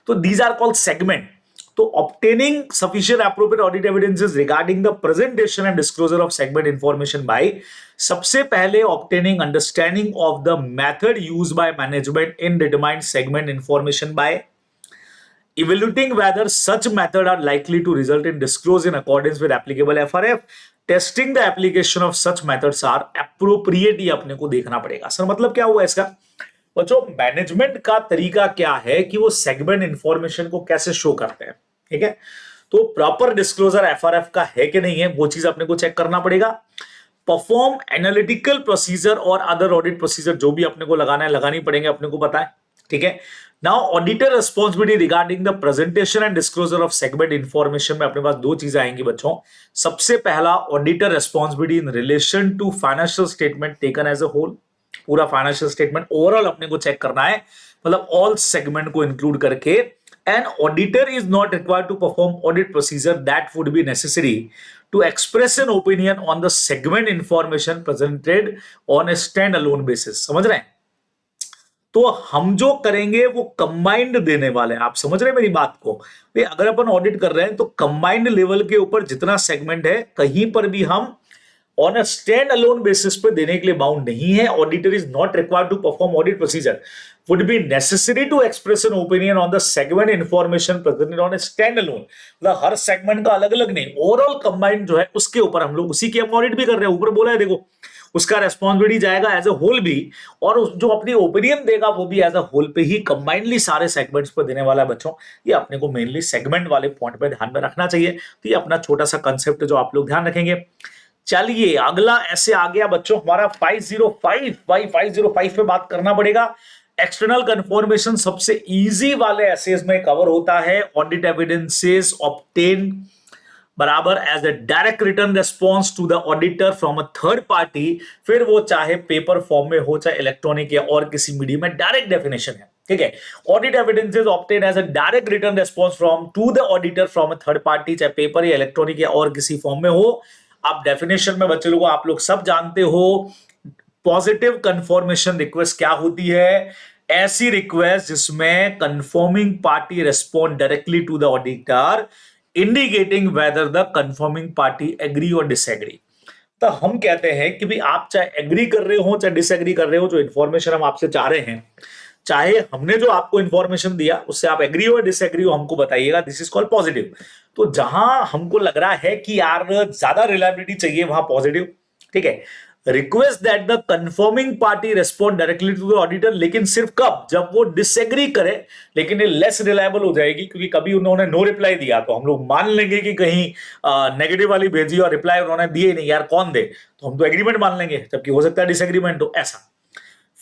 तो दीज आर कॉल्ड सेगमेंट। तो obtaining sufficient appropriate audit evidences regarding the presentation and disclosure of segment information by सबसे पहले obtaining understanding of the method used by management in determining segment information by evaluating whether such method are likely to result in disclose in accordance with applicable FRF, testing the application of such methods are appropriate, ये अपने को देखना पड़ेगा। Sir मतलब क्या हुआ इसका? बच्चों मैनेजमेंट का तरीका क्या है कि वो सेगमेंट इंफॉर्मेशन को कैसे शो करते हैं, ठीक है। तो प्रॉपर डिस्क्लोजर एफआरएफ का है कि नहीं है वो चीज अपने को चेक करना पड़ेगा। परफॉर्म एनालिटिकल प्रोसीजर और अदर ऑडिट प्रोसीजर जो भी अपने को लगाना है लगानी पड़ेंगे, अपने को पता है, ठीक है। Now auditor responsibility regarding the presentation and disclosure of segment information में अपने पास दो चीजें आएंगी बच्चों। सबसे पहला auditor responsibility in relation to financial statement taken as a whole, पूरा फाइनेंशियल स्टेटमेंट ओवरऑल अपने को चेक करना है, मतलब ऑल सेगमेंट को इंक्लूड करके। And auditor is not required to perform audit procedure that would be necessary to express an opinion on the segment information presented on A stand alone basis. समझ रहे हैं? तो हम जो करेंगे वो कंबाइंड देने वाले हैं। आप समझ रहे हैं मेरी बात को? अगर अपन ऑडिट कर रहे हैं तो कंबाइंड लेवल के ऊपर जितना सेगमेंट है कहीं पर भी हम on a stand alone basis पे देने के लिए बाउंड नहीं है। Auditor is not required to perform audit procedure would be necessary to express an opinion on the segment information presented on a stand alone, मतलब हर सेगमेंट का अलग अलग नहीं, ओवरऑल कंबाइंड जो है उसके ऊपर हम लोग उसी की हम ऑडिट भी कर रहे हैं। ऊपर बोला है देखो, उसका रेस्पॉन्सिबिलिटी जाएगा एज अ होल भी, और जो अपनी ओपिनियन देगा वो भी एज अ होल पे ही कंबाइंडली सारे सेगमेंट्स पर देने वाला है बच्चों। ये अपने को मेनली सेगमेंट वाले पॉइंट पे ध्यान में रखना चाहिए। तो ये अपना छोटा सा कंसेप्ट जो आप लोग ध्यान रखेंगे। चलिए अगला ऐसे आ गया बच्चों हमारा 505 बाई 505 पे बात करना पड़ेगा। एक्सटर्नल कंफर्मेशन सबसे इजी वाले एसेस में कवर होता है। ऑडिट एविडेंसेस ऑब्टेन बराबर as a direct return response to the auditor from a third party, फिर वो चाहे पेपर फॉर्म में हो चाहे इलेक्ट्रॉनिक या और किसी मीडियम में, डायरेक्ट डेफिनेशन है, ठीक है। Audit evidences obtain as a direct return response from to the auditor from a third party, चाहे पेपर या इलेक्ट्रॉनिक या और किसी फॉर्म में हो। आप डेफिनेशन में बच्चे लोगों आप लोग सब जानते हो। पॉजिटिव कंफर्मेशन रिक्वेस्ट क्या होती है? ऐसी रिक्वेस्ट जिसमें confirming party respond directly to the auditor indicating whether the confirming party agree और डिसएग्री। तो हम कहते हैं कि भाई आप चाहे एग्री कर रहे हो चाहे डिसएग्री कर रहे हो, जो इंफॉर्मेशन हम आपसे चाह रहे हैं, चाहे हमने जो आपको इंफॉर्मेशन दिया उससे आप एग्री हो डिसएग्री हो, हमको बताइएगा। This is called positive. तो जहां हमको लग रहा है कि यार ज्यादा रिलायबिलिटी चाहिए वहां पॉजिटिव, ठीक है। Request that the confirming party respond directly to the auditor, लेकिन सिर्फ कब? जब वो डिसएग्री करे, लेकिन ये लेस रिलायबल हो जाएगी क्योंकि कभी उन्होंने नो रिप्लाई दिया तो हम लोग मान लेंगे कि कहीं नेगेटिव वाली भेजी और रिप्लाई उन्होंने दिए नहीं, यार कौन दे, तो हम तो एग्रीमेंट मान लेंगे, जबकि हो सकता है डिसएग्रीमेंट हो। ऐसा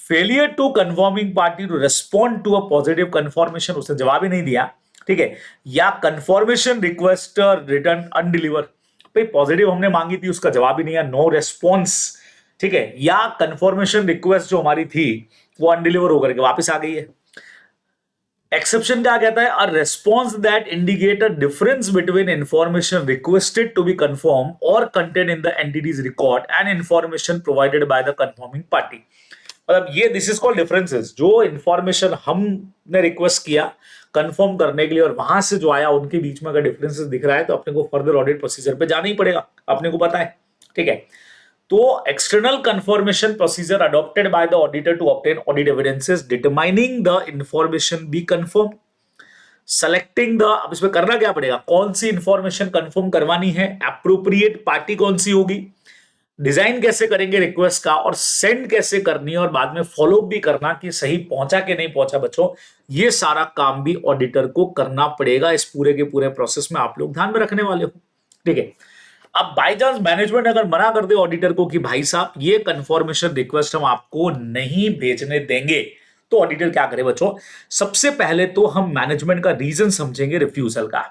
failure to confirming party to respond to a positive confirmation, उसने जवाब ही नहीं दिया, ठीक है, या कंफर्मेशन रिक्वेस्ट रिटर्न अनडिलीवर, भाई पॉजिटिव हमने मांगी थी उसका जवाब ही नहीं है, नो रेस्पॉन्स, ठीक है, या कंफर्मेशन रिक्वेस्ट जो हमारी थी वो अनडिलीवर होकर के वापस आ गई है। एक्सेप्शन क्या कहता है? A response that indicate a difference between information requested to be confirm और content in the entities record and information provided by the confirming party. मतलब ये दिस इज कॉल्ड डिफरेंसेस। जो इंफॉर्मेशन हमने रिक्वेस्ट किया confirm करने के लिए और वहां से जो आया उनके बीच में अगर डिफरेंसेस दिख रहा है तो अपने को फर्दर ऑडिट प्रोसीजर पे जाना ही पड़ेगा, अपने को पता है, ठीक है। तो external confirmation procedure adopted by the auditor to obtain audit evidences determining the information be confirm, selecting the, अब इसमें करना क्या पड़ेगा? कौन सी इंफॉर्मेशन कंफर्म करवानी है, एप्रोप्रिएट पार्टी कौन सी होगी, डिजाइन कैसे करेंगे रिक्वेस्ट का, और सेंड कैसे करनी है, और बाद में फॉलो अप भी करना कि सही पहुंचा कि नहीं पहुंचा बच्चों। ये सारा काम भी ऑडिटर को करना पड़ेगा। इस पूरे के पूरे प्रोसेस में आप लोग ध्यान में रखने वाले हो, ठीक है। अब बाय चांस मैनेजमेंट अगर मना कर दे ऑडिटर को कि भाई साहब ये कंफर्मेशन रिक्वेस्ट हम आपको नहीं भेजने देंगे, तो ऑडिटर क्या करे बच्चों? सबसे पहले तो हम मैनेजमेंट का रीजन समझेंगे रिफ्यूजल का,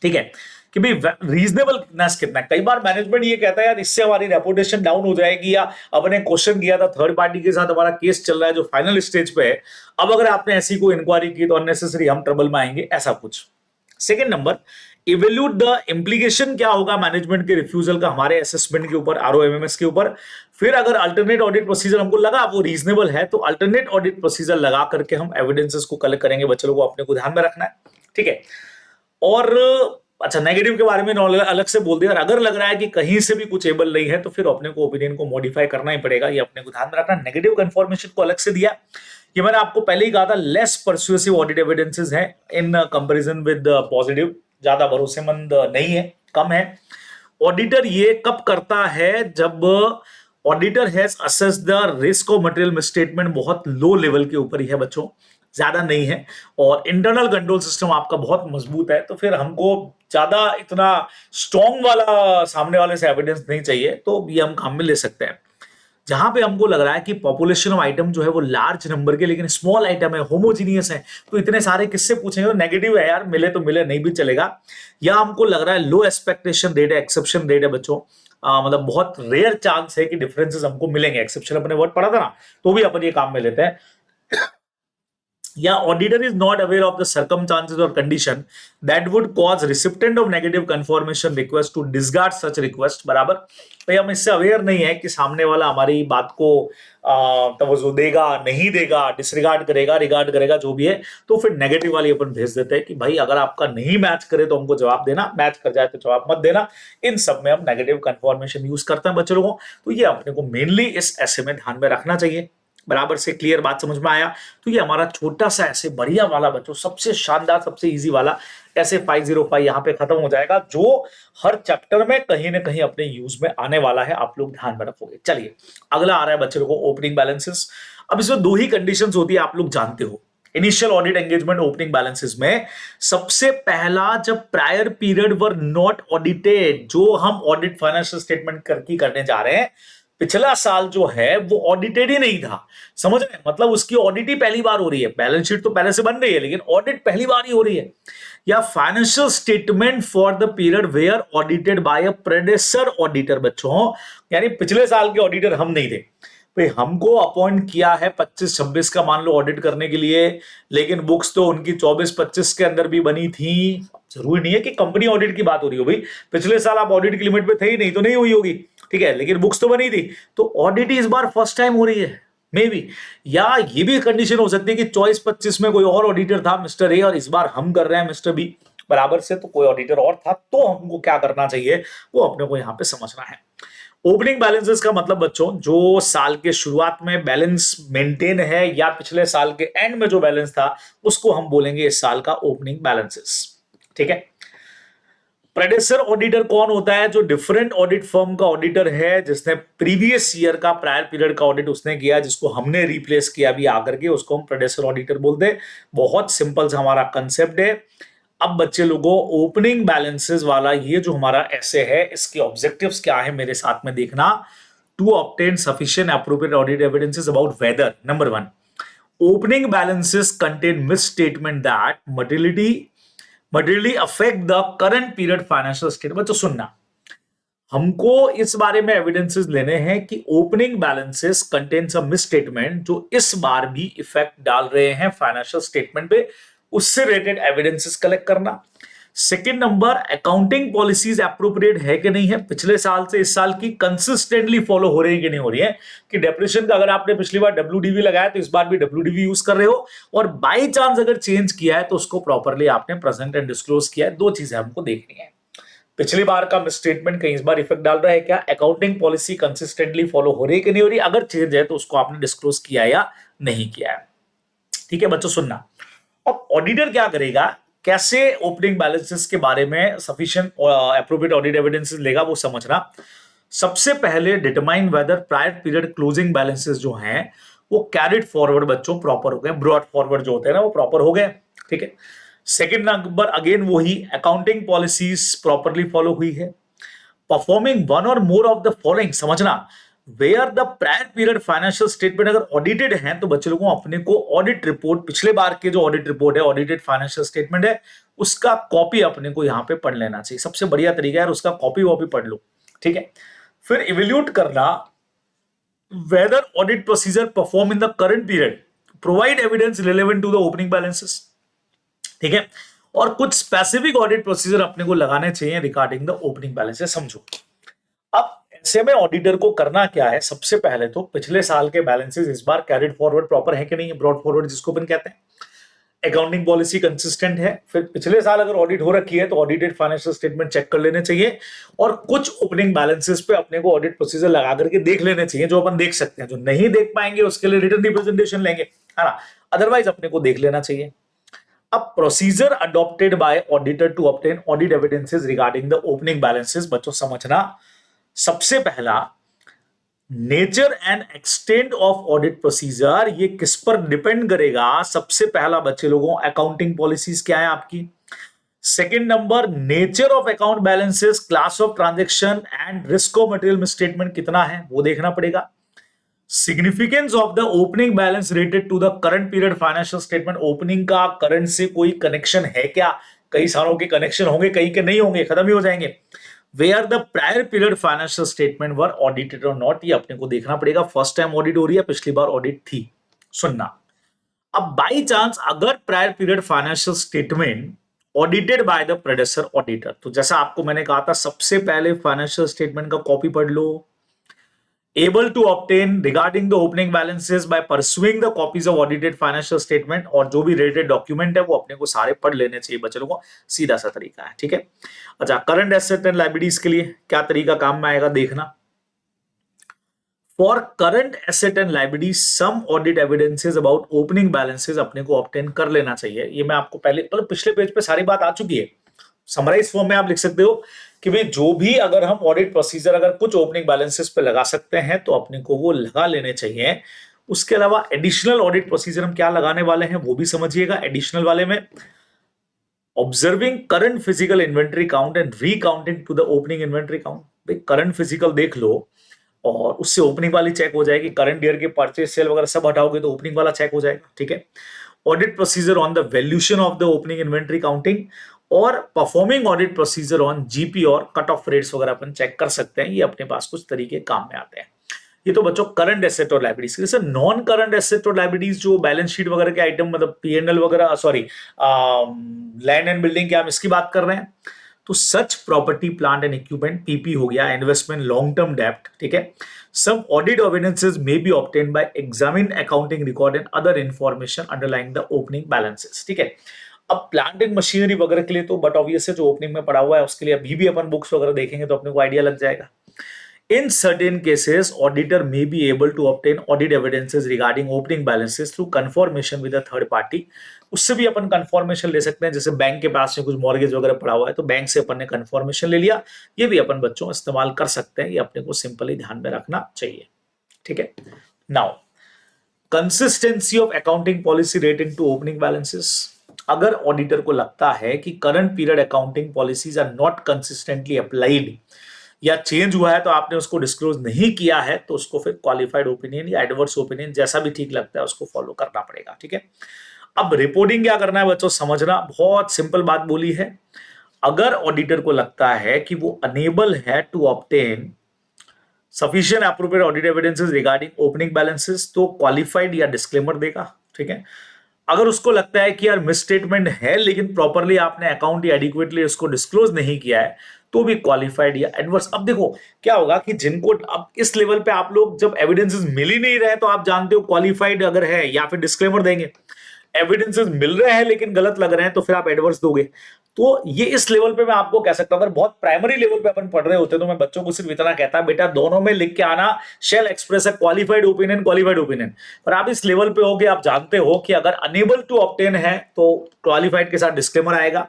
ठीक है, कि भाई रीजनेबलनेस कितना है। कई बार मैनेजमेंट ये कहता है यार इससे हमारी रेपुटेशन डाउन हो जाएगी, या अब ने क्वेश्चन किया था थर्ड पार्टी के साथ हमारा केस चल रहा है जो फाइनल स्टेज पे है, अब अगर आपने ऐसी कोई इंक्वायरी की तो अननेसेसरी हम ट्रबल में आएंगे, ऐसा कुछ। Second number, evaluate the implication क्या होगा मैनेजमेंट के रिफ्यूजल का हमारे असेसमेंट के ऊपर, आरओएमएमएस के ऊपर। फिर अगर अल्टरनेट ऑडिट प्रोसीजर हमको लगा वो रीजनेबल है तो अल्टरनेट ऑडिट प्रोसीजर लगा करके हम एविडेंसेस को कलेक्ट करेंगे। बच्चों को अपने को ध्यान में रखना है, ठीक है। और अच्छा, नेगेटिव के बारे में अलग से बोल दिया, अगर लग रहा है कि कहीं से भी कुछ एबल नहीं है तो फिर अपने को ओपिनियन को मॉडिफाई करना ही पड़ेगा, ये अपने को ध्यान में रखना। नेगेटिव कंफर्मेशन को अलग से दिया, ये मैंने आपको पहले ही कहा था, लेस परसुएसिव ऑडिट एविडेंसेस हैं इन कंपैरिजन विद पॉजिटिव, ज्यादा भरोसेमंद नहीं है, कम है। ऑडिटर ये कब करता है, जब auditor has assess the risk of material misstatement बहुत लो लेवल के ऊपर ही है बच्चों, ज्यादा नहीं है, और इंटरनल कंट्रोल सिस्टम आपका बहुत मजबूत है, तो फिर हमको ज्यादा इतना स्ट्रॉन्ग वाला सामने वाले से एविडेंस नहीं चाहिए, तो ये हम काम में ले सकते हैं। जहां पे हमको लग रहा है कि पॉपुलेशन ऑफ आइटम जो है वो लार्ज नंबर के लेकिन स्मॉल आइटम है, होमोजीनियस है, तो इतने सारे किससे पूछेंगे, तो नेगेटिव है यार, मिले तो मिले, नहीं भी चलेगा। या हमको लग रहा है लो एक्सपेक्टेशन रेट है, एक्सेप्शन रेट है बच्चों, मतलब बहुत रेयर चांस है कि डिफरेंसेस हमको मिलेंगे, एक्सेप्शन अपने वर्ड पढ़ा था ना, तो भी अपन ये काम में लेते हैं। या auditor is not aware of the circumstances और condition that would cause recipient of negative confirmation request to disregard such request, बराबर। भाई हम इससे अवेयर नहीं है कि सामने वाला हमारी बात को तवज्जो देगा, नहीं देगा, डिसरिगार्ड करेगा, रिगार्ड करेगा, जो भी है, तो फिर नेगेटिव वाली अपन भेज देते हैं कि भाई अगर आपका नहीं मैच करे तो हमको जवाब देना, मैच कर जाए तो जवाब मत देना। इन सब में हम नेगेटिव कंफर्मेशन यूज करते हैं बच्चों को, तो ये अपने को मेनली इस ऐसे में ध्यान में रखना चाहिए। बराबर से क्लियर बात समझ में आया। तो ये हमारा छोटा सा ऐसे बढ़िया वाला बच्चों, सबसे शानदार, सबसे इजी वाला ऐसे 505 यहाँ पे खत्म हो जाएगा, जो हर चैप्टर में कहीं ना कहीं अपने यूज में आने वाला है, आप लोग ध्यान में रखोगे। चलिए अगला आ रहा है बच्चों को ओपनिंग बैलेंसेस। अब इसमें दो ही कंडीशंस होती है, आप लोग जानते हो, initial audit engagement opening balances में सबसे पहला, जब prior period were not audited, जो हम ऑडिट फाइनेंशियल स्टेटमेंट करने जा रहे हैं, पिछला साल जो है वो ऑडिटेड ही नहीं था, समझ रहे हैं, मतलब उसकी ऑडिट ही पहली बार हो रही है, बैलेंस शीट तो पहले से बन रही है लेकिन ऑडिट पहली बार ही हो रही है। या financial statement for the period were audited by a predecessor auditor बच्चों, यानी पिछले साल के ऑडिटर हम नहीं थे, भाई हमको अपॉइंट किया है 25-26 का मान लो ऑडिट करने के लिए, लेकिन बुक्स तो उनकी 24-25 के अंदर भी बनी थी। जरूरी नहीं है कि कंपनी ऑडिट की बात हो रही हो, भाई पिछले साल आप ऑडिट की लिमिट पे थे ही नहीं तो नहीं हुई होगी, ठीक है, लेकिन बुक्स तो बनी थी, तो ऑडिट इस बार फर्स्ट टाइम हो रही है मे बी। या ये भी कंडीशन हो सकती है कि 24-25 में कोई और ऑडिटर था मिस्टर ए, और इस बार हम कर रहे हैं मिस्टर बी, बराबर से, तो कोई ऑडिटर और था, तो हमको क्या करना चाहिए वो अपने को यहाँ पे समझना है। ओपनिंग बैलेंसेस का मतलब बच्चों, जो साल के शुरुआत में बैलेंस मेंटेन है या पिछले साल के एंड में जो बैलेंस था उसको हम बोलेंगे इस साल का ओपनिंग बैलेंसेस, ठीक है। प्रेडेसर ऑडिटर कौन होता है, जो डिफरेंट ऑडिट फर्म का ऑडिटर है, जिसने प्रीवियस ईयर का प्रायर पीरियड का ऑडिट उसने किया, जिसको हमने रिप्लेस किया अभी आकर के, उसको हम प्रेडेसर ऑडिटर बोलते हैं। बहुत सिंपल सा हमारा कंसेप्ट है। अब बच्चे लोगों, ओपनिंग बैलेंसेस वाला ये जो हमारा ऐसे है, इसके ऑब्जेक्टिव्स क्या है मेरे साथ में देखना। To obtain sufficient appropriate audit evidences about whether, number 1, opening balances contain misstatement that materially affect the current period financial statement। बच्चों सुनना, हमको इस बारे में एविडेंसेस लेने हैं कि opening balances contain some misstatement जो इस बार भी इफेक्ट डाल रहे हैं फाइनेंशियल स्टेटमेंट पे, उससे रिलेटेड एविडेंसेस कलेक्ट करना। Second number, accounting policies appropriate है कि नहीं है, पिछले साल से इस साल की कंसिस्टेंटली फॉलो हो रही है कि नहीं हो रही है, कि डेप्रिसिएशन का अगर आपने पिछली बार डब्ल्यूडीवी लगाया तो इस बार भी डब्ल्यूडीवी यूज कर रहे हो, और बाई चांस अगर चेंज किया है तो उसको प्रॉपरली आपने प्रेजेंट एंड डिस्क्लोज किया है। दो चीजें हमको देखनी है, पिछली बार का मिसस्टेटमेंट कहीं इस बार इफेक्ट डाल रहा है क्या, अकाउंटिंग पॉलिसी कंसिस्टेंटली फॉलो हो रही है कि नहीं हो रही, अगर चेंज है तो उसको आपने डिस्क्लोज किया या नहीं किया है, ठीक है बच्चों सुनना। अब ऑडिटर क्या करेगा, कैसे ओपनिंग बैलेंसेस के बारे में सफिशिएंट एप्रोप्रिएट ऑडिट एविडेंसेस लेगा वो समझना। सबसे पहले determine whether prior period closing balances जो हैं वो कैरिड फॉरवर्ड बच्चों प्रॉपर हो गए, ब्रॉड फॉरवर्ड जो होते हैं ना वो प्रॉपर हो गए, ठीक है। सेकेंड नंबर, अगेन वही, अकाउंटिंग पॉलिसीज प्रॉपरली फॉलो हुई है। परफॉर्मिंग वन और मोर ऑफ द फॉलोइंग, समझना, where the prior period financial statement अगर ऑडिटेड है तो बच्चे लोगों को अपने को ऑडिट रिपोर्ट, पिछले बार के जो ऑडिट रिपोर्ट है, ऑडिटेड फाइनेंशियल स्टेटमेंट है, उसका कॉपी अपने को यहाँ पे पढ़ लेना चाहिए। सबसे बढ़िया तरीका है, उसका कॉपी वॉपी पढ़ लो, ठीक है। फिर इवेल्यूट करना whether audit procedure perform in the current period provide evidence relevant to the opening balances, ठीक है। और कुछ स्पेसिफिक ऑडिट प्रोसीजर अपने को लगाने चाहिए रिगार्डिंग द ओपनिंग बैलेंसेस। समझो, अब ऐसे में ऑडिटर को करना क्या है, सबसे पहले तो पिछले साल के बैलेंसेस इस बार कैरिड फॉरवर्ड प्रॉपर है कि नहीं है, ब्रॉड फॉरवर्ड जिसको अपन कहते हैं, अकाउंटिंग पॉलिसी कंसिस्टेंट है। फिर पिछले साल अगर ऑडिट हो रखी है तो ऑडिटेड फाइनेंशियल स्टेटमेंट चेक कर लेने चाहिए, और कुछ ओपनिंग बैलेंसेस पे अपने को ऑडिट प्रोसीजर लगा करके देख लेने चाहिए, जो अपन देख सकते हैं। जो नहीं देख पाएंगे उसके लिए रिटर्न रिप्रेजेंटेशन लेंगे, है ना, अदरवाइज अपने को देख लेना चाहिए। अब procedure adopted by auditor to obtain audit evidences regarding the opening balances, बच्चों समझना, सबसे पहला nature and extent of audit procedure, ये किस पर डिपेंड करेगा। सबसे पहला बच्चे लोगों, अकाउंटिंग पॉलिसीज क्या है आपकी। Second number, nature of account balances, class of transaction and risk of material statement कितना है वो देखना पड़ेगा। Significance of the opening balance related to the current period financial statement, opening का करंट से कोई कनेक्शन है क्या, कई सालों के कनेक्शन होंगे, कई के नहीं होंगे, खत्म ही हो जाएंगे। Where the prior period financial statement were audited or not, ये अपने को देखना पड़ेगा। फर्स्ट टाइम ऑडिट हो रही है, पिछली बार ऑडिट थी, सुनना। अब बाई चांस अगर prior period financial statement audited by the predecessor auditor, तो जैसा आपको मैंने कहा था, सबसे पहले फाइनेंशियल स्टेटमेंट का कॉपी पढ़ लो। able to obtain regarding the opening balances by pursuing the copies of audited financial statement, और जो भी रिलेटेड डॉक्यूमेंट है वो अपने को सारे पढ़ लेने चाहिए बच्चे लोगों को, सीधा सा तरीका है, ठीक है। अच्छा, करंट एसेट एंड लायबिलिटीज के लिए क्या तरीका काम में आएगा देखना। For current asset and liabilities some audit evidences about opening balances अपने को ऑब्टेन कर लेना चाहिए। ये मैं आपको पहले मतलब पिछले पेज पे सारी बात आ चुकी है, समराइज फॉर्म में आप लिख सकते हो कि भाई जो भी अगर हम ऑडिट प्रोसीजर अगर कुछ ओपनिंग बैलेंसेस पे लगा सकते हैं तो अपने को वो लगा लेने चाहिए। उसके अलावा एडिशनल ऑडिट प्रोसीजर हम क्या लगाने वाले हैं वो भी समझिएगा। एडिशनल वाले में observing current physical inventory count and recounting to the opening inventory count. भाई करंट फिजिकल देख लो और उससे ओपनिंग वाली चेक हो जाएगी, करंट ईयर के परचेज सेल वगैरह सब हटाओगे तो ओपनिंग वाला चेक हो जाएगा, ठीक है। Audit procedure on the valuation of the opening inventory counting और performing audit procedure on GP और कट ऑफ रेट्स वगैरह अपन चेक कर सकते हैं। ये अपने पास कुछ तरीके काम में आते हैं। ये तो बच्चों करंट एसेट और लायबिलिटीज। जैसे नॉन करंट एसेट और लायबिलिटीज जो बैलेंस शीट वगैरह के आइटम, मतलब पीएनएल वगैरह, सॉरी लैंड एंड बिल्डिंग की हम इसकी बात कर रहे हैं, तो such property plant and equipment PP हो गया, इन्वेस्टमेंट लॉन्ग टर्म डेब्ट, ठीक है। Some audit evidences may be obtained by examine accounting record and other information underlying the opening balances, ठीक है। अब प्लांट एंड मशीनरी वगैरह के लिए तो बट ऑब्वियस है जो ओपनिंग में पड़ा हुआ है उसके लिए अभी भी अपन बुक्स वगैरह देखेंगे तो अपने को आइडिया लग जाएगा। In certain cases auditor may be able to obtain audit evidences regarding opening balances through confirmation with a third party. उससे भी अपन कंफर्मेशन ले सकते हैं, जैसे बैंक के पास में कुछ मॉर्गेज वगैरह पड़ा हुआ है तो बैंक से अपन ने कंफर्मेशन ले लिया, ये भी अपन बच्चों इस्तेमाल कर सकते हैं। ये अपने को सिंपली ध्यान में रखना चाहिए, ठीक है। Now consistency of accounting policy relating to opening balances. अगर ऑडिटर को लगता है कि current period accounting policies are not consistently applied या चेंज हुआ है तो आपने उसको डिस्क्लोज नहीं किया है, तो उसको फिर क्वालिफाइड ओपिनियन या एडवर्स ओपिनियन जैसा भी ठीक लगता है उसको फॉलो करना पड़ेगा, ठीक है। अब रिपोर्टिंग क्या करना है बच्चों, समझना, बहुत सिंपल बात बोली है। अगर ऑडिटर को लगता है कि वो अनेबल है to obtain sufficient appropriate audit evidences regarding opening balances तो क्वालिफाइड या डिस्क्लेमर देगा, ठीक है। अगर उसको लगता है कि यार मिसस्टेटमेंट है लेकिन प्रॉपरली आपने अकाउंट या एडिक्वेटली उसको डिस्क्लोज नहीं किया है तो भी क्वालिफाइड या एडवर्स। अब देखो क्या होगा कि जिनको अब इस लेवल पे आप लोग जब एविडेंसेस मिल ही नहीं रहे तो आप जानते हो क्वालिफाइड अगर है या फिर डिस्क्लेमर देंगे। एविडेंसेस मिल रहे हैं लेकिन गलत लग रहे हैं तो फिर आप एडवर्स दोगे। तो ये इस लेवल पे मैं आपको कह सकता हूं, अगर बहुत प्राइमरी लेवल पे अपन पढ़ रहे होते तो मैं बच्चों को सिर्फ इतना कहता बेटा दोनों में लिख के आना शेल एक्सप्रेस है क्वालिफाइड ओपिनियन क्वालिफाइड ओपिनियन। पर आप इस लेवल पे हो कि आप जानते हो कि अगर अनेबल टू ऑब्टेन है तो क्वालिफाइड के साथ डिस्क्लेमर आएगा।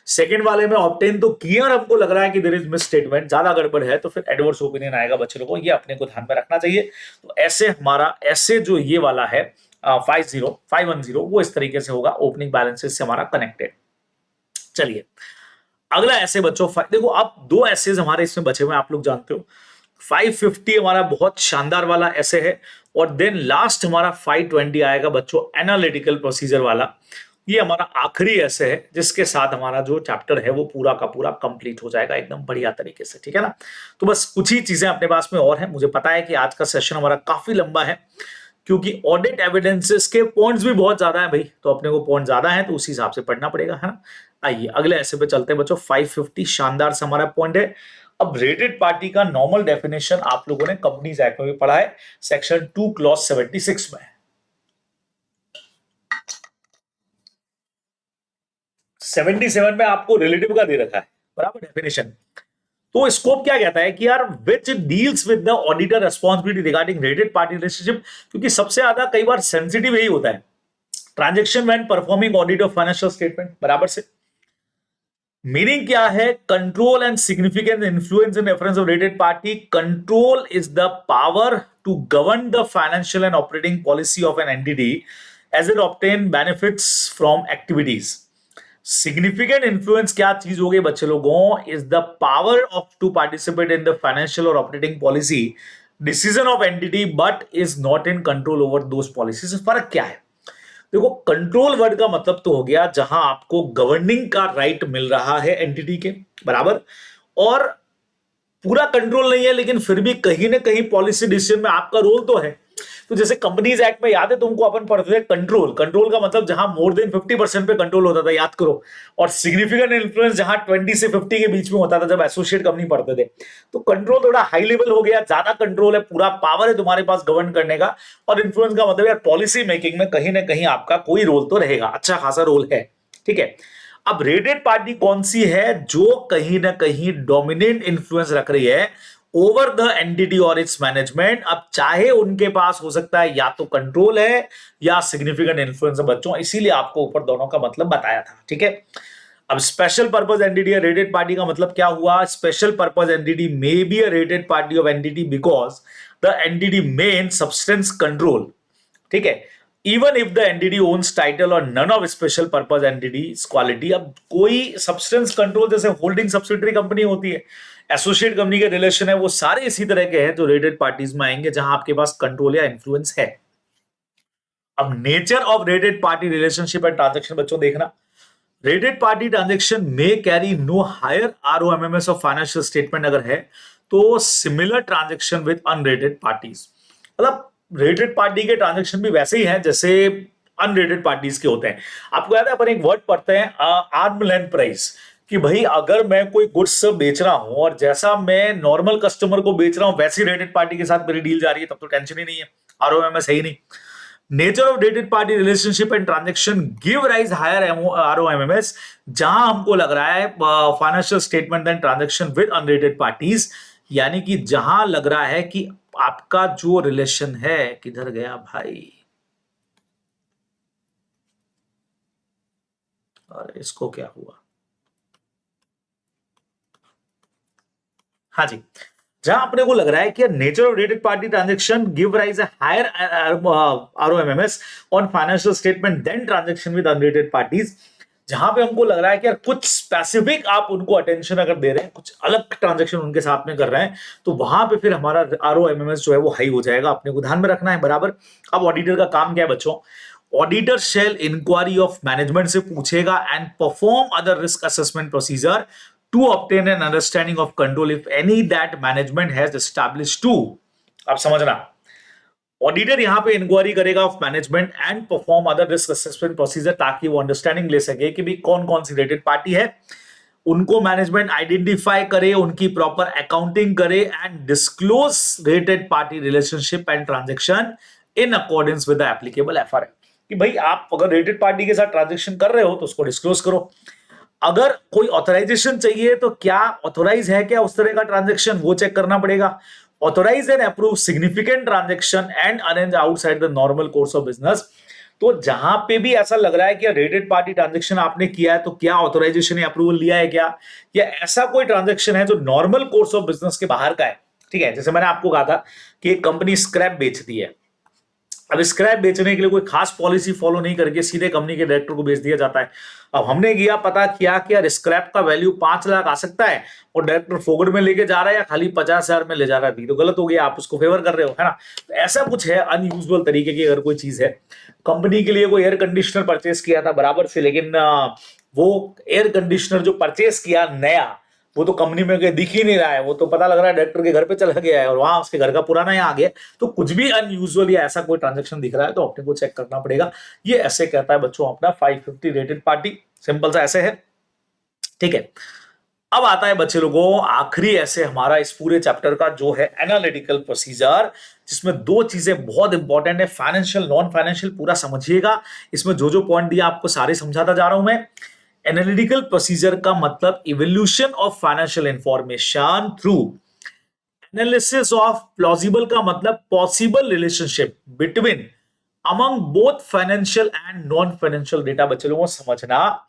सेकंड वाले में ऑब्टेन तो किया और हमको लग रहा है कि देयर इज मिस स्टेटमेंट, ज्यादा गड़बड़ है तो फिर एडवर्स ओपिनियन आएगा बच्चे लोगों को, ये अपने को ध्यान में रखना चाहिए। तो ऐसे हमारा ऐसे जो ये वाला है 510 वो इस तरीके से होगा, ओपनिंग बैलेंसेस से हमारा कनेक्टेड। चलिए अगला ऐसे बच्चों देखो अब दो ऐसे हमारे इसमें बचे हुए आप लोग जानते हो। 550 हमारा बहुत शानदार वाला ऐसे है, और देन लास्ट हमारा 520 आएगा बच्चों एनालिटिकल प्रोसीजर वाला। ये हमारा आखिरी ऐसे है जिसके साथ हमारा जो चैप्टर है वो पूरा का पूरा कंप्लीट हो जाएगा एकदम बढ़िया तरीके से, ठीक है ना। तो बस कुछ ही चीजें अपने पास में और हैं। मुझे पता है कि आज का सेशन हमारा काफी लंबा है, क्योंकि ऑडिट एविडेंसेस के पॉइंट्स भी बहुत ज्यादा है भाई, तो अपने को पॉइंट ज्यादा है तो उसी हिसाब से पढ़ना पड़ेगा, है ना। आइए अगले ऐसे पे चलते हैं बच्चों। 550 शानदार से हमारा पॉइंट है। अब रेटेड पार्टी का नॉर्मल डेफिनेशन आप लोगों ने कंपनीज एक्ट में भी पढ़ा है, सेक्शन 2 क्लॉज 76 में। 77 में आपको रिलेटिव का दे रखा है बराबर डेफिनेशन। तो स्कोप क्या कहता है कि यार which deals with the auditor responsibility regarding related party relationship, क्योंकि सबसे ज्यादा कई बार सेंसिटिव यही होता है, transaction when performing audit of financial statement बराबर से। मीनिंग क्या है, control and significant influence in reference of rated party. Control is the power to govern the financial and operating policy of an entity as it obtain benefits from activities. Significant influence क्या चीज हो गई बच्चे लोगों, is the power of to participate in the financial और operating policy decision of entity but is not in control over those policies. फर्क क्या है, देखो कंट्रोल वर्ड का मतलब तो हो गया जहां आपको गवर्निंग का राइट मिल रहा है एंटिटी के बराबर, और पूरा कंट्रोल नहीं है लेकिन फिर भी कहीं ना कहीं पॉलिसी डिसीजन में आपका रोल तो है। तो जैसे कंपनीज एक्ट में याद है तुमको अपन पढ़ते थे कंट्रोल, कंट्रोल का मतलब जहां मोर देन 50% पे कंट्रोल होता था, याद करो। और सिग्निफिकेंट इन्फ्लुएंस जहां 20 से 50 के बीच में होता था जब एसोसिएट कंपनी पढ़ते थे। तो कंट्रोल थोड़ा हाई लेवल हो गया, ज्यादा कंट्रोल है, पूरा पावर है तुम्हारे पास गवर्न करने का। और इन्फ्लुएंस का मतलब यार पॉलिसी मेकिंग में कहीं ना कहीं आपका कोई रोल तो रहेगा, अच्छा खासा रोल है, ठीक है। अब रेटेड पार्टी कौन सी है जो कहीं ना कहीं डोमिनेंट इन्फ्लुएंस रख रही है ओवर द एंटिटी और इट्स मैनेजमेंट। अब चाहे उनके पास हो सकता है या तो कंट्रोल है या सिग्निफिकेंट इन्फ्लुएंस है बच्चों, इसीलिए आपको ऊपर दोनों का मतलब बताया था, ठीक है। अब स्पेशल पर्पस एंटिटी या रेटेड पार्टी का मतलब क्या हुआ, special purpose entity may be a related party of entity because the entity may in substance control, ठीक है, even if the entity owns title और none of special purpose entities quality. अब कोई substance control जैसे holding subsidiary company होती है, associate company के relation है, वो सारे इसी तरह के हैं जो रेटेड पार्टीज में आएंगे जहां आपके पास कंट्रोल या इन्फ्लुएंस है। अब nature of rated party relationship and transaction बच्चों देखना, रेटेड पार्टी ट्रांजेक्शन में carry no higher ROMMS of financial statement अगर है तो similar transaction with unrated parties. मतलब रेटेड पार्टी के ट्रांजेक्शन भी वैसे ही हैं जैसे अनरेटेड पार्टीज के होते हैं। आपको याद है अपन एक वर्ड पढ़ते हैं आर्म लेंथ प्राइस, कि भाई अगर मैं कोई गुड्स बेच रहा हूं और जैसा मैं नॉर्मल कस्टमर को बेच रहा हूं वैसी रेटेड पार्टी के साथ मेरी डील जा रही है तब तो टेंशन ही नहीं है, आरओएमएस है ही नहीं। Nature of rated party relationship and transaction give rise higher ROMMS, जहां हमको लग रहा है financial statement and transaction with unrated parties, यानी कि जहां लग रहा है कि आपका जो रिलेशन है, किधर गया भाई, और इसको क्या हुआ, हाँ जी, जहां अपने को लग रहा है कि nature of rated party transaction give rise higher ROMMS on financial statement then transaction with unrated parties, जहां पे हमको लग रहा है कि यार कुछ स्पेसिफिक आप उनको अटेंशन अगर दे रहे हैं, कुछ अलग ट्रांजेक्शन उनके साथ में कर रहे हैं, तो वहां पे फिर हमारा आरओएमएमएस जो है वो हाई हो जाएगा, अपने को ध्यान में रखना है बराबर। अब ऑडिटर का काम क्या है बच्चों, auditor shall inquiry of management से पूछेगा and perform other risk assessment procedure to obtain an understanding of control if any that management has established to। अब समझना, ऑडिटर यहां पे इंक्वायरी करेगा of management and perform other risk assessment procedure, ताकि वो understanding ले सके कि भी कौन कौन सी रेटेड पार्टी है, उनको मैनेजमेंट आइडेंटिफाई करे, उनकी प्रॉपर अकाउंटिंग करे and disclose rated party relationship and transaction in accordance with the applicable FRA. कि भाई आप अगर रेटेड पार्टी के साथ ट्रांजेक्शन कर रहे हो तो उसको डिस्क्लोज करो। अगर कोई ऑथराइजेशन चाहिए तो क्या ऑथोराइज है क्या उस तरह का ट्रांजेक्शन, वो चेक करना पड़ेगा। Authorise and approve significant transaction and arrange outside the normal course of business. तो जहां पे भी ऐसा लग रहा है कि रेटेड पार्टी ट्रांजेक्शन आपने किया है तो क्या ऑथोराइजेशन या अप्रूवल लिया है क्या, या ऐसा कोई ट्रांजेक्शन है जो नॉर्मल कोर्स ऑफ बिजनेस के बाहर का है, ठीक है। जैसे मैंने आपको कहा था कि एक कंपनी स्क्रैप बेचती है, अब स्क्रैप बेचने के लिए कोई खास पॉलिसी फॉलो नहीं करके सीधे कंपनी के डायरेक्टर को बेच दिया जाता है। अब हमने किया पता किया कि यार स्क्रैप का वैल्यू 5 लाख आ सकता है और डायरेक्टर फोकट में लेके जा रहा है या खाली 50,000 में ले जा रहा है, तो गलत हो गया, आप उसको फेवर कर रहे हो, है ना। तो ऐसा कुछ है अनयूजुअल तरीके की अगर कोई चीज है। कंपनी के लिए कोई एयर कंडीशनर परचेस किया था बराबर से, लेकिन वो एयर कंडीशनर जो परचेस किया नया, वो तो कंपनी में दिख ही नहीं रहा है, वो तो पता लग रहा है डायरेक्टर के घर पे चला गया है और वहां उसके घर का पुराना यहाँ आ गया। तो कुछ भी अनयूजुअल या ऐसा कोई ट्रांजेक्शन दिख रहा है तो अपने को चेक करना पड़ेगा। ये ऐसे कहता है बच्चों अपना 550 रेटेड पार्टी, सिंपल सा ऐसे है, ठीक है। अब आता है बच्चे लोगों आखिरी ऐसे हमारा इस पूरे चैप्टर का जो है एनालिटिकल प्रोसीजर, जिसमें दो चीजें बहुत इंपॉर्टेंट है, फाइनेंशियल नॉन फाइनेंशियल, पूरा समझिएगा। इसमें जो जो पॉइंट दिया आपको सारे समझाता जा रहा हूं मैं। एनालिटिकल प्रोसीजर का मतलब evolution of financial information through analysis of plausible, का मतलब possible relationship between among both financial and non financial data. बच्चे लोगों को समझना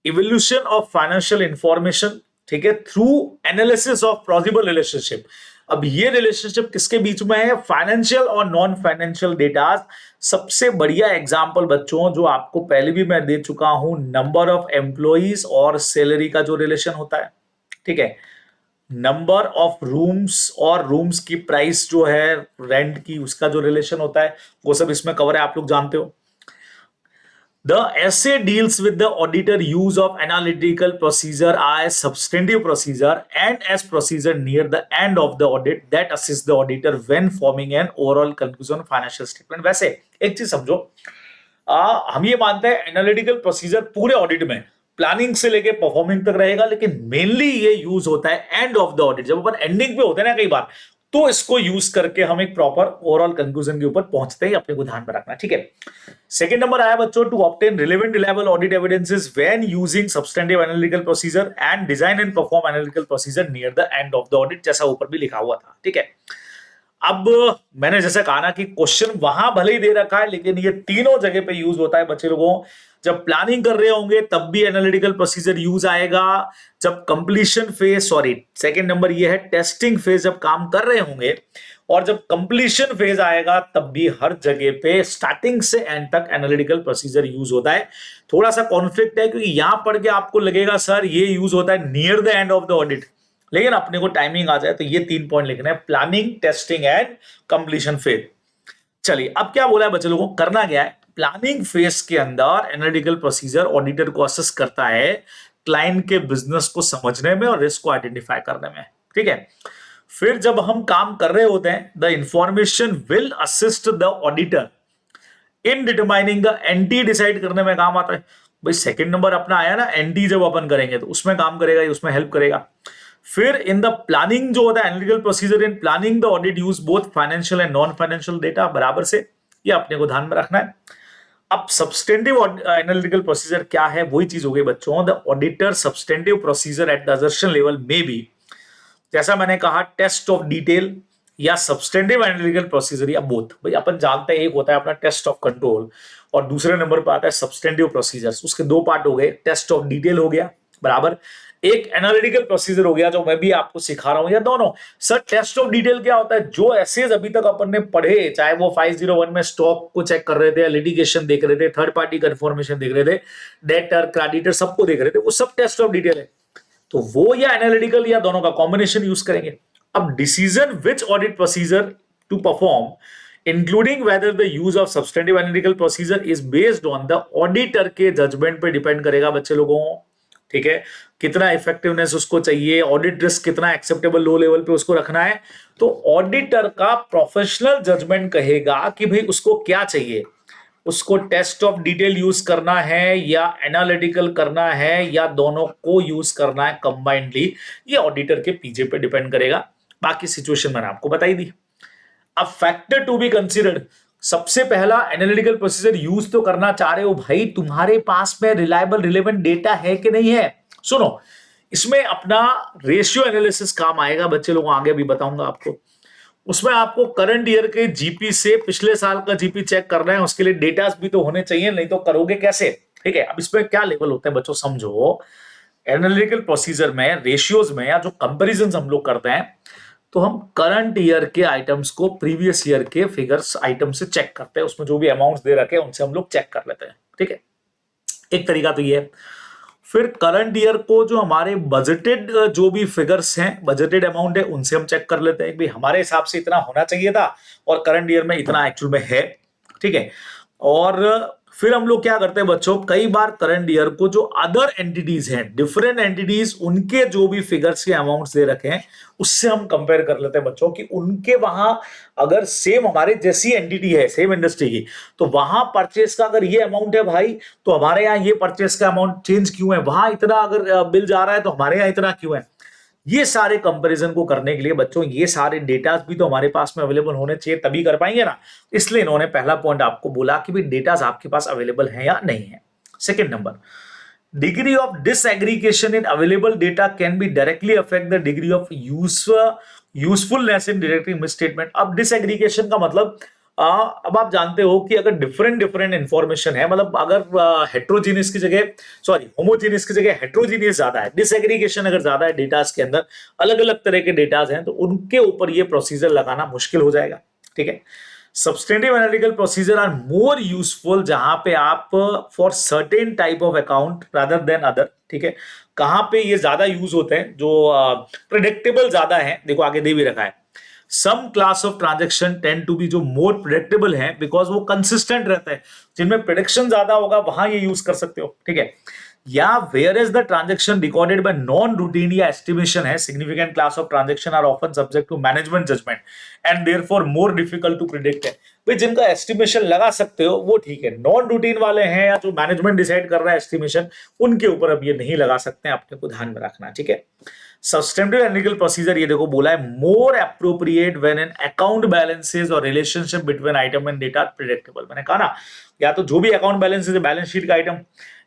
इवोल्यूशन ऑफ फाइनेंशियल इंफॉर्मेशन, ठीक है, through analysis of plausible relationship. अब ये रिलेशनशिप किसके बीच में है, फाइनेंशियल और नॉन फाइनेंशियल डेटा। सबसे बढ़िया एग्जांपल बच्चों जो आपको पहले भी मैं दे चुका हूं, नंबर ऑफ एम्प्लॉइज और सैलरी का जो रिलेशन होता है, ठीक है, नंबर ऑफ रूम्स और रूम्स की प्राइस जो है रेंट की, उसका जो रिलेशन होता है, वो सब इसमें कवर है, आप लोग जानते हो। The essay deals with the auditor use of analytical procedure as substantive procedure and as procedure near the end of the audit that assist the auditor when forming an overall conclusion financial statement। वैसे एक चीज समझो, हम ये मानते हैं analytical procedure पूरे audit में प्लानिंग से लेके परफॉर्मिंग तक रहेगा, लेकिन मेनली ये यूज होता है एंड ऑफ द ऑडिट, जब अपन एंडिंग पे होते हैं ना कई बार, तो इसको यूज करके हम एक प्रॉपर ओवरऑल कंक्लूजन के ऊपर पहुंचते हैं, अपने को ध्यान में रखना, ठीक है। सेकंड नंबर आया बच्चों, to obtain relevant reliable audit evidences when using substantive analytical procedure and design and perform analytical procedure near the end of the audit, जैसा ऊपर भी लिखा हुआ था, ठीक है। अब मैंने जैसे कहा ना कि क्वेश्चन वहां भले ही दे रखा है, लेकिन ये तीनों जगह पे यूज होता है बच्चे लोगों। जब प्लानिंग कर रहे होंगे तब भी एनालिटिकल प्रोसीजर यूज आएगा, जब completion phase, sorry second number ये है टेस्टिंग फेज, जब काम कर रहे होंगे, और जब कंप्लीशन फेज आएगा तब भी हर जगह पे स्टार्टिंग से एंड तक एनालिटिकल प्रोसीजर यूज होता है। थोड़ा सा कॉन्फ्लिक्ट है क्योंकि यहां पढ़ के आपको लगेगा सर ये यूज होता है near the end of the audit, लेकिन अपने को टाइमिंग आ जाए तो ये 3 पॉइंट लिखना है, planning, testing and completion phase. चलिए अब क्या बोला है बच्चे लोगों, करना क्या है, प्लानिंग फेज के अंदर एनालिटिकल प्रोसीजर ऑडिटर को असेस करता है क्लाइंट के बिजनेस को समझने में और रिस्क को आइडेंटिफाई करने में, ठीक है। फिर जब हम काम कर रहे होते हैं, the information will assist the auditor in determining the anti, decide करने में काम आता है। भाई सेकंड नंबर अपना आया ना, एंटी जब अपन करेंगे तो उसमें काम करेगा, उसमें हेल्प करेगा। फिर इन द प्लानिंग जो होता है analytical procedure in planning the audit use both financial and non financial data, बराबर से, ये अपने को ध्यान में रखना है। अब सब्सटेंटिव एनालिटिकल प्रोसीजर क्या है, वही चीज हो गई बच्चों, the auditor substantive procedure eight the assertion level में भी, जैसा मैंने कहा, टेस्ट ऑफ डिटेल या सब्सटेंटिव एनालिटिकल प्रोसीजर या बोथ। भाई अपन जानते हैं एक होता है अपना टेस्ट ऑफ कंट्रोल और दूसरे नंबर पर आता है सब्सटेंटिव प्रोसीजर्स, उसके दो पार्ट हो गए, टेस्ट ऑफ डिटेल हो गया बराबर, एक एनालिटिकल प्रोसीजर हो गया जो मैं भी आपको सिखा रहा हूं, या दोनों। सर टेस्ट ऑफ डिटेल क्या होता है, जो एसेज अभी तक अपन ने पढ़े, चाहे वो 501 में स्टॉक को चेक कर रहे थे, लिटिगेशन देख रहे थे, थर्ड पार्टी कंफर्मेशन देख रहे थे, डेटर क्रेडिटर सबको देख रहे थे, वो सब टेस्ट ऑफ डिटेल है। तो वो या एनालिटिकल या दोनों का कॉम्बिनेशन यूज करेंगे। अब decision which audit procedure to perform including whether the use of substantive analytical procedure is based on the auditor के जजमेंट पे डिपेंड करेगा बच्चे लोगों, ठीक है। कितना इफेक्टिवनेस उसको चाहिए, ऑडिट रिस्क कितना एक्सेप्टेबल लो लेवल पे उसको रखना है, तो ऑडिटर का प्रोफेशनल जजमेंट कहेगा कि भाई उसको क्या चाहिए, उसको टेस्ट ऑफ डिटेल यूज करना है या एनालिटिकल करना है या दोनों को यूज करना है कंबाइंडली, ये ऑडिटर के पीछे पे डिपेंड करेगा। बाकी सिचुएशन मैंने आपको बताई दी। अब फैक्टर टू बी कंसीडर्ड, सबसे पहला एनालिटिकल प्रोसीजर यूज तो करना चाह रहे हो भाई, तुम्हारे पास में रिलायबल रिलेवेंट डेटा है कि नहीं है। सुनो, इसमें अपना रेशियो एनालिसिस काम आएगा बच्चे लोगों, आगे भी बताऊंगा आपको। उसमें आपको करंट ईयर के जीपी से पिछले साल का जीपी चेक करना है, उसके लिए डेटास भी तो होने चाहिए, नहीं तो करोगे कैसे, ठीक है। अब इसमें क्या लेवल होते हैं बच्चों समझो, एनालिटिकल प्रोसीजर में रेशियोज में या जो कंपैरिजंस हम लोग करते हैं, तो हम करंट ईयर के आइटम्स को प्रीवियस ईयर के फिगर्स आइटम से चेक करते हैं, उसमें जो भी अमाउंट्स दे रखे हैं उनसे हम लोग चेक कर लेते हैं। ठीक है, एक तरीका तो ये है। फिर करंट ईयर को जो हमारे बजटेड जो भी फिगर्स हैं, बजटेड अमाउंट है, उनसे हम चेक कर लेते हैं कि हमारे हिसाब से इतना होना चाहिए था और करंट ईयर में इतना एक्चुअल में है। ठीक है, और फिर हम लोग क्या करते हैं बच्चों, कई बार करंट ईयर को जो अदर एंटिटीज हैं, डिफरेंट एंटिटीज, उनके जो भी फिगर्स के अमाउंट्स दे रखे हैं उससे हम कंपेयर कर लेते हैं बच्चों कि उनके वहां अगर सेम हमारे जैसी एंटिटी है, सेम इंडस्ट्री की, तो वहां परचेस का अगर ये अमाउंट है भाई, तो हमारे यहाँ ये परचेस का अमाउंट चेंज क्यों है, वहां इतना अगर बिल जा रहा है तो हमारे यहाँ इतना क्यों है। ये सारे कंपैरिजन को करने के लिए बच्चों ये सारे डेटास भी तो हमारे पास में अवेलेबल होने चाहिए, तभी कर पाएंगे ना। इसलिए इन्होंने पहला पॉइंट आपको बोला कि भाई डेटास आपके पास अवेलेबल है या नहीं है। Second number, degree of disaggregation in available data can be directly affect the degree of usefulness in directly misstatement. अब डिसएग्रीगेशन का मतलब अब आप जानते हो कि अगर डिफरेंट डिफरेंट इंफॉर्मेशन है, मतलब अगर हेट्रोजीनियस की जगह, सॉरी होमोजीनियस की जगह हेट्रोजीनियस ज्यादा है, डिसएग्रीगेशन अगर ज्यादा है डेटास के अंदर, अलग अलग तरह के डेटास हैं, तो उनके ऊपर ये प्रोसीजर लगाना मुश्किल हो जाएगा। ठीक है, substantive analytical procedure are more useful जहां पे आप for certain type of account rather than other. ठीक है, कहां पे ये ज्यादा यूज होते हैं, जो प्रिडिक्टेबल ज्यादा है, देखो आगे दे भी रखा है, some class of transaction tend to be, जो मोर प्रिडिक्टेबल है बिकॉज वो कंसिस्टेंट रहता है, जिनमें प्रिडिक्शन ज्यादा होगा वहां ये यूज कर सकते हो। ठीक है, या where is the transaction recorded by non routine या एस्टिमेशन है, significant class of transaction are often subject to management judgement and therefore more difficult to predict है। भाई जिनका एस्टिमेशन लगा सकते हो वो ठीक है, नॉन रूटीन वाले हैं या जो मैनेजमेंट डिसाइड कर रहा है एस्टिमेशन, उनके ऊपर अब ये नहीं लगा सकते हैं, अपने को ध्यान में रखना। ठीक है, सब्सटेंटिव एनालिटिकल प्रोसीजर ये देखो बोला है, more appropriate when an account balances और relationship between item and data predictable. मैंने कहा ना, या तो जो भी अकाउंट बैलेंसेस है, बैलेंस शीट का आइटम,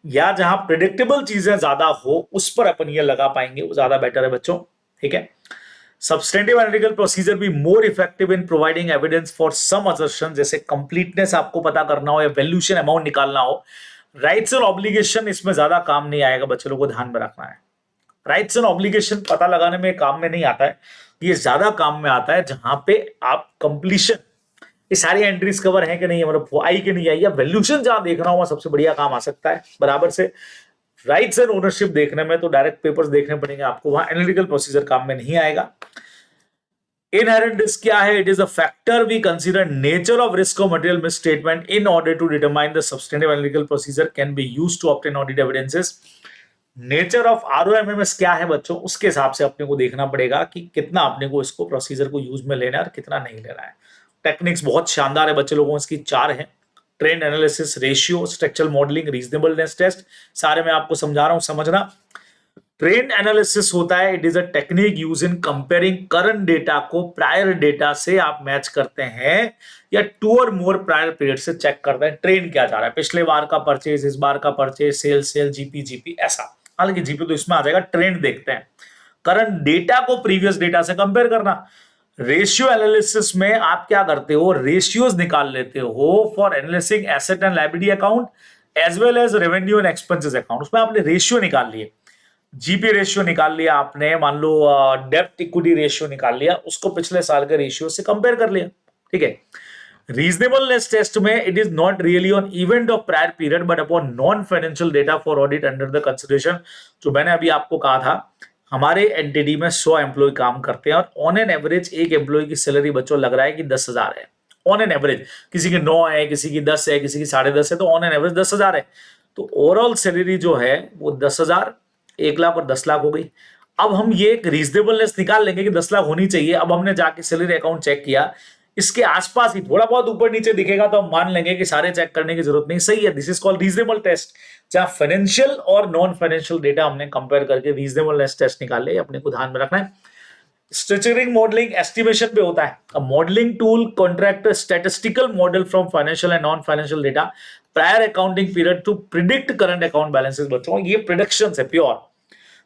या जहां प्रिडिक्टेबल चीजें ज्यादा हो उस पर अपन ये लगा पाएंगे, वो ज्यादा बेटर है बच्चों। ठीक है, सब्सटेंटिव एनालिटिकल प्रोसीजर भी more effective in providing evidence for some assertion, जैसे कंप्लीटनेस आपको पता करना हो या वैल्यूएशन अमाउंट निकालना हो। राइट्स एंड ऑब्लिगेशन इसमें ज्यादा काम नहीं आएगा, बच्चे लोगों को ध्यान में रखना है। राइट्स एंड ऑब्लिगेशन पता लगाने में काम में नहीं आता है, ये ज्यादा काम में आता है जहां पे आप कंप्लीशन, ये सारी एंट्रीज कवर है कि नहीं है, मतलब वो आई कि नहीं आई, या वैल्यूएशन जहां देखना हो सबसे बढ़िया काम आ सकता है बराबर से। राइट्स एंड ओनरशिप देखने में तो डायरेक्ट पेपर्स देखने पड़ेंगे आपको, वहां एनालिटिकल प्रोसीजर काम में नहीं आएगा। इनहेरेंट रिस्क क्या है? It is a factor we consider nature of risk of material misstatement in order to determine the substantive analytical procedure can be used to obtain audit evidences. Nature of ROMMS क्या है बच्चों, उसके हिसाब से अपने को देखना पड़ेगा कि कितना अपने को इसको प्रोसीजर को यूज में लेना है और कितना नहीं लेना है। टेक्निक्स बहुत शानदार है बच्चे लोगों, इसकी 4 है, trend analysis, ratio, structural modelling, reasonableness test, सारे मैं आपको समझा रहा हूं, समझना। ट्रेंड एनालिसिस होता है, it is a technique use in comparing current data को प्रायर डेटा से आप मैच करते हैं या 2 और मोर प्रायर पीरियड से चेक करते हैं ट्रेंड क्या जा रहा है, पिछले बार का परचेज, इस बार का परचेज, सेल जीपी ऐसा। हालांकि जीपी तो इसमें आ जाएगा, ट्रेंड देखते हैं, करंट डेटा को प्रीवियस डेटा से कंपेयर करना। रेशियो एनालिसिस में आप क्या करते हो, रेशियोज निकाल लेते हो for analysing asset and liability account as well as revenue and expenses account, उसमें आपने रेशियो निकाल लिए, जीपी रेशियो निकाल लिया आपने, मान लो डेप्ट इक्विटी रेशियो निकाल लिया, उसको पिछले साल के रेशियो से कंपेयर कर लिया। ठीक है, रीजनेबलनेस टेस्ट में it is not really on event of prior period but upon non financial data for audit under the consideration. जो मैंने अभी आपको कहा था, हमारे एनटीडी में 100 एम्प्लॉय काम करते हैं और ऑन एन एवरेज एक एम्प्लॉय की सैलरी बच्चों लग रहा है कि 10,000 है ऑन एन एवरेज, किसी की 9 है, किसी की 10 है, किसी की 10.5 है, तो ऑन एन एवरेज 10,000 है। तो ओवरऑल सैलरी जो है वो 10,000, 1 लाख और 10 लाख हो गई। अब हम ये एक रीजनेबलनेस निकाल लेंगे कि 10 लाख होनी चाहिए। अब हमने जाके सैलरी अकाउंट चेक किया, इसके आसपास ही थोड़ा बहुत ऊपर नीचे दिखेगा तो हम मान लेंगे कि सारे चेक करने की जरूरत नहीं, सही है। This is called reasonable test, जहां फाइनेंशियल और नॉन फाइनेंशियल डेटा हमने कंपेयर करके रीजनेबलनेस टेस्ट निकाल ले, अपने को ध्यान में रखना है। स्ट्रक्चरिंग मॉडलिंग एस्टिमेशन पे होता है, a modelling tool contract statistical model from financial and non financial data prior accounting period to predict current account balances. बच्चों ये प्रिडिक्शंस है प्योर,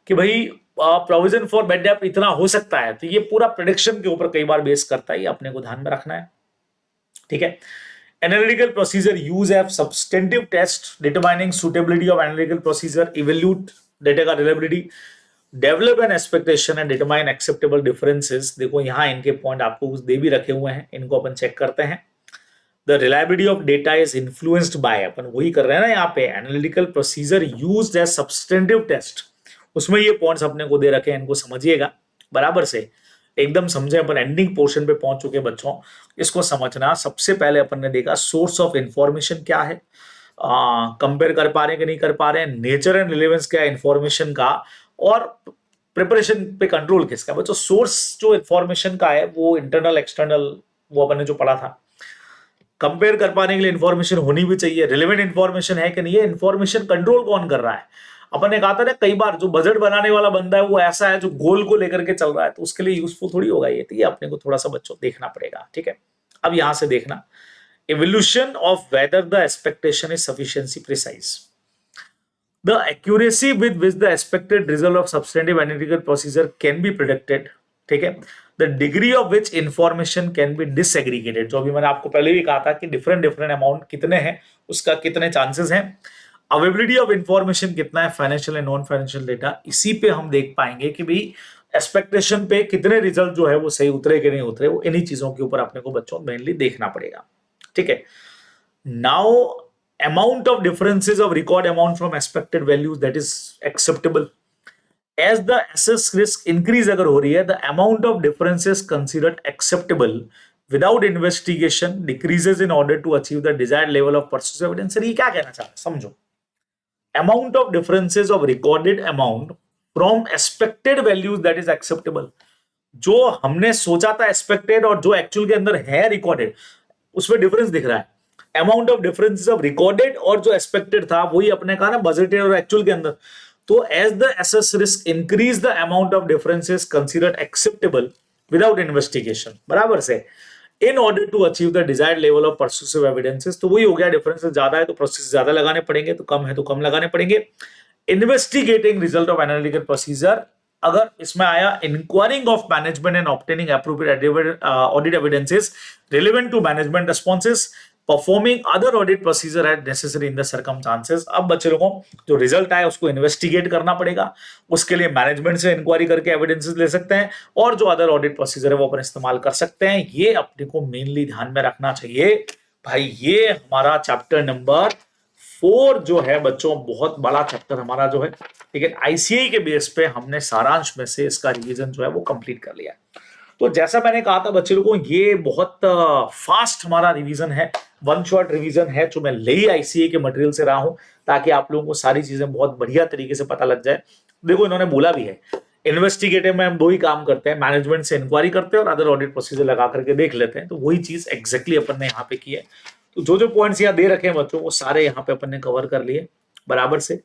कि भाई प्रोविजन फॉर बेड डेट इतना हो सकता है, तो ये पूरा प्रिडिक्शन के ऊपर कई बार बेस करता है, ये अपने को ध्यान में रखना है। ठीक है, एनालिटिकल प्रोसीजर यूज है substantive test determining suitability of analytical procedure, evaluate data का reliability, develop an expectation and determine acceptable differences. देखो यहाँ इनके पॉइंट आपको दे भी रखे हुए हैं, इनको अपन चेक करते हैं। The reliability of data is influenced by, अपन वही कर रहे हैं ना यहाँ पे, analytical procedure used as substantive test. उसमें ये पॉइंट्स अपने को दे रखे हैं, इनको समझिएगा बराबर से, एकदम समझे। अपन एंडिंग पोर्शन पे पहुंच चुके बच्चों, इसको समझना। सबसे पहले अपन ने देखा सोर्स ऑफ इंफॉर्मेशन क्या है, कंपेयर कर पा रहे हैं कि नहीं कर पा रहे हैं, नेचर एंड रिलेवेंस क्या है इंफॉर्मेशन का, और प्रिपरेशन पे कंट्रोल किसका। बच्चों सोर्स जो इंफॉर्मेशन का है वो इंटरनल एक्सटर्नल, वो अपन ने जो पढ़ा था। कंपेयर कर पाने के लिए इंफॉर्मेशन होनी भी चाहिए, रिलेवेंट इंफॉर्मेशन है कि नहीं है, इंफॉर्मेशन कंट्रोल कौन कर रहा है। अपन ने कहा था ना कई बार, जो बजट बनाने वाला बंदा है वो ऐसा है जो गोल को लेकर के चल रहा है, तो उसके लिए यूजफुल थोड़ी होगा ये, तो ये अपने को थोड़ा सा बच्चों देखना पड़ेगा, ठीक है। अब यहां से देखना, evolution of whether the expectation is sufficiency precise, the accuracy with which the expected result of substantive analytical procedure can be predicted, ठीक है। the degree of which information can be disaggregated, जो अभी मैंने आपको पहले भी कहा था कि डिफरेंट डिफरेंट अमाउंट कितने हैं, उसका कितने चांसेस हैं, अवेलेबिलिटी ऑफ इंफॉर्मेशन कितना है, financial and non financial data. इसी पे हम देख पाएंगे कि भाई एक्सपेक्टेशन पे कितने रिजल्ट जो है वो सही उतरे कि नहीं उतरे, वो इन्हीं चीजों के ऊपर अपने को बच्चों मेनली देखना पड़ेगा, ठीक है। Now amount of differences of record amount from expected values that is acceptable, as the assess risk increase अगर हो रही है, the amount of differences considered acceptable without investigation decreases in order to achieve the desired level of persuasive evidence। ये क्या कहना चाह रहा है समझो, amount of differences of recorded amount from expected values that is acceptable, जो हमने सोचा था एक्सपेक्टेड और जो एक्चुअल के अंदर है रिकॉर्डेड, उसमें डिफरेंस दिख रहा है। Amount of differences of recorded और जो एक्सपेक्टेड था, वही अपने कहा ना बजटेड और एक्चुअल के अंदर। तो as the assess risk increase the amount of differences considered acceptable without investigation, बराबर से, in order to achieve the desired level of persuasive evidences. तो वही हो गया, डिफरेंसेस ज्यादा है तो प्रोसेस ज्यादा लगाने पड़ेंगे, तो कम है तो कम लगाने पड़ेंगे। Investigating result of analytical procedure, अगर इसमें आया inquiring of management and obtaining appropriate audit evidences relevant to management responses, performing other audit procedure as necessary in the circumstances. अब बच्चे लोगों जो रिजल्ट आए उसको इन्वेस्टिगेट करना पड़ेगा, उसके लिए मैनेजमेंट से इंक्वायरी करके एविडेंसेस ले सकते हैं, और जो अदर ऑडिट प्रोसीजर है वो अपन इस्तेमाल कर सकते हैं। ये अपने को मेनली ध्यान में रखना चाहिए भाई। ये हमारा चैप्टर नंबर 4 जो है बच्चों, बहुत बड़ा चैप्टर हमारा जो है, लेकिन आईसीआई के बेस पे हमने सारांश में से इसका रिवीजन जो है वो कंप्लीट कर लिया। तो जैसा मैंने कहा था बच्चे लोगों, ये बहुत फास्ट हमारा रिवीजन है, वन शॉट रिवीजन है, जो मैं ले ही आईसीए के मटेरियल से रहा हूं, ताकि आप लोगों को सारी चीजें बहुत बढ़िया तरीके से पता लग जाए। देखो इन्होंने बोला भी है, इन्वेस्टिगेटिव में हम दो ही काम करते हैं, मैनेजमेंट से इंक्वायरी करते हैं और अदर ऑडिट प्रोसीजर लगा करके देख लेते हैं। तो वही चीज एग्जैक्टली अपन ने यहाँ पे की है। तो जो जो पॉइंट्स यहाँ दे रखे हैं बच्चों, वो सारे यहाँ पे अपन ने कवर कर लिए बराबर से।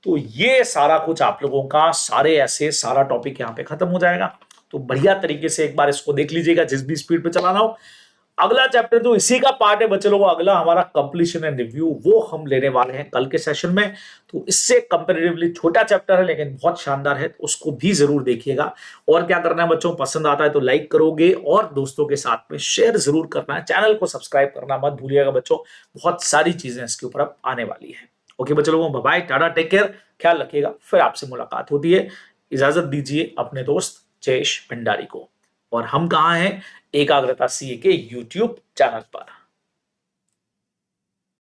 तो ये सारा कुछ आप लोगों का, सारे ऐसे सारा टॉपिक यहाँ पे खत्म हो जाएगा। तो बढ़िया तरीके से एक बार इसको देख लीजिएगा, जिस भी स्पीड पे चलाना हो। अगला चैप्टर जो इसी का पार्ट है बच्चे लोगों, अगला हमारा कंप्लीशन एंड रिव्यू, वो हम लेने वाले हैं कल के सेशन में। तो इससे कंपैरेटिवली छोटा चैप्टर है लेकिन बहुत शानदार है, तो उसको भी जरूर देखिएगा। और क्या करना है बच्चों, पसंद आता है तो लाइक करोगे और दोस्तों के साथ में शेयर जरूर करना है। चैनल को सब्सक्राइब करना मत भूलिएगा बच्चों, बहुत सारी चीजें इसके ऊपर अब आने वाली है। ओके बच्चे लोगों, बाय बाय, टाटा, टेक केयर, ख्याल रखिएगा। फिर आपसे मुलाकात होती है। इजाजत दीजिए अपने दोस्त जयेश भंडारी को। और हम कहाँ हैं, एकाग्रता सीए के यूट्यूब चैनल पर।